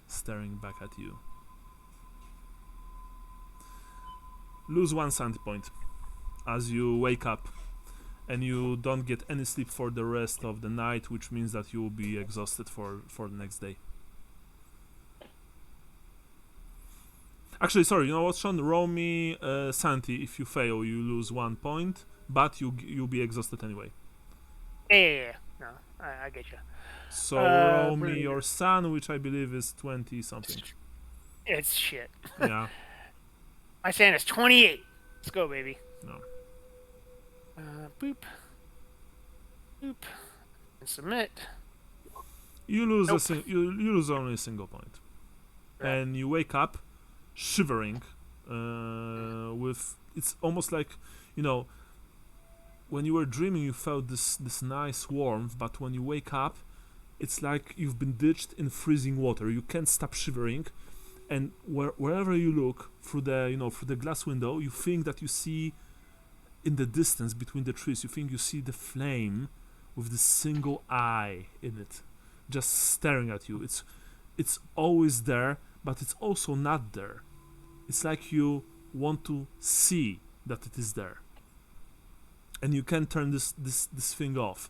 staring back at you. Lose 1 sanity point as you wake up, and you don't get any sleep for the rest of the night, which means that you will be exhausted for the next day. Actually, sorry, you know what, Sean? Roll me sanity. If you fail, you lose 1 point, but you'll be exhausted anyway. Yeah. No, I get you. So roll me your san, which I believe is 20 something. It's shit. Yeah. My san is 28. Let's go, baby. No. Boop. And submit. You lose Nope. you lose only a single point, Right. and you wake up shivering. With it's almost like, when you were dreaming, you felt this nice warmth, but when you wake up, it's like you've been ditched in freezing water. You can't stop shivering, and wherever you look through the glass window, you think that you see in the distance between the trees. You think you see the flame with this single eye in it, just staring at you. It's always there, but it's also not there. It's like you want to see that it is there, and you can't turn this thing off.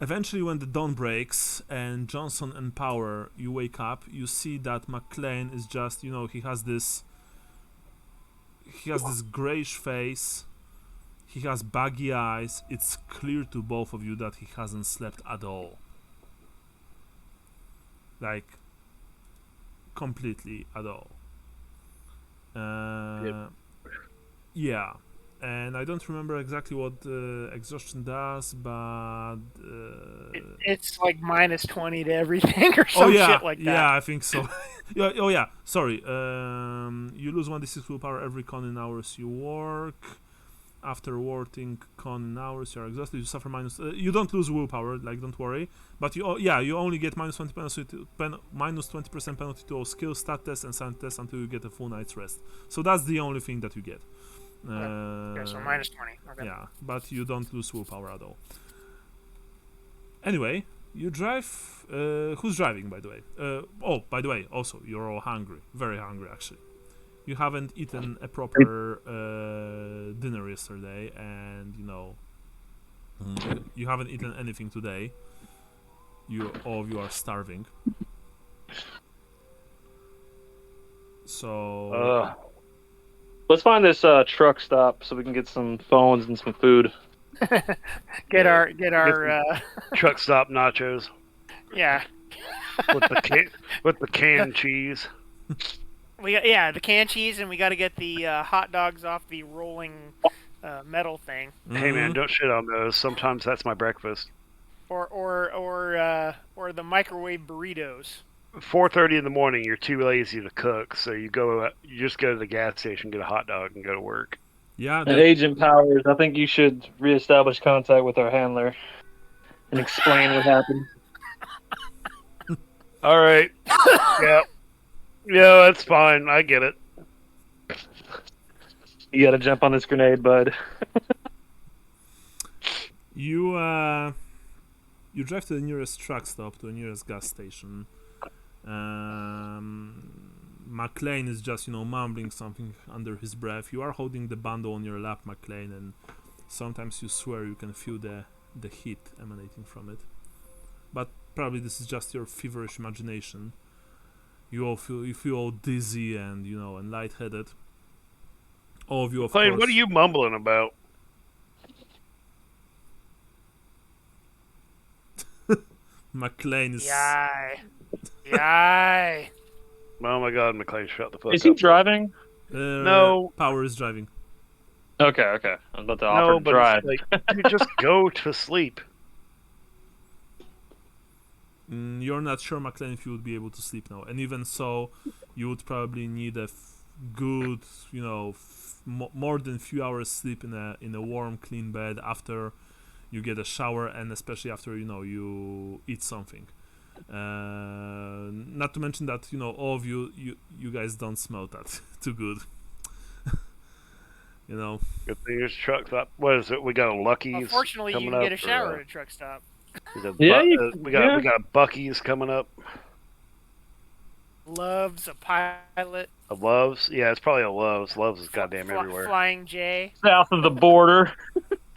Eventually, when the dawn breaks and Johnson and Power, you wake up, you see that McLean is just, he has this grayish face, he has baggy eyes. It's clear to both of you that he hasn't slept at all. Like, completely at all. Yeah. And I don't remember exactly what exhaustion does, but it's like -20 to everything or some shit like that. Yeah, I think so. Yeah. Sorry. You lose 1d6 willpower every con in hours you work. After working con in hours, you are exhausted. You suffer minus. You don't lose willpower, like, don't worry. But you only get -20% penalty to all skill, stat tests, and sand tests until you get a full night's rest. So that's the only thing that you get. Okay, so -20. Okay. Yeah, but you don't lose willpower at all. Anyway, you drive. Who's driving, by the way? By the way, also, you're all hungry. Very hungry, actually. You haven't eaten a proper dinner yesterday, and, you haven't eaten anything today. All of you are starving. So... Let's find this truck stop so we can get some phones and some food. Get our truck stop nachos. Yeah. with the canned cheese. The canned cheese, and we got to get the hot dogs off the rolling metal thing. Hey man, don't shit on those. Sometimes that's my breakfast. Or the microwave burritos. 4:30 in the morning, you're too lazy to cook, so you just go to the gas station, get a hot dog, and go to work. Yeah. Agent Powers, I think you should reestablish contact with our handler and explain what happened. All right. Yeah, that's fine. I get it. You gotta jump on this grenade, bud. You drive to the nearest truck stop, to the nearest gas station. McLean is just, mumbling something under his breath. You are holding the bundle on your lap, McLean, and sometimes you swear you can feel the heat emanating from it. But probably this is just your feverish imagination. You feel all dizzy and, and lightheaded. All of you, of course. What are you mumbling about? McLean is... Yay! Oh my God, McLean, shut the fuck up. Is he driving? No. Power is driving. Okay. I was about to offer to drive. You just go to sleep. You're not sure, McLean, if you would be able to sleep now. And even so, you would probably need a good, more than a few hours sleep in a warm, clean bed after you get a shower, and especially after, you eat something. Not to mention that all of you guys don't smell that too good. Good thing there's truck stop. What is it? We got a Lucky's. Unfortunately, you can get a shower at a truck stop. We got Bucky's coming up. Love's a pilot. A Love's? Yeah, it's probably a Love's. Love's is goddamn everywhere. Flying J. South of the border.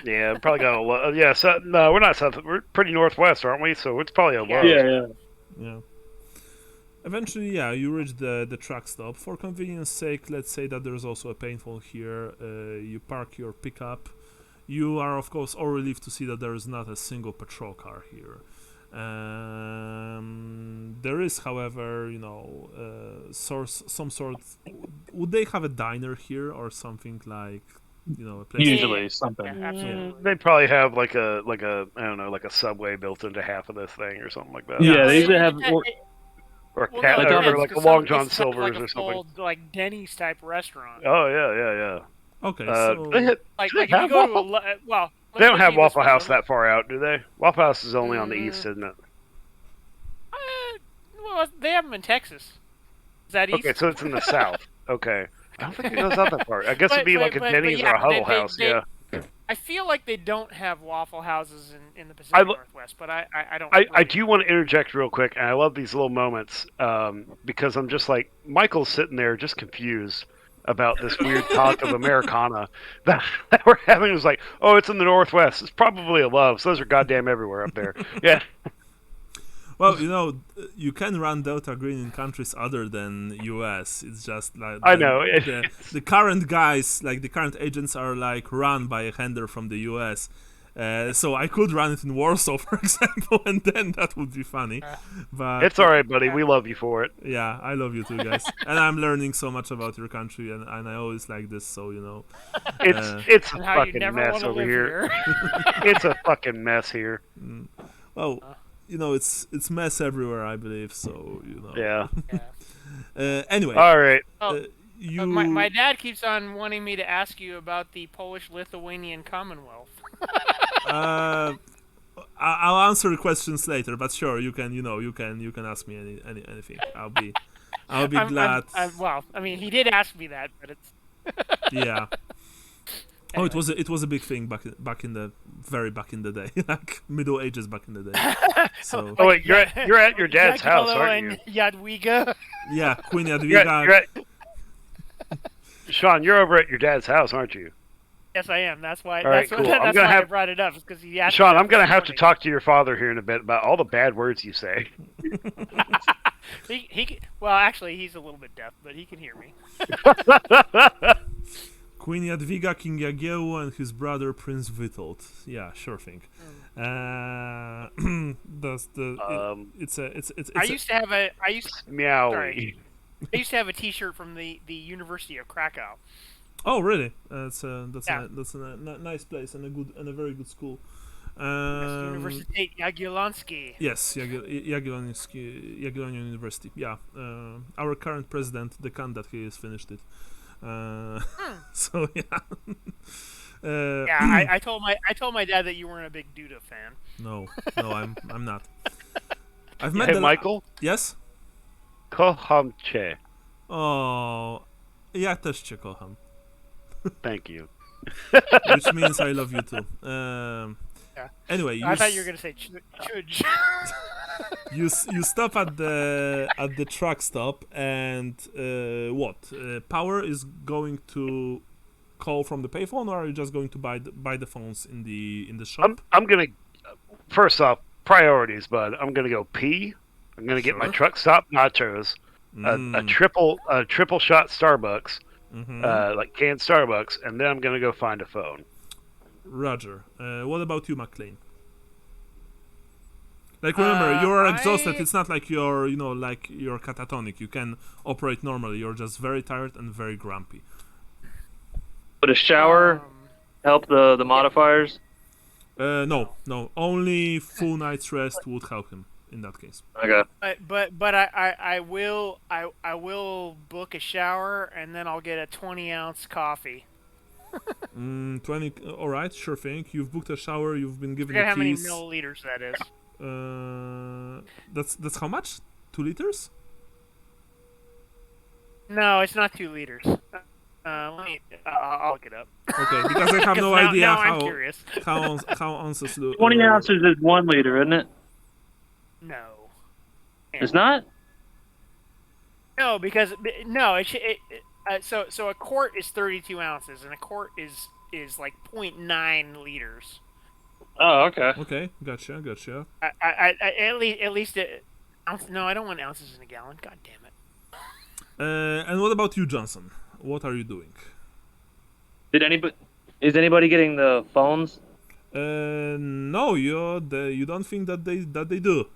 Yeah, probably got a Love's. Yeah, no, we're not south. We're pretty northwest, aren't we? So it's probably a Love's. Yeah. Eventually, you reach the truck stop. For convenience sake, let's say that there's also a payphone here. You park your pickup. You are, of course, all relieved to see that there is not a single patrol car here. There is, however, some sort. Would they have a diner here or something like, a place? Usually something. Absolutely. They probably have like a I don't know, like a Subway built into half of this thing or something like that. Yeah, they usually have. Or like a Long John Silver's or something. Old, like Denny's type restaurant. Oh yeah. Okay, like if you go to They don't have Waffle House that far out, do they? Waffle House is only on the east, isn't it? Well, they have them in Texas. Is that east? Okay, so it's in the south. Okay. I don't think it goes out that far. I guess it'd be like a Denny's or a Huddle House, yeah. I feel like they don't have Waffle Houses in the Pacific Northwest, but I don't. I do want to interject real quick, and I love these little moments because I'm just like, Michael's sitting there just confused about this weird talk of Americana that we're having. It was like, oh, it's in the Northwest. It's probably a love. So those are goddamn everywhere up there. Yeah. Well, you can run Delta Green in countries other than US. It's just like I know the current guys, like the current agents, are like run by a handler from the US. So I could run it in Warsaw, for example, and then that would be funny. But it's all right, buddy. We love you for it. Yeah, I love you too, guys. And I'm learning so much about your country, and I always like this. So it's a fucking mess over here. It's a fucking mess here. Well. It's mess everywhere, I believe. So Yeah. Anyway. All right. My dad keeps on wanting me to ask you about the Polish-Lithuanian Commonwealth. I'll answer the questions later, but sure, you can ask me anything. I'll be glad. Well, I mean, he did ask me that, but it's. Yeah. Anyway. Oh, it was a big thing back in the day, like Middle Ages back in the day. So. Oh wait, you're at your dad's house, aren't you? Jadwiga. Yeah, Queen Jadwiga. You're Sean, you're over at your dad's house, aren't you? Yes, I am. That's why. All right, that's cool. why I brought it up, because he asked. Sean, I'm gonna have to talk to your father here in a bit about all the bad words you say. Well, actually, he's a little bit deaf, but he can hear me. Queen Jadwiga, King Jagiełło, and his brother Prince Witold. Yeah, sure thing. I used to have a T-shirt from the University of Krakow. Oh, really? That's a nice place and a very good school. Uniwersytet Jagielloński. Yes, Jagiellonian University. Yeah, our current president, the candidate, he has finished it. So yeah. I told my dad that you weren't a big Duda fan. No, I'm not. I've met Michael. Yes. Kocham cię. Oh, ja też cię kocham. Thank you. Which means I love you too. Anyway, I thought you were gonna say chudge. You stop at the truck stop, and what? Power is going to call from the payphone, or are you just going to buy the phones in the shop? I'm gonna first off priorities, bud. I'm gonna go pee. I'm gonna get my truck stop nachos, a triple shot Starbucks, like canned Starbucks, and then I'm gonna go find a phone. Roger. What about you, McLean? Like, remember, you're exhausted. It's not like you're catatonic. You can operate normally. You're just very tired and very grumpy. Would a shower help the modifiers? No. Only full night's rest would help him in that case. Okay. But I will book a shower, and then I'll get a 20-ounce coffee. 20. All right, sure thing. You've booked a shower. You've been given the keys. How many milliliters that is? That's how much? 2 liters? No, it's not 2 liters. I'll look it up. Okay, because I have no idea how ounces look. 20 ounces is 1 liter, isn't it? No. It's not? No, because so a quart is 32 ounces, and a quart is like 0.9 liters. Oh, okay. Okay, gotcha. At least ounce. No, I don't want ounces in a gallon. God damn it. And what about you, Johnson? What are you doing? Is anybody getting the phones? No, you don't think that they do.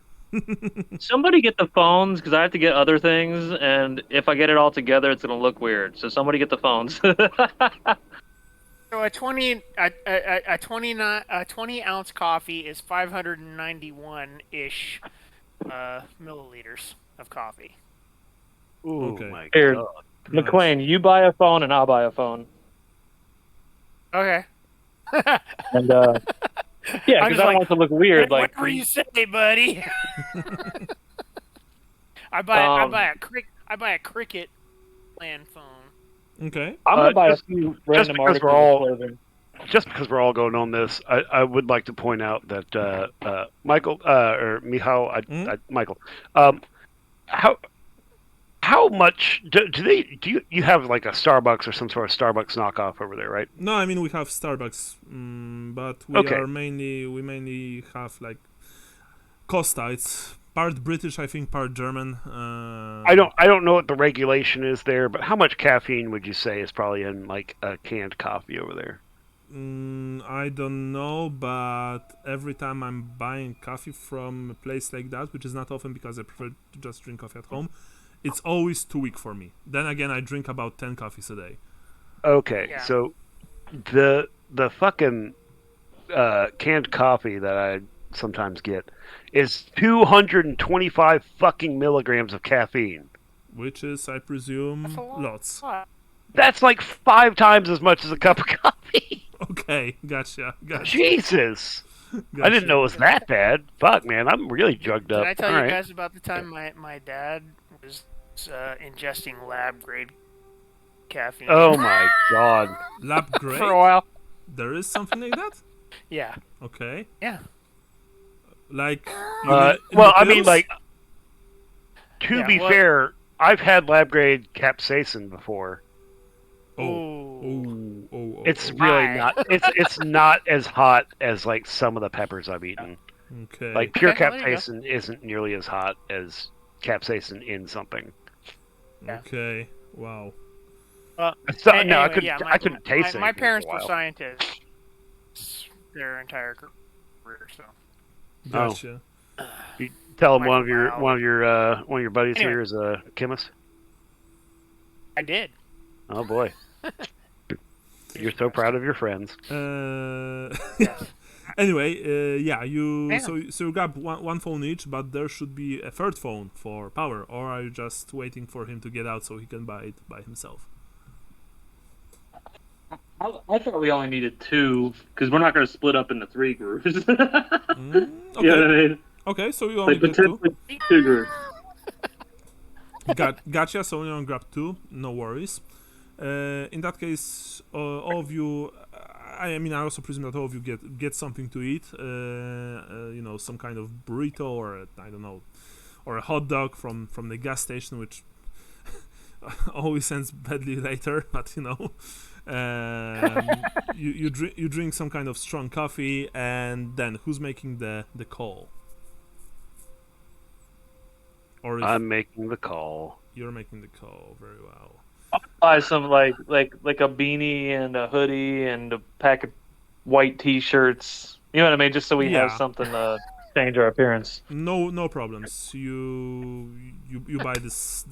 Somebody get the phones, because I have to get other things, and if I get it all together, it's gonna look weird. So somebody get the phones. So a 20 ounce coffee is 591-ish milliliters of coffee. Ooh, okay. My Here, God. McLean, you buy a phone and I'll buy a phone. Okay. And yeah, I'm because just I don't like, want it to look weird. Like, whatever you say, buddy. I buy a Cricket land phone. Okay. I'm gonna buy a just- few just random because we're articles all- of clothing. Just because we're all going on this, I would like to point out that Michael or Michal, Michael, how much do you have like a Starbucks or some sort of Starbucks knockoff over there, right? No, I mean we have Starbucks, but we Okay. mainly have like Costa. It's part British, I think, part German. I don't know what the regulation is there, but how much caffeine would you say is probably in like a canned coffee over there? I don't know, but every time I'm buying coffee from a place like that, which is not often because I prefer to just drink coffee at home, it's always too weak for me. Then again, I drink about 10 coffees a day. Okay, Yeah. so the fucking canned coffee that I sometimes get is 225 fucking milligrams of caffeine. Which is, I presume, That's a lot. lots. That's like 5 times as much as a cup of coffee. Okay, gotcha. Jesus. I didn't know it was that bad. Fuck, man, I'm really drugged up. Did I tell All you right. guys about the time my dad was ingesting lab grade caffeine? Oh my god. Lab grade? For a while. There is something like that? Yeah. Okay. Yeah. Like, Well, I mean, like, to Yeah, be what- fair, I've had lab grade capsaicin before. Oh. It's really My. not. It's not as hot as like some of the peppers I've eaten. Okay. Like pure Okay, well, there you go. capsaicin isn't nearly as hot as capsaicin in something. Yeah. Okay. Wow. No, Anyway, I couldn't. yeah, I couldn't taste it. My parents were scientists their entire career, so. Gotcha. You tell them one of Microbiology. your buddies Anyway. here is a chemist. I did. Oh boy. You're so proud of your friends. Yes. Anyway, yeah, you Yeah. so you grab one phone each, but there should be a third phone for power, or are you just waiting for him to get out so he can buy it by himself? I thought we only needed 2 because we're not going to split up into 3 groups. You Okay. know what I mean? Okay, so you only Like get two. potentially 2 groups. Gotcha. So you only grab two. No worries. In that case, all of you. I mean, I also presume that all of you get something to eat. You know, some kind of burrito or I don't know, or a hot dog from the gas station, which always ends badly later. But you know, you drink some kind of strong coffee, and then who's making the call? Or if I'm making the call. you're making the call, very well. Buy some like a beanie and a hoodie and a pack of white T-shirts. You know what I mean? Just so we have Yeah. something to change our appearance. No problems. You buy this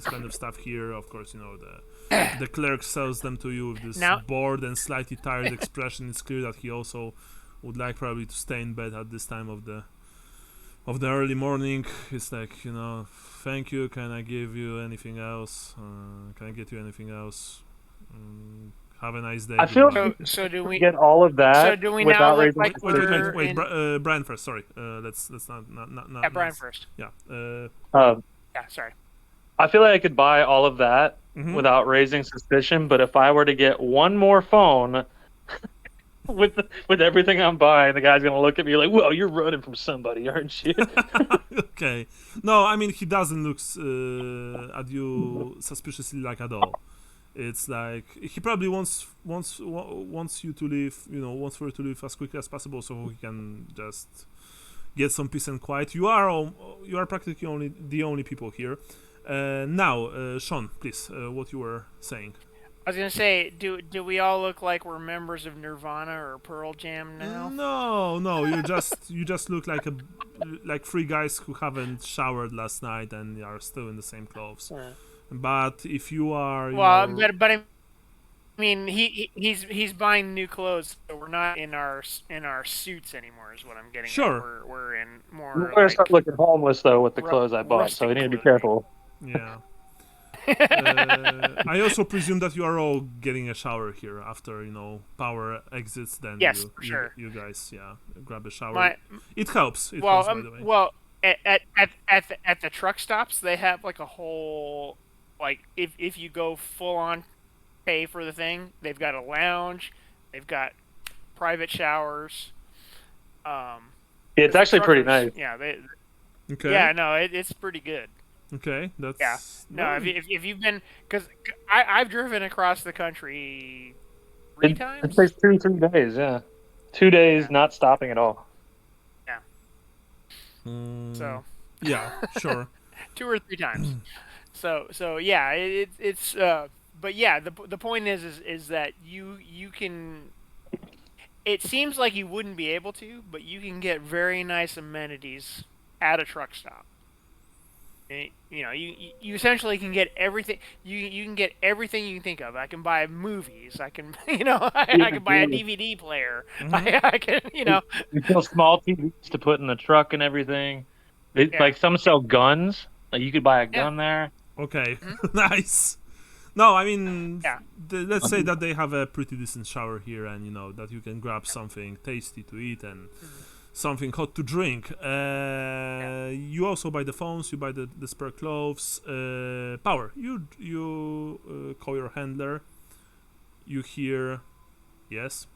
kind of stuff here. Of course, you know the clerk sells them to you with this Now- bored and slightly tired expression. It's clear that he also would like probably to stay in bed at this time of the early morning. It's like, you know, thank you. Can I give you anything else? Can I get you anything else? Have a nice day. I feel goodbye. So do we? Get all of that. So do we now without look raising like suspicion. Wait, in- Brian first. Sorry, let's not. Yeah, Brian let's- first. Yeah. Yeah, sorry. I feel like I could buy all of that Mhm. without raising suspicion, but if I were to get one more phone with everything I'm buying, the guy's gonna look at me like, "Well, you're running from somebody, aren't you?" Okay. No, I mean he doesn't look at you suspiciously like at all. It's like he probably wants you to leave. You know, wants for you to leave as quickly as possible so he can just get some peace and quiet. You are practically the only people here. Now, Sean, please, what you were saying. I was gonna say, do we all look like we're members of Nirvana or Pearl Jam now? No, you just look like three guys who haven't showered last night and are still in the same clothes. Yeah. But if you are, Well, know, but I mean, he's buying new clothes, so we're not in our suits anymore. Is what I'm getting. Sure. At. We're in more. I'm gonna start looking homeless though with the Ru- close I bought, so we need to be rustic careful. yeah. I also presume that you are all getting a shower here after power exits. Then Yes, you, for you, sure. you guys grab a shower. It helps. It well, helps, by the way. well, at the truck stops, they have like a whole, like, if you go full on pay for the thing, they've got a lounge, they've got private showers. It's actually pretty truckers- nice. Yeah, Okay. yeah, no, it's pretty good. Okay. That's Yeah. No, if you've been, because I've driven across the country three It times. takes 2-3 days. Yeah, 2 days Yeah. not stopping at all. So Yeah. Sure. 2 or 3 times. So yeah, it's but yeah, the point is that you can. It seems like you wouldn't be able to, but you can get very nice amenities at a truck stop. You essentially can get everything. You can get everything you can think of. I can buy movies. I can I can buy a DVD player. I can You sell small TVs to put in the truck and everything. Yeah. Like some sell guns. Like you could buy a gun there. Okay. Nice. No, I mean, Yeah. let's say that they have a pretty decent shower here, and that you can grab something tasty to eat and something hot to drink. You also buy the phones, you buy the spare clothes. Power. You call your handler. You hear, yes.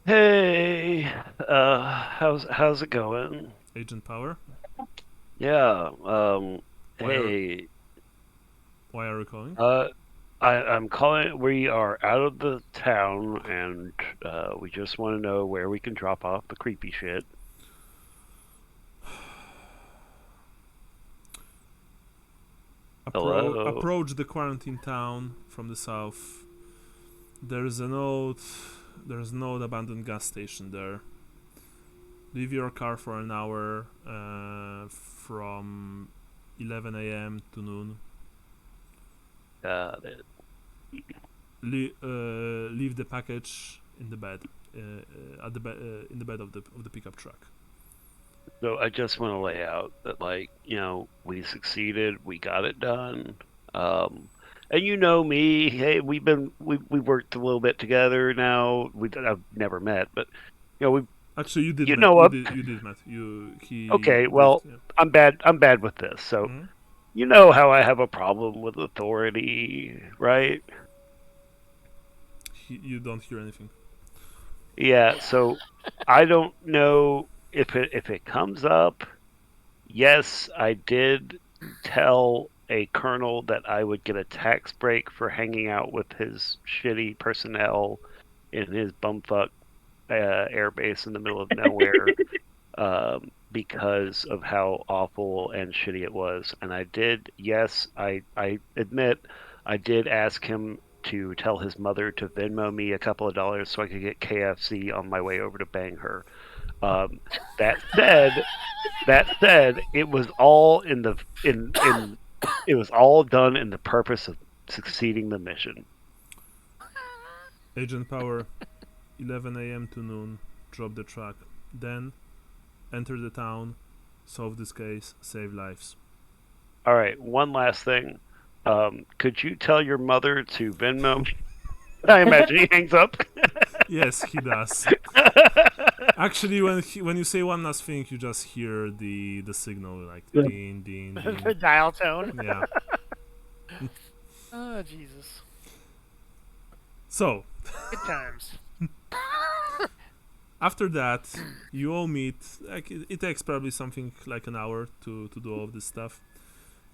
Hey, how's it going? Agent Power. Yeah, Where- hey, Why are you calling? I'm calling. We are out of the town, and we just want to know where we can drop off the creepy shit. Hello? Approach the quarantine town from the south. There's an old abandoned gas station there. Leave your car for an hour from 11 a.m. to noon. Got it. Leave the package in the bed, in the bed of the pickup truck. So I just want to lay out that, we succeeded, we got it done. And me, hey, we worked a little bit together now. I've never met, but we. Actually, you did. You met, know you what? did, you did met. He. Okay, lived, well, yeah. I'm bad with this. So Mhm. you know how I have a problem with authority, right? You don't hear anything. Yeah, so I don't know if it comes up. Yes, I did tell a colonel that I would get a tax break for hanging out with his shitty personnel in his bumfuck airbase in the middle of nowhere because of how awful and shitty it was. And I did, yes, I admit, I did ask him to tell his mother to Venmo me a couple of dollars so I could get KFC on my way over to bang her. That said, it was all it was all done in the purpose of succeeding the mission. Agent Power, 11 a.m. to noon. Drop the truck. Then enter the town. Solve this case. Save lives. All right, one last thing. Could you tell your mother to Venmo me? I imagine he hangs up. Yes, he does. Actually, when you say one last thing, you just hear the signal like ding ding the ding. dial tone. Yeah. Oh Jesus. So Good times. after that, you all meet. Like it takes probably something like an hour to do all of this stuff.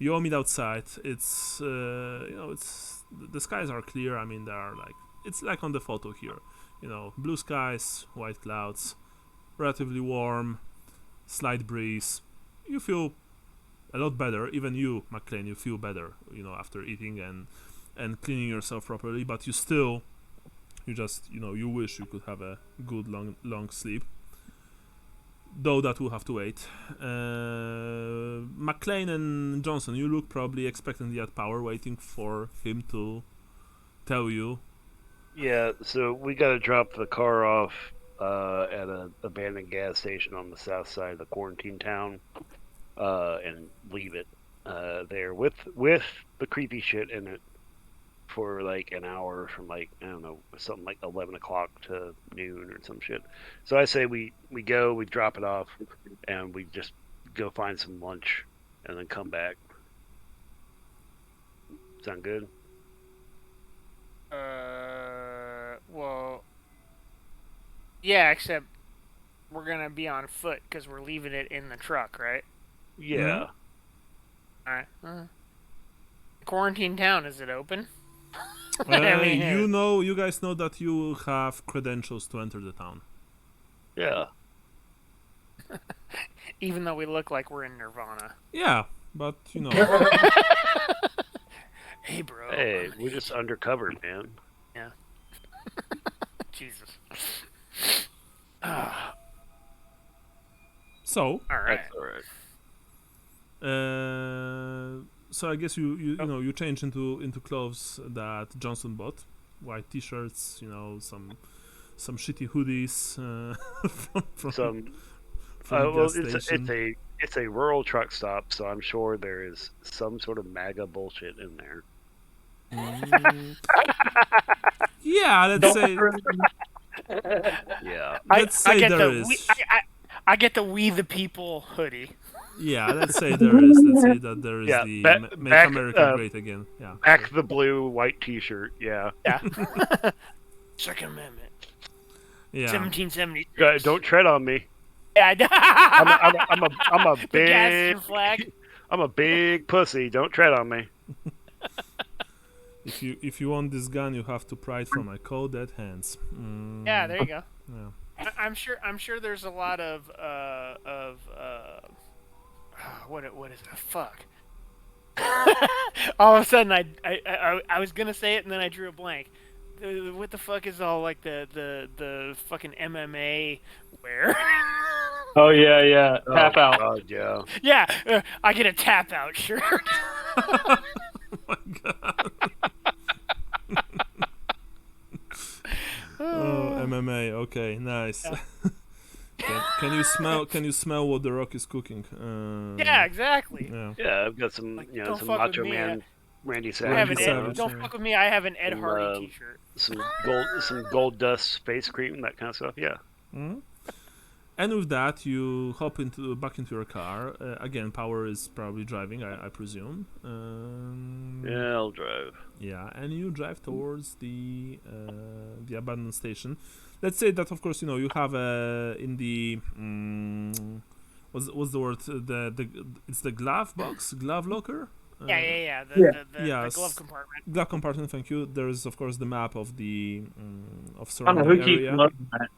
You all meet outside. It's it's the skies are clear. I mean, it's like on the photo here. Blue skies, white clouds, relatively warm, slight breeze. You feel a lot better. Even you, McLean, you feel better. After eating and cleaning yourself properly. But you just you wish you could have a good long sleep. Though that will have to wait. McLean and Johnson, you look probably expectantly at Power, waiting for him to tell you. Yeah, so we got to drop the car off at an abandoned gas station on the south side of the quarantine town and leave it. there with the creepy shit in it for like an hour from like I don't know something like 11 o'clock to noon or some shit. So I say we go, we drop it off, and we just go find some lunch and then come back. Sound good? Well, yeah, except we're gonna be on foot because we're leaving it in the truck, right? Yeah. All right. Quarantine town, is it open? You guys know that you have credentials to enter the town. Yeah. Even though we look like we're in Nirvana. Yeah, but you know. Hey, bro. Hey, we're just undercover, man. Yeah. Jesus. So. All right. That's all right. So I guess you change into clothes that Johnson bought, white T-shirts, some shitty hoodies from the gas station. It's a rural truck stop, so I'm sure there is some sort of MAGA bullshit in there. Yeah, let's say. Yeah. Let's say there is. I get the "We the People" hoodie. Yeah, let's say there is. Let's say that there is the Make America Great Again. Yeah. Back the blue white T-shirt. Yeah. Yeah. Second Amendment. Yeah. 1770. Don't tread on me. Yeah. I'm a The big gas flag. I'm a big pussy. Don't tread on me. If you want this gun, you have to pry it from my cold dead hands. Yeah, there you go. Yeah. I'm sure there's a lot of what is it? Fuck. All of a sudden, I was gonna say it and then I drew a blank. What the fuck is all like the fucking MMA wear? Oh yeah. Tap out. God, yeah. Yeah, I get a tap out shirt. Oh my god. Oh, MMA. Okay, nice. Yeah. Can you smell what the Rock is cooking? Yeah, exactly. Yeah, I've got some some Macho Man Randy Savage. Don't fuck with me. I have an Ed Hardy T-shirt. Some gold dust face cream, that kind of stuff. Yeah. Mm-hmm. And with that, you hop back into your car. Again, Power is probably driving, I presume. Yeah, I'll drive. Yeah, and you drive towards the abandoned station. Let's say that, of course, you have in the what's the word? It's the glove locker. Yeah. The glove compartment. Glove compartment. Thank you. There is, of course, the map of the of I don't surrounding know who area. keeps loading that.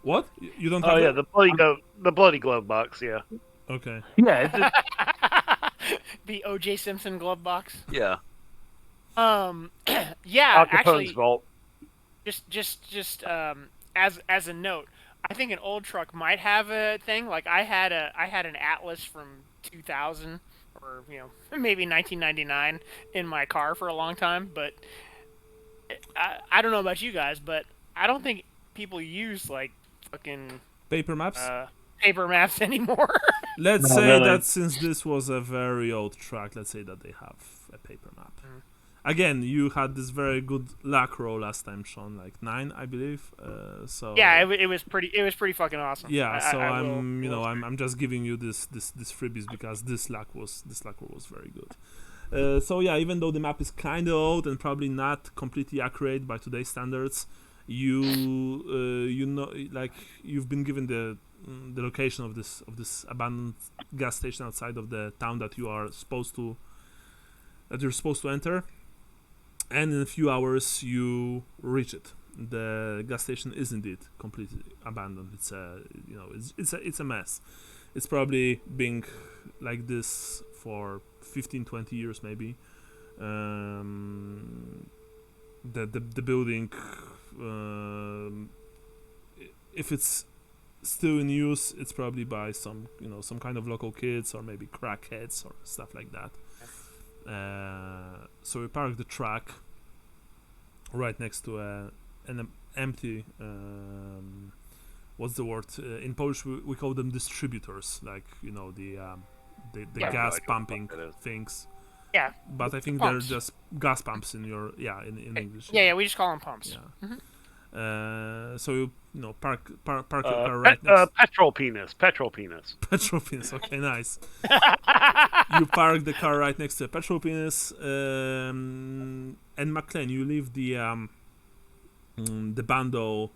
What? You don't Oh have yeah, it? the bloody glove box. Yeah. Okay. Yeah, it's just, The O.J. Simpson glove box. Yeah. Yeah, Al Capone's actually, vault. just as a note, I think an old truck might have a thing. Like I had an Atlas from 2000 or maybe 1999 in my car for a long time, but I don't know about you guys, but I don't think people use like fucking Paper maps. Paper maps anymore. Let's say that since this was a very old truck, let's say that they have a paper map. Again, you had this very good luck roll last time, Sean, like 9, I believe. So yeah, it was pretty fucking awesome. Yeah, so I'm just giving you this freebies because this luck roll was very good. So yeah, even though the map is kind of old and probably not completely accurate by today's standards, like you've been given the location of this abandoned gas station outside of the town that you're supposed to enter. And in a few hours you reach it. The gas station is indeed completely abandoned. It's a mess. It's probably been like this for 15-20 years maybe. The building, if it's still in use, it's probably by some kind of local kids or maybe crackheads or stuff like that. So we park the truck right next to an empty what's the word in Polish we call them distributors, like the the Yeah. gas No idea pumping what that is. things. Yeah. But I think Pumps. they're just gas pumps in your in English. Yeah, we just call them pumps. Yeah. So you park your car right next. Petrol penis. Petrol penis. Petrol penis. Okay, nice. You park the car right next to a petrol penis, and McLean, you leave the bundle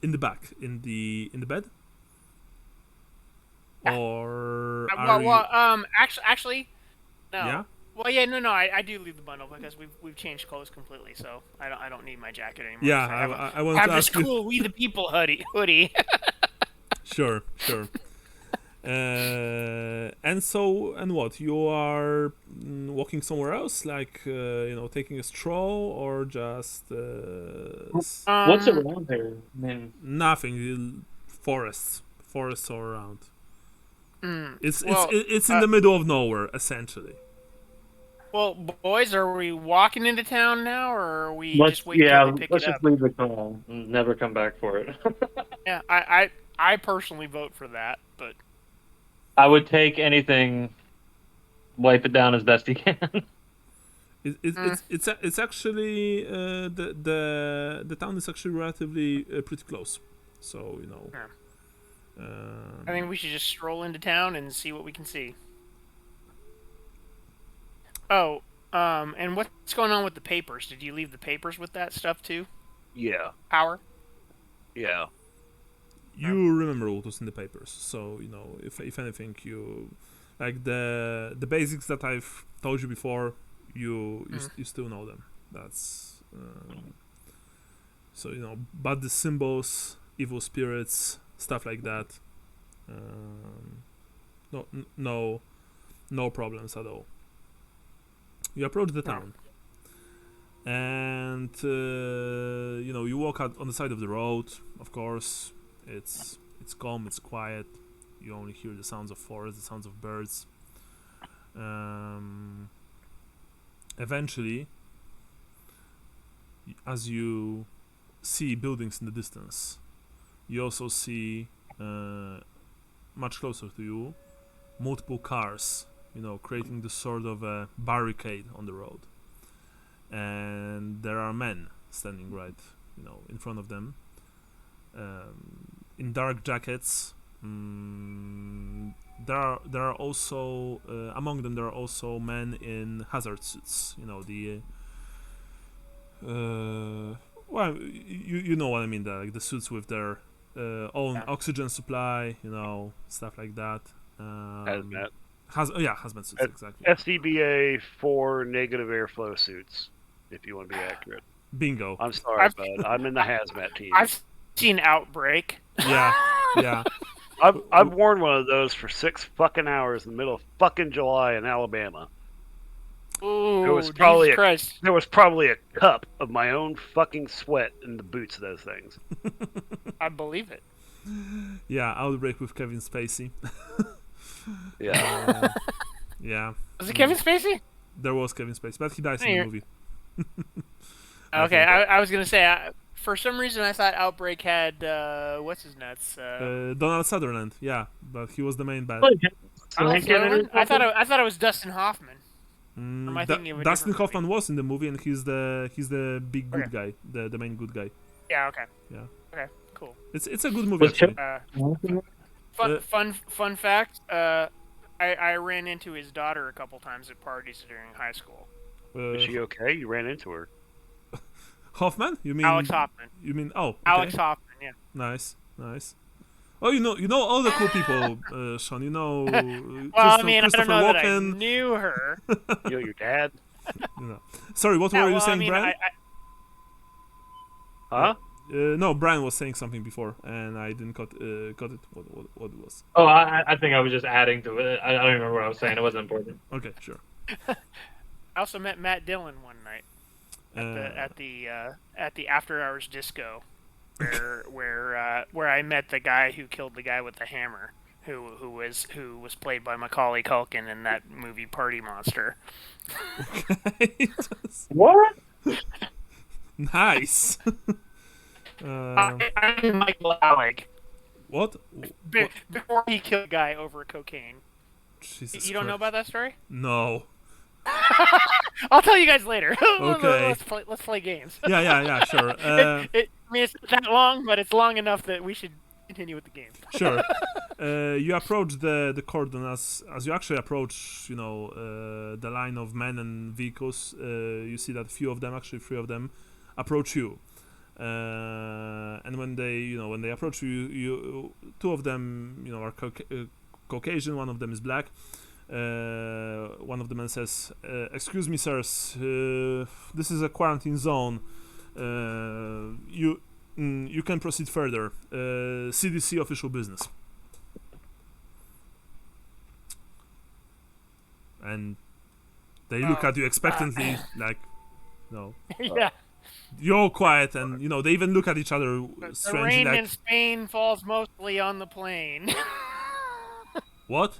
in the back in the bed, or Actually, no. Yeah? Well, yeah, no, I do leave the bundle because we've changed clothes completely, so I don't need my jacket anymore. Yeah, So I want have to this ask you. cool We the People hoodie. Sure. And what? You are walking somewhere else, like taking a stroll, or just What's around here? I mean, nothing? Forests all around. It's well, it's in the middle of nowhere, essentially. Well, boys, are we walking into town now, or are we just waiting till they pick let's it just up? leave the call and never come back for it. Yeah, I personally vote for that, but I would take anything, wipe it down as best you can. It's actually the town is actually relatively pretty close, so I think we should just stroll into town and see what we can see. Oh, and what's going on with the papers? Did you leave the papers with that stuff too? Yeah. Power? Yeah. You remember what was in the papers, so if anything, you like the basics that I've told you before. You still know them. That's so but the symbols, evil spirits, stuff like that. No problems at all. You approach the town, and you walk out on the side of the road. Of course, it's calm, it's quiet. You only hear the sounds of forest, the sounds of birds. Eventually, as you see buildings in the distance, you also see much closer to you multiple cars, creating this sort of a barricade on the road. And there are men standing right, in front of them, in dark jackets. There are also among them there are also men in hazard suits. Well, you know what I mean. The suits with their own oxygen supply, stuff like that. Hazmat. Hazmat suits, exactly. SCBA 4 negative airflow suits, if you want to be accurate. Bingo. I'm sorry, bud. I'm in the hazmat team. I've seen Outbreak. Yeah. I've worn one of those for 6 fucking hours in the middle of fucking July in Alabama. Ooh, There was probably Jesus Christ. There was probably a cup of my own fucking sweat in the boots of those things. I believe it. Yeah, Outbreak with Kevin Spacey. Yeah. Yeah. Was it Kevin Spacey? There was Kevin Spacey, but he dies in the movie. Okay, I was gonna say, for some reason I thought Outbreak had what's his nuts? Donald Sutherland, yeah, but he was the main bad. Donald Sutherland? I thought it was Dustin Hoffman. Am I thinking of a Dustin different Hoffman movie? was in the movie, and he's the big good guy, the main good guy. Yeah. Okay. Yeah. Okay. Cool. It's a good movie actually. Fun fact. I ran into his daughter a couple times at parties during high school. Is she okay? You ran into her. Hoffman? You mean Alex Hoffman. You mean okay. Alex Hoffman, yeah. Nice. Oh, you know all the cool people, Sean. Well, I mean, I don't know that I Walken. knew her. Your dad? No. Sorry, what were you saying, Brian? Huh? No, Brian was saying something before, and I didn't got it. What it was? Oh, I think I was just adding to it. I don't remember what I was saying. It wasn't important. Okay, sure. I also met Matt Dillon one night at the after hours disco, where I met the guy who killed the guy with the hammer, who was played by Macaulay Culkin in that movie Party Monster. Okay. What? Nice. I'm Michael Alec. What? Before he killed a guy over cocaine. Jesus You don't know Christ. about that story? No. I'll tell you guys later. Okay. Let's play games. Yeah, sure. I mean, it's not that long, but it's long enough that we should continue with the game. Sure. You approach the cordon as you actually approach, the line of men and vehicles. You see that few of them, actually 3 of them, approach you. And when they approach you, 2 of them, are Caucasian. 1 of them is black. One of the men says, "Excuse me, sirs. This is a quarantine zone. You can proceed further. CDC official business." And they look at you expectantly, like, no. Yeah. You're all quiet, and they even look at each other The strangely. rain Like, in Spain falls mostly on the plane. what?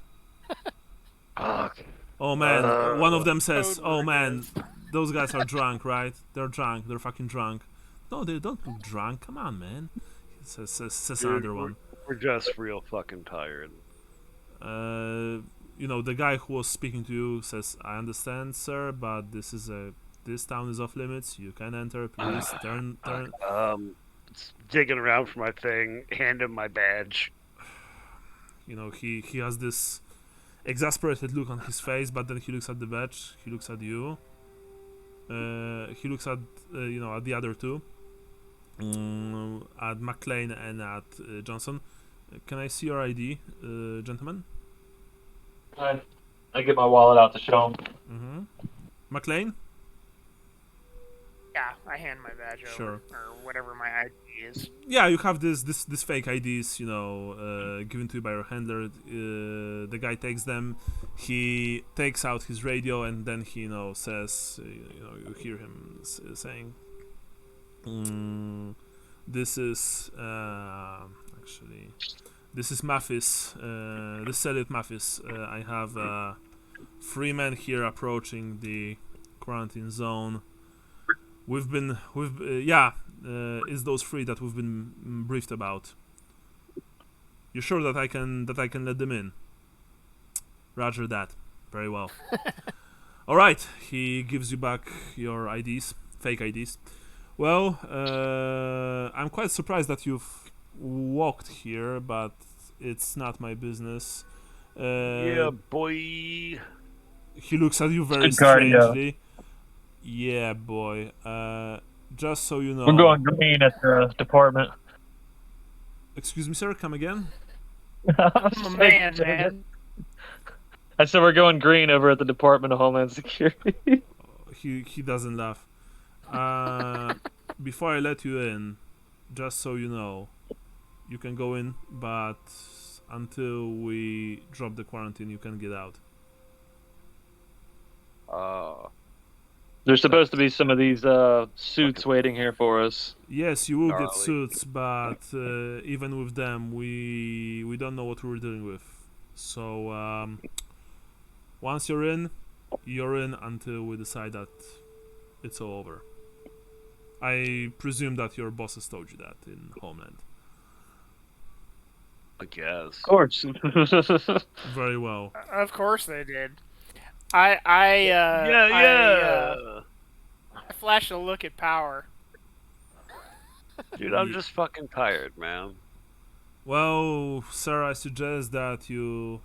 Fuck. Oh man! One of them says, Code "Oh word man, is- those guys are drunk, right? They're drunk. They're fucking drunk." No, they don't look drunk. Come on, man. Says Dude, another one. We're just real fucking tired. The guy who was speaking to you says, "I understand, sir, but this town is off limits. You can enter. Please turn." Digging around for my thing, hand him my badge. He has this exasperated look on his face, but then he looks at the badge. He looks at you. He looks at at the other 2, at McLean and at Johnson. Can I see your ID, gentlemen? I get my wallet out to show him. Mm-hmm. McLean? Yeah, I hand my badge over, Sure. or whatever my ID is. Yeah, you have this fake IDs, given to you by your handler. The guy takes them. He takes out his radio, and then he, says, you hear him saying, "This is actually, this is Mathis. This is Elliot Mathis. I have 3 men here approaching the quarantine zone. It's those 3 that we've been briefed about. You sure that I can let them in?" Roger that. Very well. All right. He gives you back your IDs, fake IDs. Well, I'm quite surprised that you've walked here, but it's not my business. Yeah, boy. He looks at you very Good cardio. strangely. Yeah, boy. Just so you know. We're going green at the department. Excuse me, sir. Come again. I'm a man. I said we're going green over at the Department of Homeland Security. He doesn't laugh. Before I let you in, just so you know, you can go in, but until we drop the quarantine, you can get out. There's supposed to be some of these suits waiting here for us. Yes, you will get Gnarly. suits, but even with them, we don't know what we're dealing with. So once you're in until we decide that it's all over. I presume that your bosses told you that in Homeland. I guess. Of course. Very well. Of course they did. Yeah. I flashed a look at Power. Dude, I'm just fucking tired, man. Well, sir, I suggest that you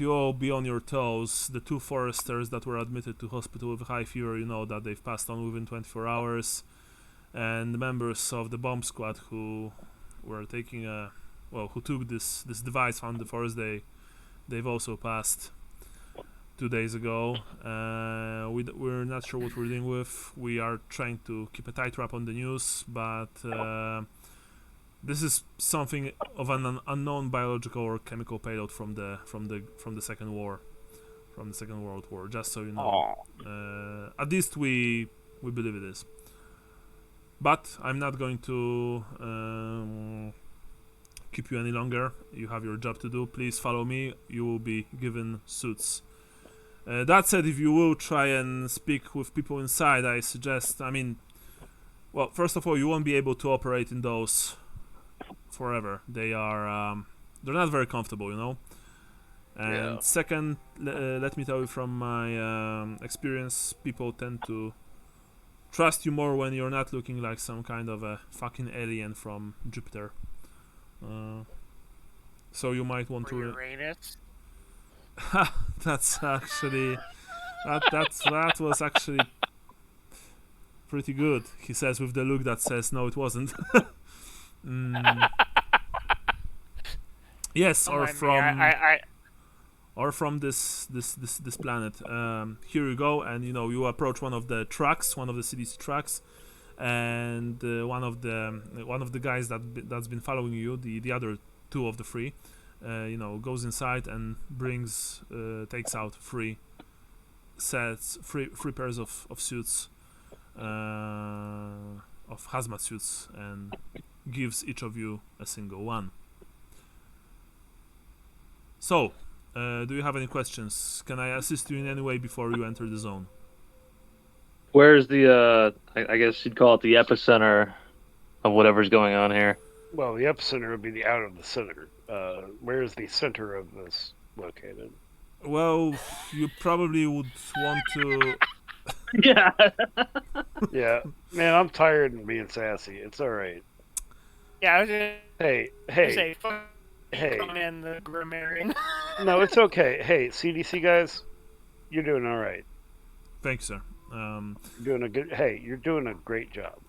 all be on your toes. The 2 foresters that were admitted to hospital with high fever, you know that they've passed on within 24 hours. And the members of the bomb squad who were taking who took this device on the forest, they've also passed 2 days ago. We're not sure what we're dealing with. We are trying to keep a tight wrap on the news, but this is something of an unknown biological or chemical payload from the Second War, from the Second World War. Just so you know, at least we believe it is. But I'm not going to keep you any longer. You have your job to do. Please follow me. You will be given suits. That said, if you will try and speak with people inside, I suggest. Well, first of all, you won't be able to operate in those forever. They're not very comfortable, you know. And second, let me tell you from my experience, people tend to trust you more when you're not looking like some kind of a fucking alien from Jupiter. So you might want to. Uranus. That's actually that was actually pretty good. He says with the look that says no, it wasn't. Yes, or from or from this planet. Here you go, and you approach one of the trucks, one of the CDC trucks, and one of the guys that's been following you, the other two of the three, goes inside and takes out three pairs of suits, of hazmat suits, and gives each of you a single one. So, do you have any questions? Can I assist you in any way before you enter the zone? Where's the, I guess you'd call it the epicenter of whatever's going on here? Well, the epicenter would be the out of the center. Where is the center of this located? Well, you probably would want to... Yeah. Yeah. Man, I'm tired of being sassy. It's alright. Yeah, I was gonna Hey. say, fuck Hey. and the grammarian. No, it's okay. Hey, CDC guys, you're doing alright. Thank you, sir. You're doing a great job.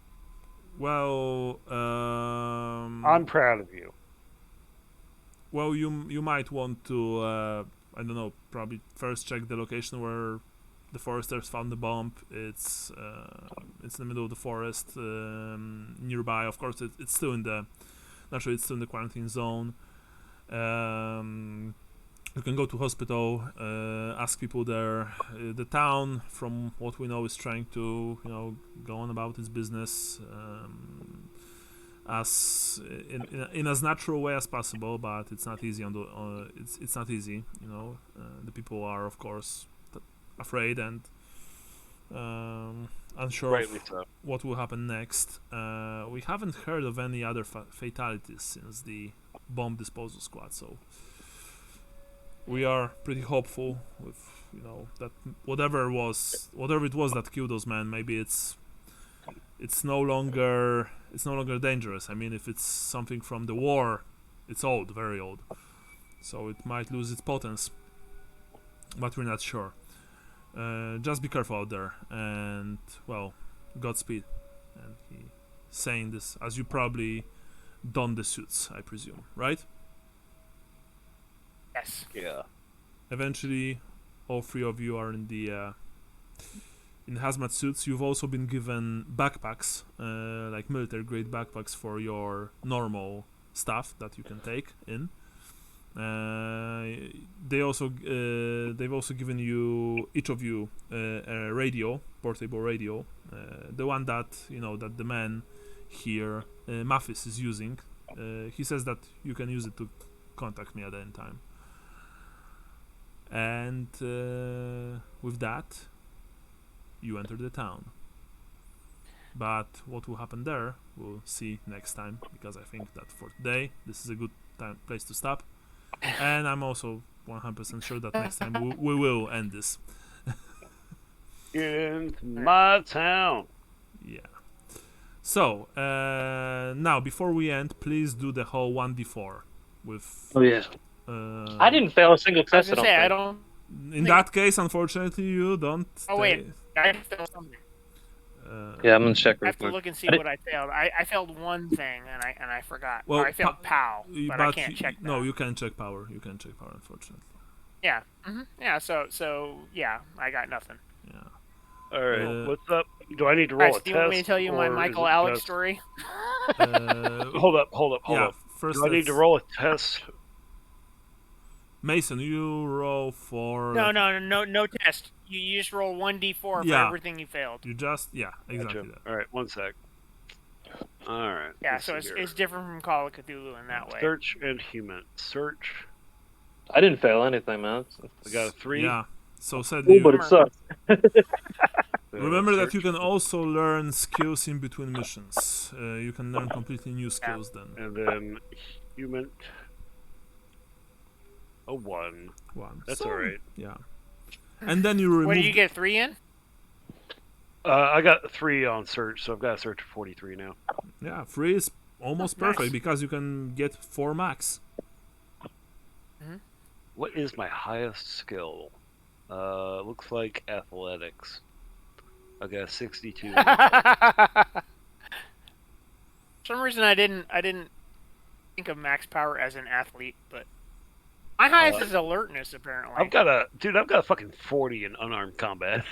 Well, I'm proud of you. Well, you might want to, I don't know, probably first check the location where the foresters found the bomb. It's in the middle of the forest, nearby. Of course, it's still in the, naturally, it's still in the quarantine zone. You can go to hospital, ask people there. The town, from what we know, is trying to, go on about its business as in as natural way as possible, but it's not easy. It's not easy. The people are, of course, afraid and unsure of what will happen next. We haven't heard of any other fatalities since the bomb disposal squad, so we are pretty hopeful with that whatever it was that killed those men, maybe it's no longer dangerous. I mean, if it's something from the war, it's old, very old, so it might lose its potence, but we're not sure. Just be careful out there, and well, Godspeed. And he saying this as you probably don the suits, I presume, right? Yes. Yeah. Eventually, all three of you are in the in hazmat suits. You've also been given backpacks, like military-grade backpacks for your normal stuff that you can take in. They've also given you, each of you, a radio, portable radio, the one that that the man here, Mathis, is using. He says that you can use it to contact me at any time. And with that, you enter the town. But what will happen there, we'll see next time, because I think that for today, this is a good place to stop. And I'm also 100% sure that next time we will end this. Get into my town. Yeah. So, now, before we end, please do the whole 1d4 with... Oh, yeah. I didn't fail a single test. I don't. In that case, unfortunately, you don't. Oh wait, I failed something. Yeah, I'm gonna check I real have to quick. look and see what I failed. I failed one thing and I forgot. Well, or I failed POW, but I can't check that. No, you can check power. You can check power, unfortunately. Yeah. Yeah. So yeah, I got nothing. Yeah. All right. What's up? Do I need to roll Alright, a do test? you want me to tell you my or Michael is it Alex just- story? Hold up. Yeah. First, Do I need to roll a test? Mason, you roll for. No test. You just roll 1d4 for Yeah. everything you failed. You just exactly Gotcha. that. All right, one sec. All right. Yeah, let's so see it's here. different from Call of Cthulhu in that way. Search and human. Search. I didn't fail anything, man. I got a 3. Yeah. So said Ooh, you. but it sucks. Remember that you Search. can also learn skills in between missions. You can learn completely new skills then. And then human. Oh, A 1. 1. That's So, alright. Yeah. And then you remove. What did you get 3 in? I got 3 on search, so I've got a search of 43 now. Yeah, 3 is almost Nice. perfect because you can get 4 max. What is my highest skill? Looks like athletics. I got 62. For some reason, I didn't think of max power as an athlete, but my highest is alertness. Apparently, I've got a fucking 40 in unarmed combat.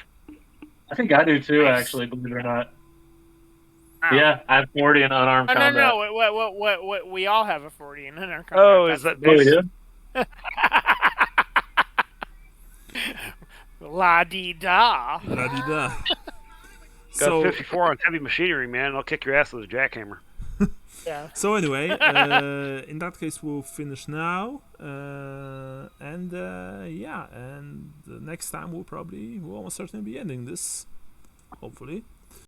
I think I do too, Nice. actually, believe it or not. Wow. Yeah, I have 40 in unarmed Oh, combat. no. What? We all have a 40 in unarmed combat. Oh, is that Oh, this? yeah? La di da. La-di-da. Got So, 54 on heavy machinery, man. I'll kick your ass with a jackhammer. Yeah. so anyway, in that case, we'll finish now. And the next time we'll almost certainly be ending this. Hopefully.